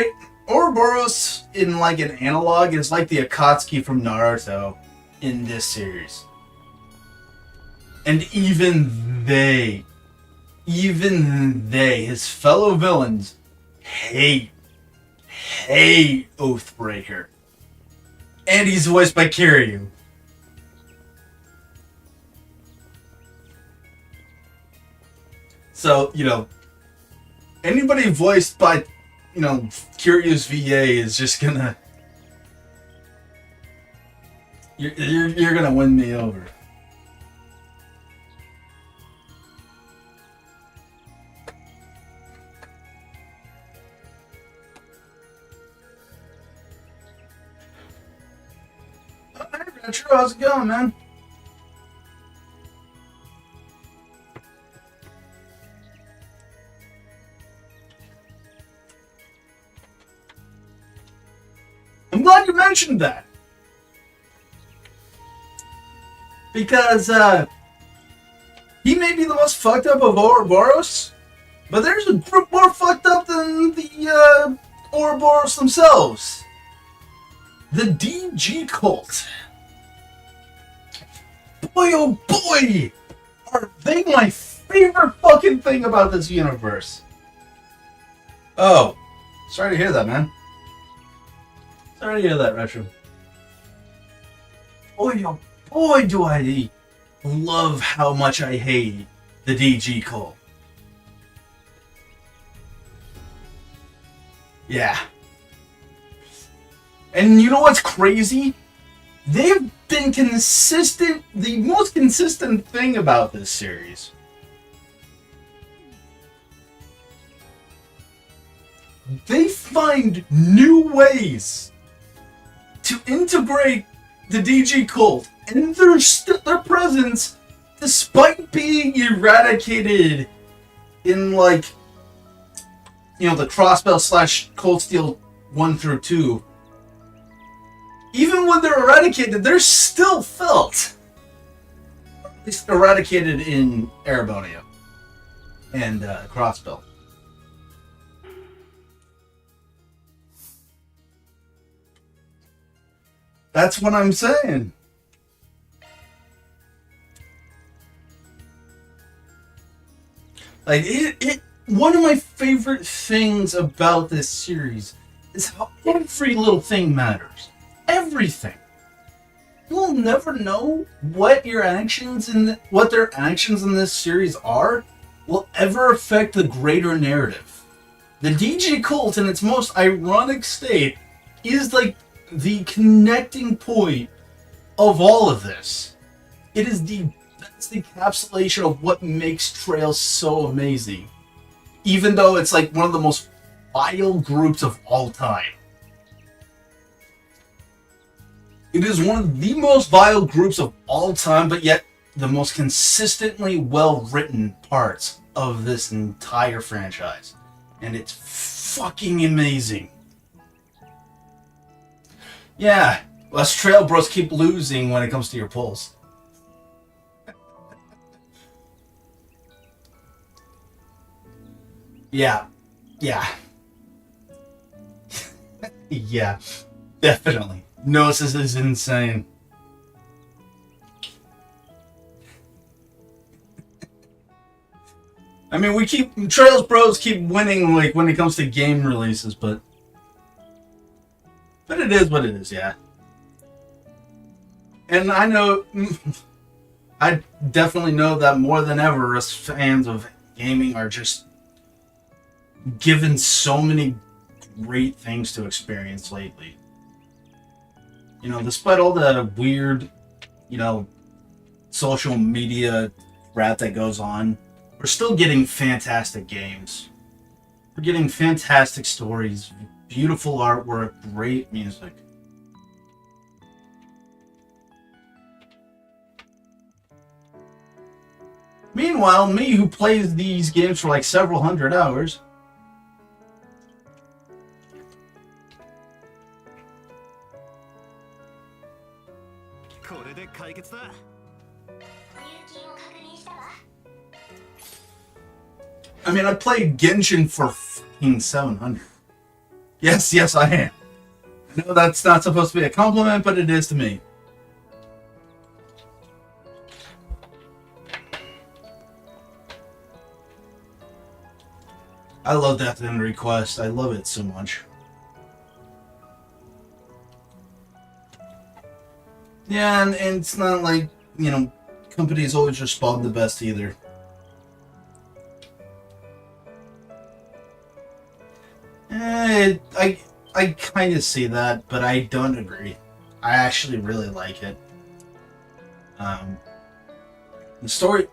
Ouroboros in like an analog is like the Akatsuki from Naruto in this series. And even they, his fellow villains, hate Oathbreaker. And he's voiced by Kiryu. So, you know, anybody voiced by, you know, Kiryu's VA is just gonna... You're gonna win me over. How's it going, man? I'm glad you mentioned that. Because, he may be the most fucked up of Ouroboros, but there's a group more fucked up than the, Ouroboros themselves. The DG Cult. boy, oh boy, are they my favorite fucking thing about this universe. Oh, sorry to hear that, man. Sorry to hear that, Retro. Boy, oh boy, do I love how much I hate the DG cult. Yeah. And you know what's crazy? They've been consistent, the most consistent thing about this series. They find new ways to integrate the DG cult and their presence, despite being eradicated in, like, you know, the Crossbell / Cold Steel 1 through 2. Even when they're eradicated, they're still felt. It's eradicated in Erebonia and Crossbell. That's what I'm saying. Like, one of my favorite things about this series is how every little thing matters. Everything. You'll never know what your actions what their actions in this series are will ever affect the greater narrative. The DG cult, in its most ironic state, is like the connecting point of all of this. That's the encapsulation of what makes Trails so amazing. Even though it's like one of the most vile groups of all time. It is one of the most vile groups of all time, but yet the most consistently well-written parts of this entire franchise. And it's fucking amazing. Yeah, us Trail Bros keep losing when it comes to your pulls. Yeah. Yeah, definitely. Gnosis is insane. I mean, Trails Bros keep winning, like, when it comes to game releases, but it is what it is, yeah. And I know, I definitely know that more than ever, us fans of gaming are just given so many great things to experience lately. You know, despite all the weird, you know, social media crap that goes on, we're still getting fantastic games. We're getting fantastic stories, beautiful artwork, great music. Meanwhile, me, who plays these games for like several hundred hours, I mean, I played Genshin for fucking 700. Yes, I am. I know that's not supposed to be a compliment, but it is to me. I love Death End Request. I love it so much. Yeah, and it's not like, you know, companies always respond the best either. I kind of see that, but I don't agree. I actually really like it. The story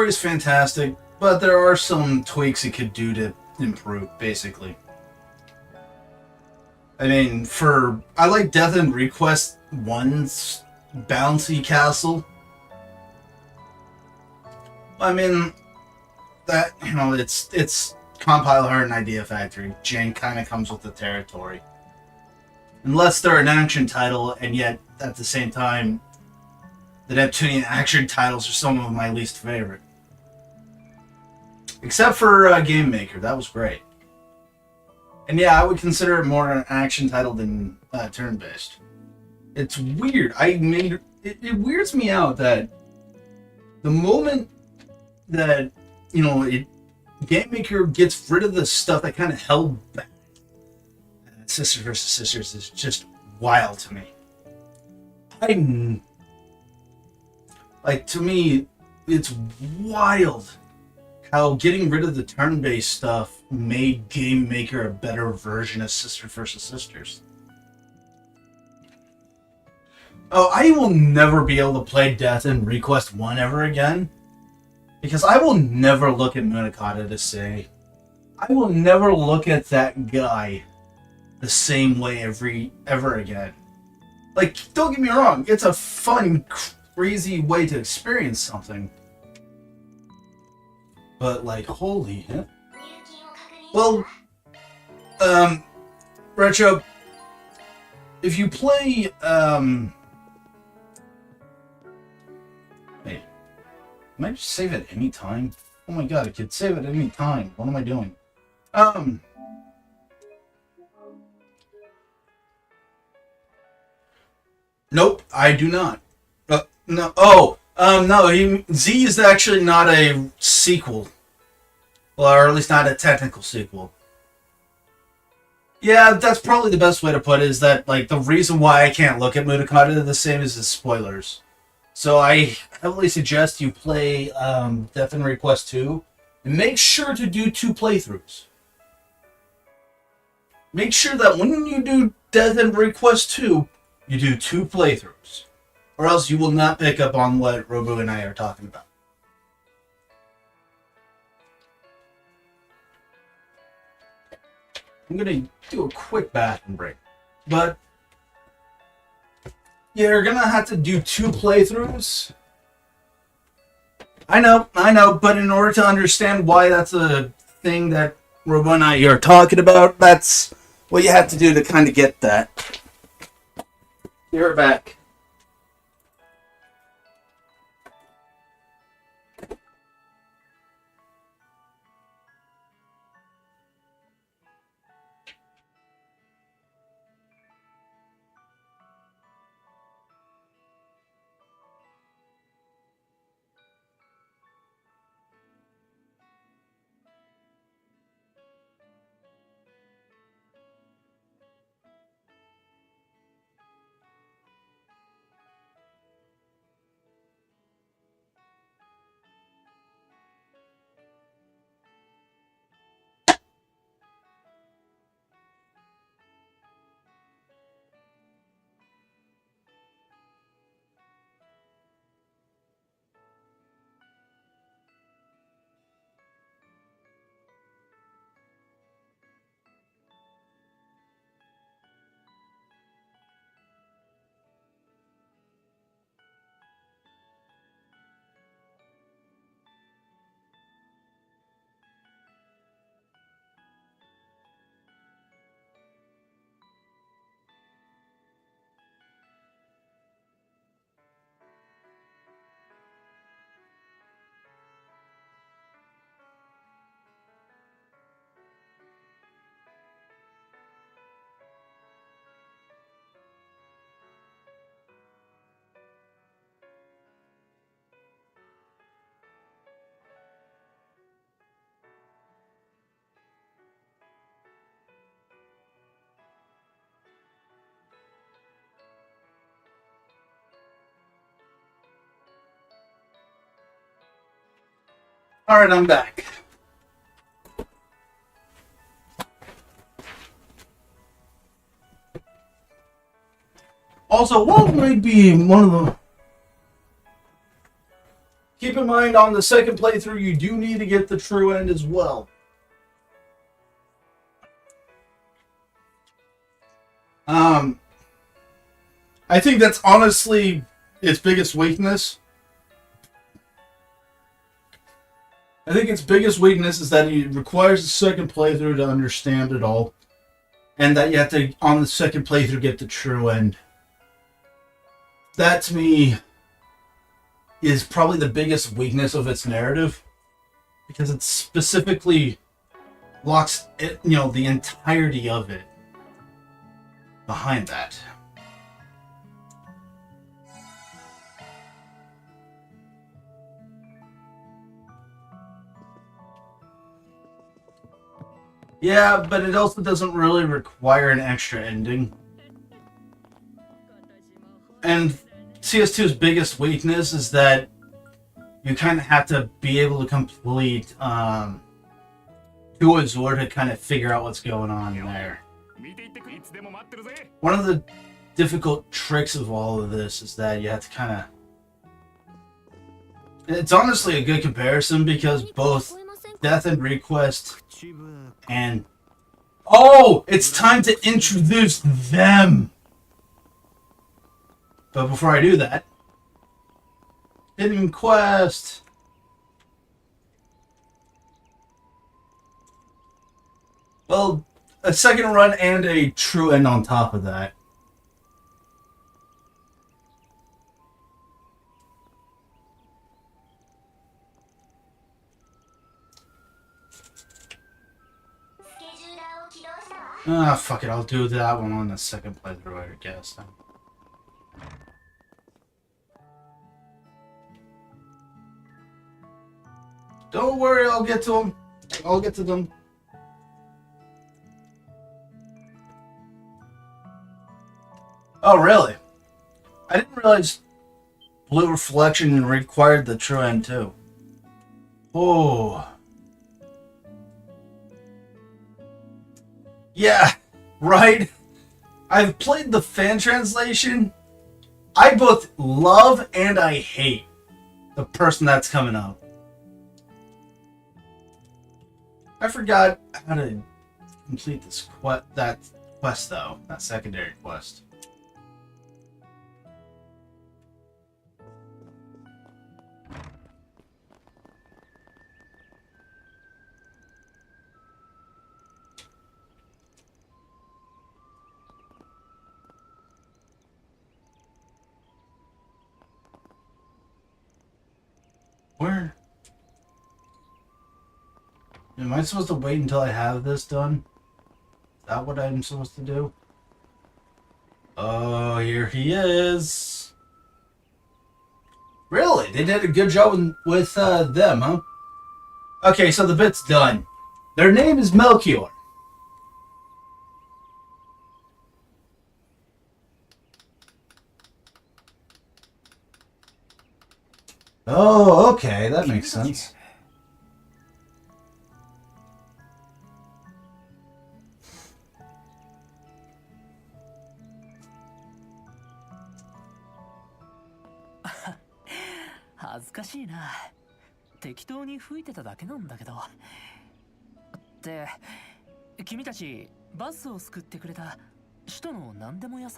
is fantastic, but there are some tweaks it could do to improve, basically. I mean, I like Death End Request 1's bouncy castle. I mean, that, you know, it's Compile Heart and Idea Factory. Jane kind of comes with the territory. Unless they're an action title, and yet, at the same time, the Neptunian action titles are some of my least favorite. Except for Game Maker, that was great. And yeah, I would consider it more an action title than turn-based. It's weird. I made it weirds me out that the moment that, you know, Game Maker gets rid of the stuff that kind of held back Sisters vs. Sisters is just wild to me. To me, it's wild how getting rid of the turn-based stuff made Game Maker a better version of Sisters vs. Sisters. Oh, I will never be able to play Death in Request 1 ever again. Because I will never look at Munakata to say, I will never look at that guy the same way ever again. Like, don't get me wrong, it's a fun, crazy way to experience something. But, like, holy hell. Well, Retro, if you play, wait, can I just save at any time? Oh my god, I could save at any time. What am I doing? Nope, I do not. No, no, Z is actually not a sequel. Well, or at least not a technical sequel. Yeah, that's probably the best way to put it, is that, like, the reason why I can't look at Munakata the same as the spoilers. So I heavily suggest you play Death in Request 2, and make sure to do 2 playthroughs. Make sure that when you do Death in Request 2, you do 2 playthroughs. Or else you will not pick up on what Robo and I are talking about. I'm gonna do a quick bathroom break. But yeah, you're gonna have to do 2 playthroughs. I know, but in order to understand why that's a thing that Robo and I are talking about, that's what you have to do to kind of get that. You're back. Alright, I'm back. Also, what might be one of the... Keep in mind, on the second playthrough, you do need to get the true end as well. I think that's honestly its biggest weakness. I think its biggest weakness is that it requires a second playthrough to understand it all. And that you have to, on the second playthrough, get the true end. That, to me, is probably the biggest weakness of its narrative. Because it specifically locks it, you know, the entirety of it behind that. Yeah, but it also doesn't really require an extra ending. And CS2's biggest weakness is that you kind of have to be able to complete two Azure to kind of figure out what's going on there. One of the difficult tricks of all of this is that you have to kind of... It's honestly a good comparison because both Death and Request and... Oh! It's time to introduce them! But before I do that... Hidden Quest! Well, a second run and a true end on top of that. Ah, fuck it, I'll do that one on the second playthrough, I guess. Don't worry, I'll get to them. I'll get to them. Oh, really? I didn't realize Blue Reflection required the true end, too. Oh. Yeah, right? I've played the fan translation. I both love and I hate the person that's coming up. I forgot how to complete this that quest, though. That secondary quest. Where? Am I supposed to wait until I have this done? Is that what I'm supposed to do? Oh, here he is. Really? They did a good job with them, huh? Okay, so the bit's done. Their name is Melchior. Oh, okay, that makes sense.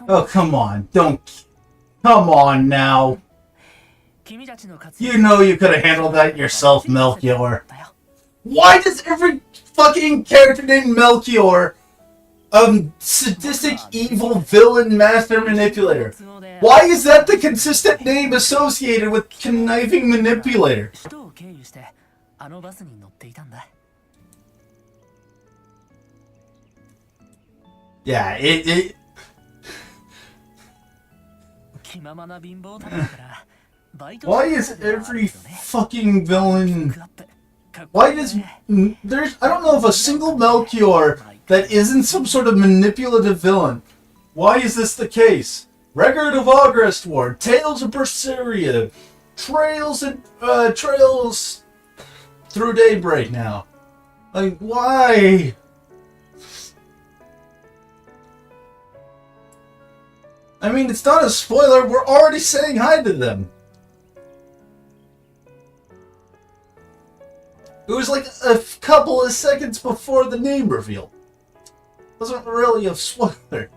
Oh, come on, don't. Come on now. You know you could have handled that yourself, Melchior. Why does every fucking character named Melchior, sadistic, evil, villain, master manipulator? Why is that the consistent name associated with conniving manipulator? Yeah, it why is every fucking villain... Why does... There's... I don't know of a single Melchior that isn't some sort of manipulative villain. Why is this the case? Record of Augrest War, Tales of Berseria, Trails through Daybreak now. Like, why? I mean, it's not a spoiler, we're already saying hi to them. It was like a couple of seconds before the name reveal. It wasn't really a spoiler.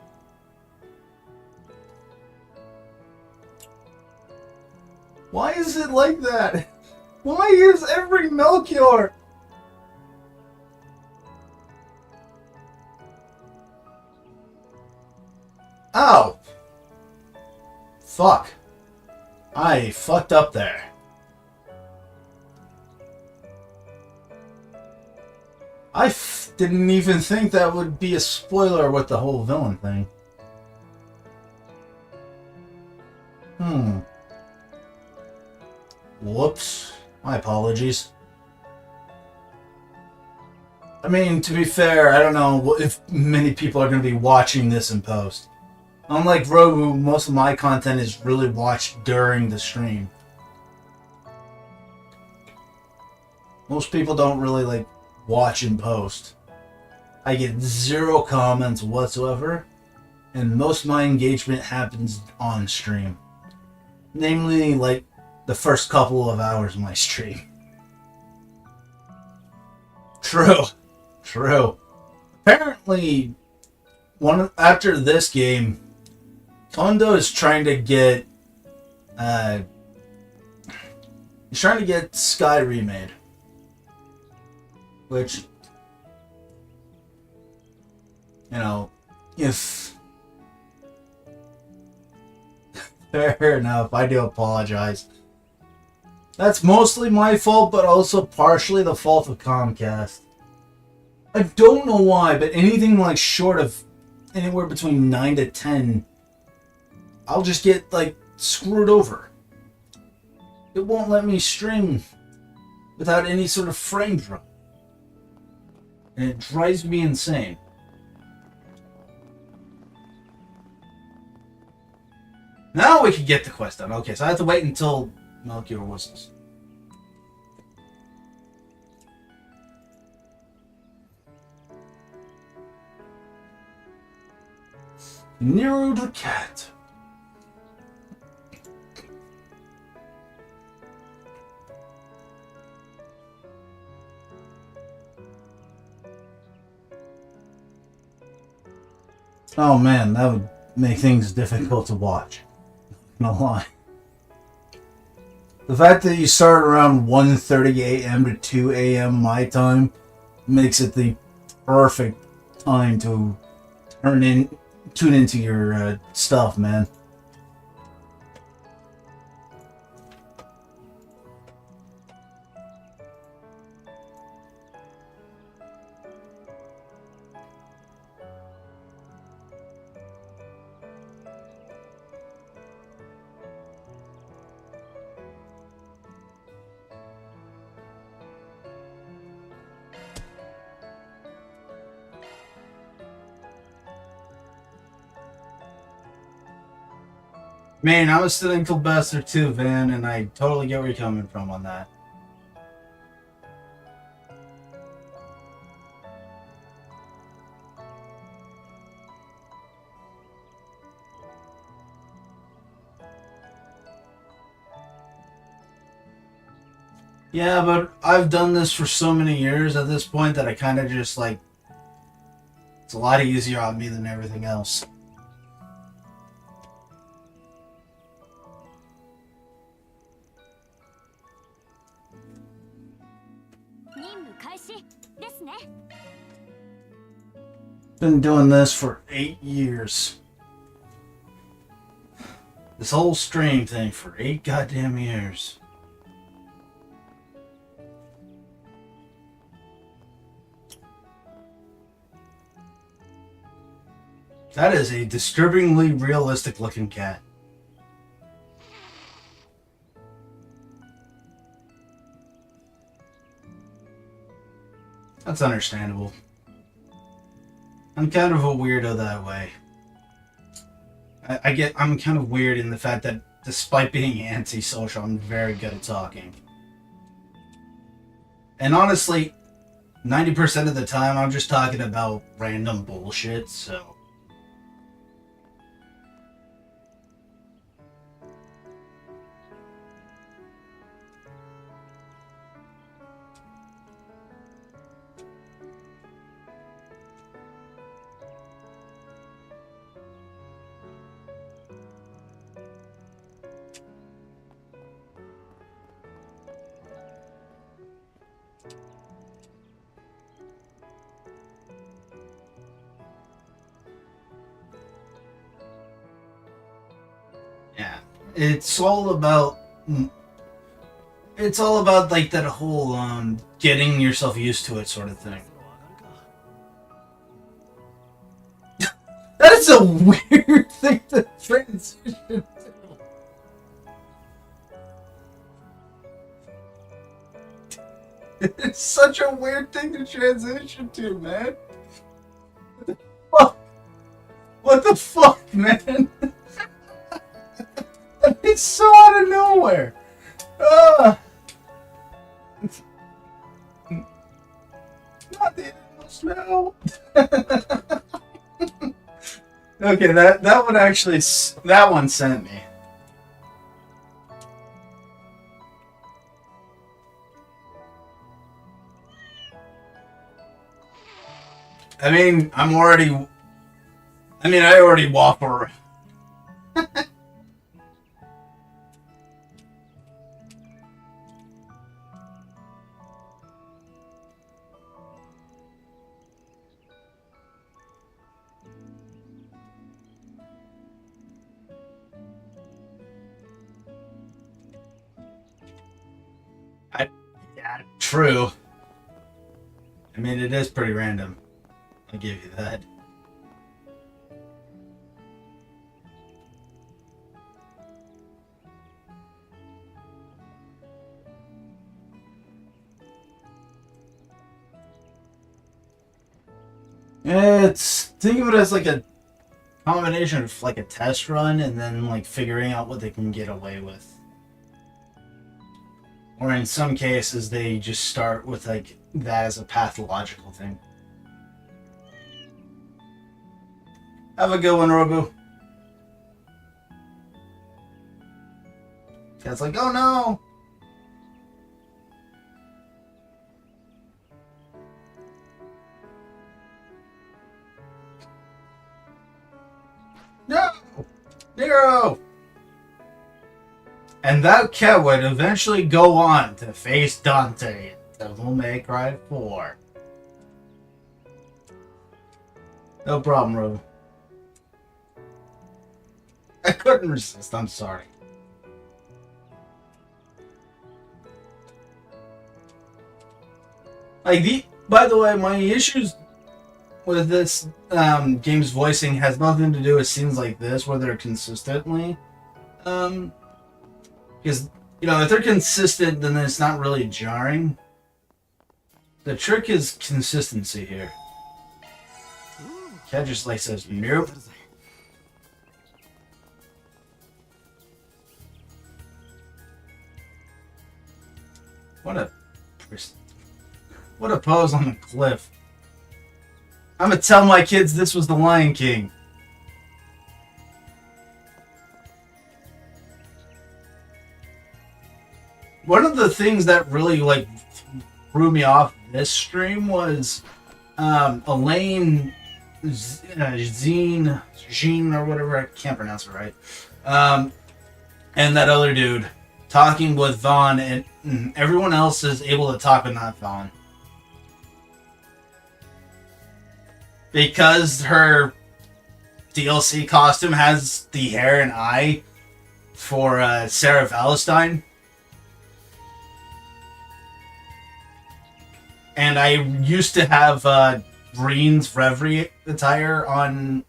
Why is it like that? Why is every Melchior? Ow! Fuck. I fucked up there. I didn't even think that would be a spoiler with the whole villain thing. Whoops. My apologies. I mean, to be fair, I don't know if many people are going to be watching this in post. Unlike Rogu, most of my content is really watched during the stream. Most people don't really like watch in post. I get 0 comments whatsoever, and most of my engagement happens on stream. Namely, like the first couple of hours of my stream. True. Apparently, after this game, Kondo is trying to get Sky remade, which, you know, if fair enough, I do apologize. That's mostly my fault, but also partially the fault of Comcast. I don't know why, but anything like short of anywhere between 9 to 10, I'll just get like screwed over. It won't let me stream without any sort of frame drop. And it drives me insane. Now we can get the quest done. Okay, so I have to wait until Melchior whistles. Nero the cat. Oh man, that would make things difficult to watch. No lie. The fact that you start around 1:30 a.m. to 2 a.m. my time makes it the perfect time to tune into your stuff, man. Man, I was studying Sylvester too, Van, and I totally get where you're coming from on that. Yeah, but I've done this for so many years at this point that I kind of just like, it's a lot easier on me than everything else. Been doing this for 8 years. This whole stream thing for 8 goddamn years. That is a disturbingly realistic looking cat. That's understandable. I'm kind of a weirdo that way. I'm kind of weird in the fact that despite being antisocial, I'm very good at talking. And honestly, 90% of the time I'm just talking about random bullshit, so... Yeah, it's all about like that whole getting yourself used to it sort of thing. That is a weird thing to transition to. It's such a weird thing to transition to, man. Fuck. What the fuck, man? It's so out of nowhere. Not the animal smell. Okay, that one actually, that one sent me. I mean, I already walk around. Yeah, true. I mean, it is pretty random. I'll give you that. Think of it as like a combination of like a test run and then like figuring out what they can get away with. Or in some cases, they just start with like that as a pathological thing. Have a good one, Robu. Cat's like, oh no! No! Nero! And that cat would eventually go on to face Dante in Devil May Cry 4. No problem, Robu. I couldn't resist, I'm sorry. By the way, my issues with this game's voicing has nothing to do with scenes like this where they're consistently because, you know, if they're consistent, then it's not really jarring. The trick is consistency here. Cat just like says, nope. What a pose on the cliff. I'm gonna tell my kids this was the Lion King. One of the things that really like threw me off this stream was Elaine Jean or whatever, I can't pronounce it right, and that other dude talking with Vaughn, and everyone else is able to talk with not Vaughn. Because her DLC costume has the hair and eye for Sarah Valentine. And I used to have Green's Reverie attire on.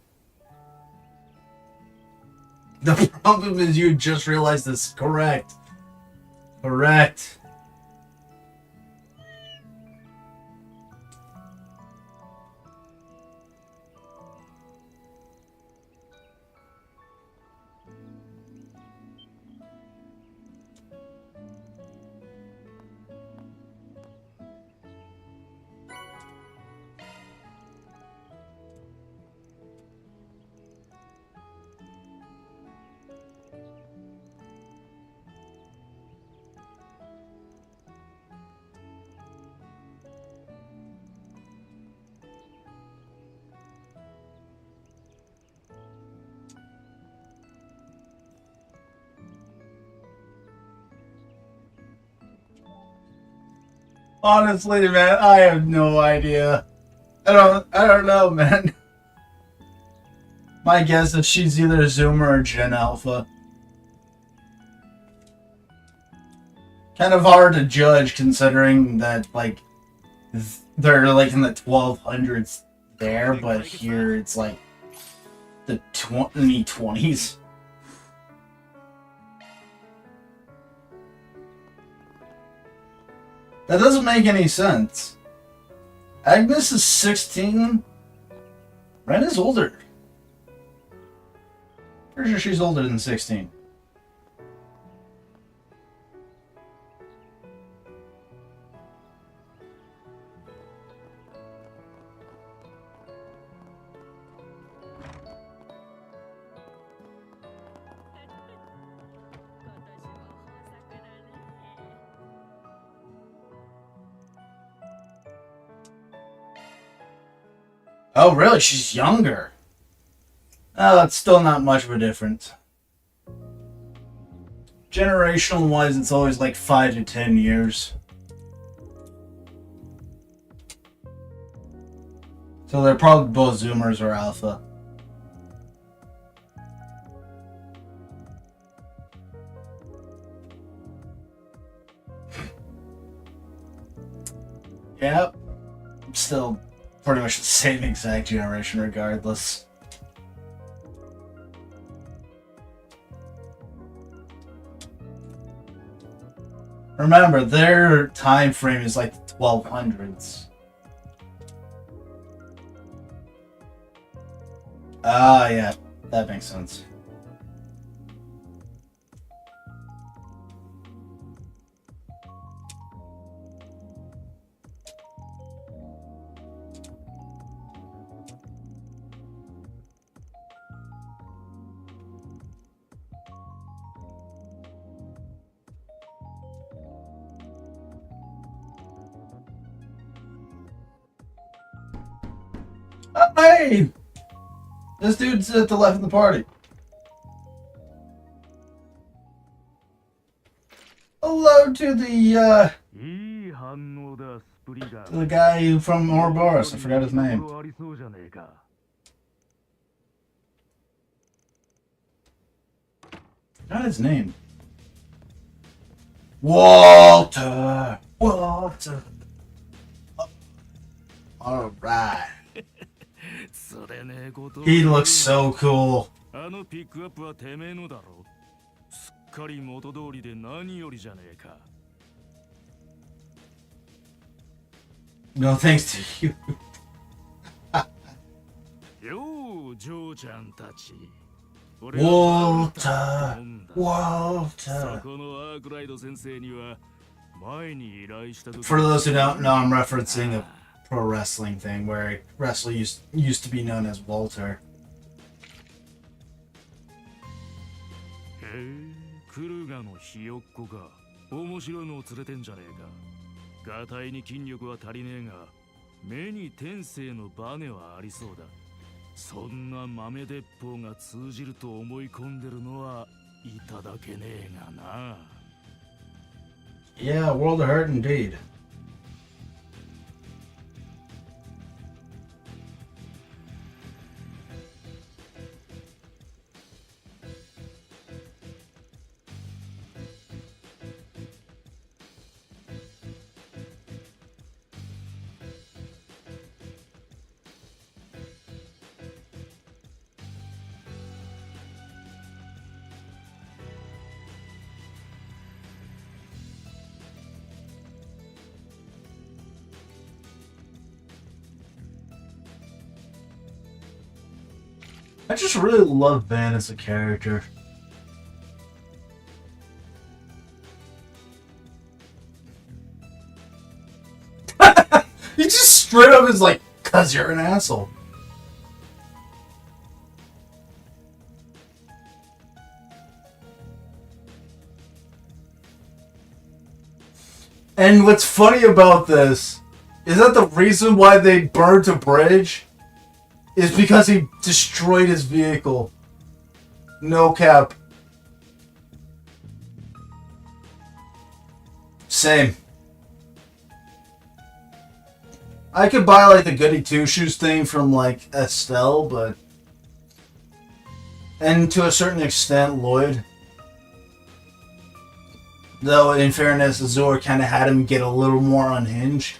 The problem is you just realized this. Correct. Correct. Honestly, man, I have no idea. I don't know, man. My guess is she's either Zoomer or Gen Alpha. Kind of hard to judge considering that, like, they're like in the 1200s there, but here it's like the 2020s. That doesn't make any sense. Agnes is 16. Ren is older. Pretty sure she's older than 16. Oh, really? She's younger. Oh, it's still not much of a difference. Generational wise, it's always like 5 to 10 years. So they're probably both Zoomers or Alpha. Yep. Still pretty much the same exact generation regardless. Remember, their time frame is like the 1200s. Ah, yeah, that makes sense. Hey! This dude's at the left of the party. Hello to the guy from Ouroboros. I forgot his name. Forgot his name. Walter! Walter! Alright. He looks so cool. No thanks to you. Walter! Walter! For those who don't know, I'm referencing a pro wrestling thing where wrestler used to be known as Walter. Yeah, world of hurt indeed. I just really love Van as a character. He just straight up is like, "'Cause you're an asshole." And what's funny about this is that the reason why they burned a bridge is because he destroyed his vehicle. No cap. Same. I could buy like the goody two-shoes thing from like Estelle, but... And to a certain extent, Lloyd. Though, in fairness, Azor kind of had him get a little more unhinged.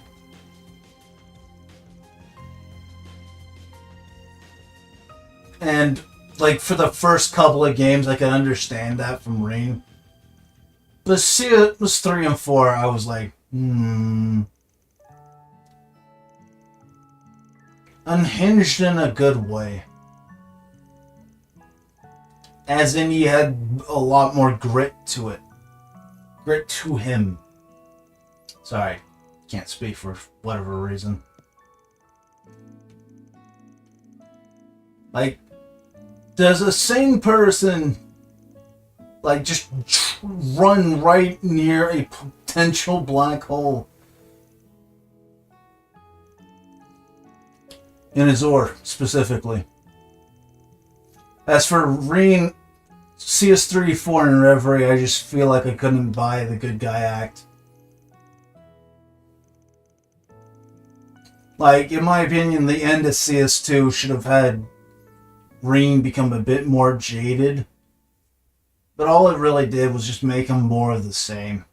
And, like, for the first couple of games, I could understand that from Rain. But see, it was 3 and 4, I was like, unhinged in a good way. As in, he had a lot more grit to it. Grit to him. Sorry, can't speak for whatever reason. Like, does a sane person, like, just run right near a potential black hole? In Azor, specifically. As for Reen, CS3, 4, and Reverie, I just feel like I couldn't buy the good guy act. Like, in my opinion, the end of CS2 should have had Reen become a bit more jaded. But all it really did was just make him more of the same.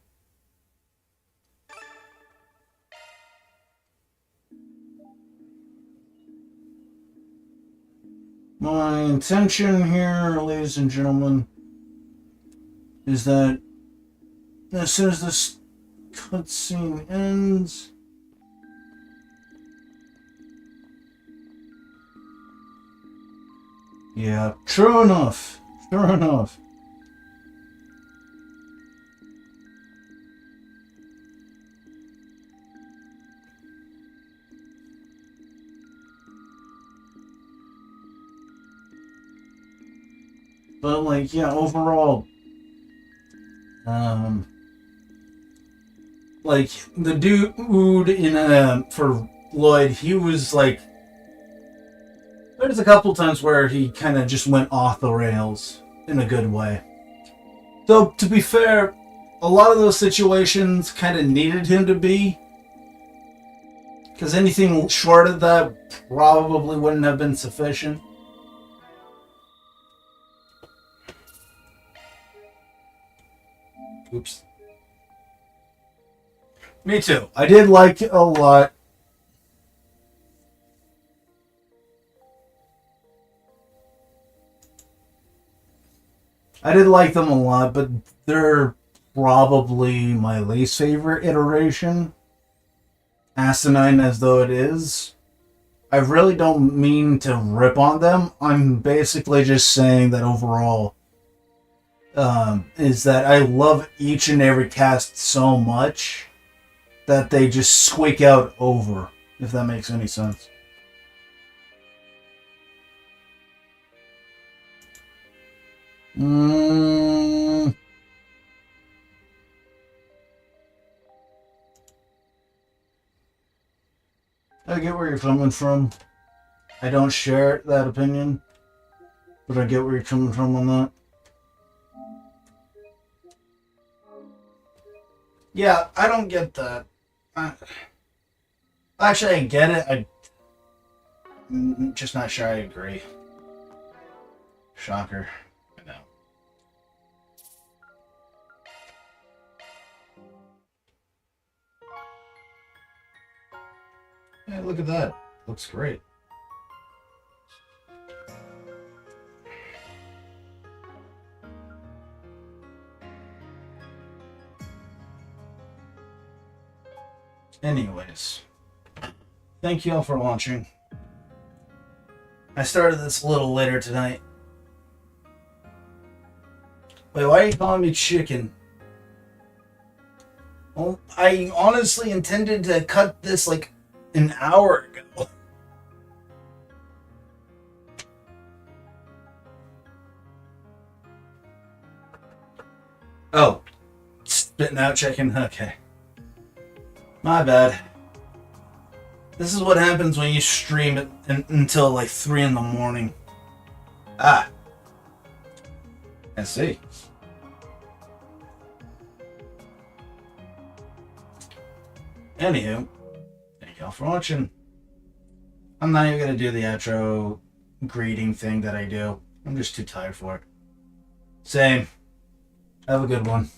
My intention here, ladies and gentlemen, is that as soon as this cutscene ends, yeah, true enough. Sure enough. But, like, yeah, overall, like, the dude in, for Lloyd, he was, like, there's a couple times where he kind of just went off the rails in a good way. Though, to be fair, a lot of those situations kind of needed him to be. Because anything short of that probably wouldn't have been sufficient. Oops. Me too. I did like it a lot. I did like them a lot, but they're probably my least favorite iteration. Asinine as though it is. I really don't mean to rip on them. I'm basically just saying that overall, is that I love each and every cast so much that they just squeak out over, if that makes any sense. I get where you're coming from. I don't share that opinion, but I get where you're coming from on that. Yeah, I don't get that. Actually, I get it. I'm just not sure I agree. Shocker. I know. Hey, look at that. Looks great. Anyways, thank you all for watching. I started this a little later tonight. Wait, why are you calling me chicken? Well, I honestly intended to cut this like an hour ago. Oh, spitting out chicken? Okay. My bad. This is what happens when you stream it until like 3 in the morning. Ah. I see. Anywho, thank y'all for watching. I'm not even gonna do the outro greeting thing that I do. I'm just too tired for it. Same. Have a good one.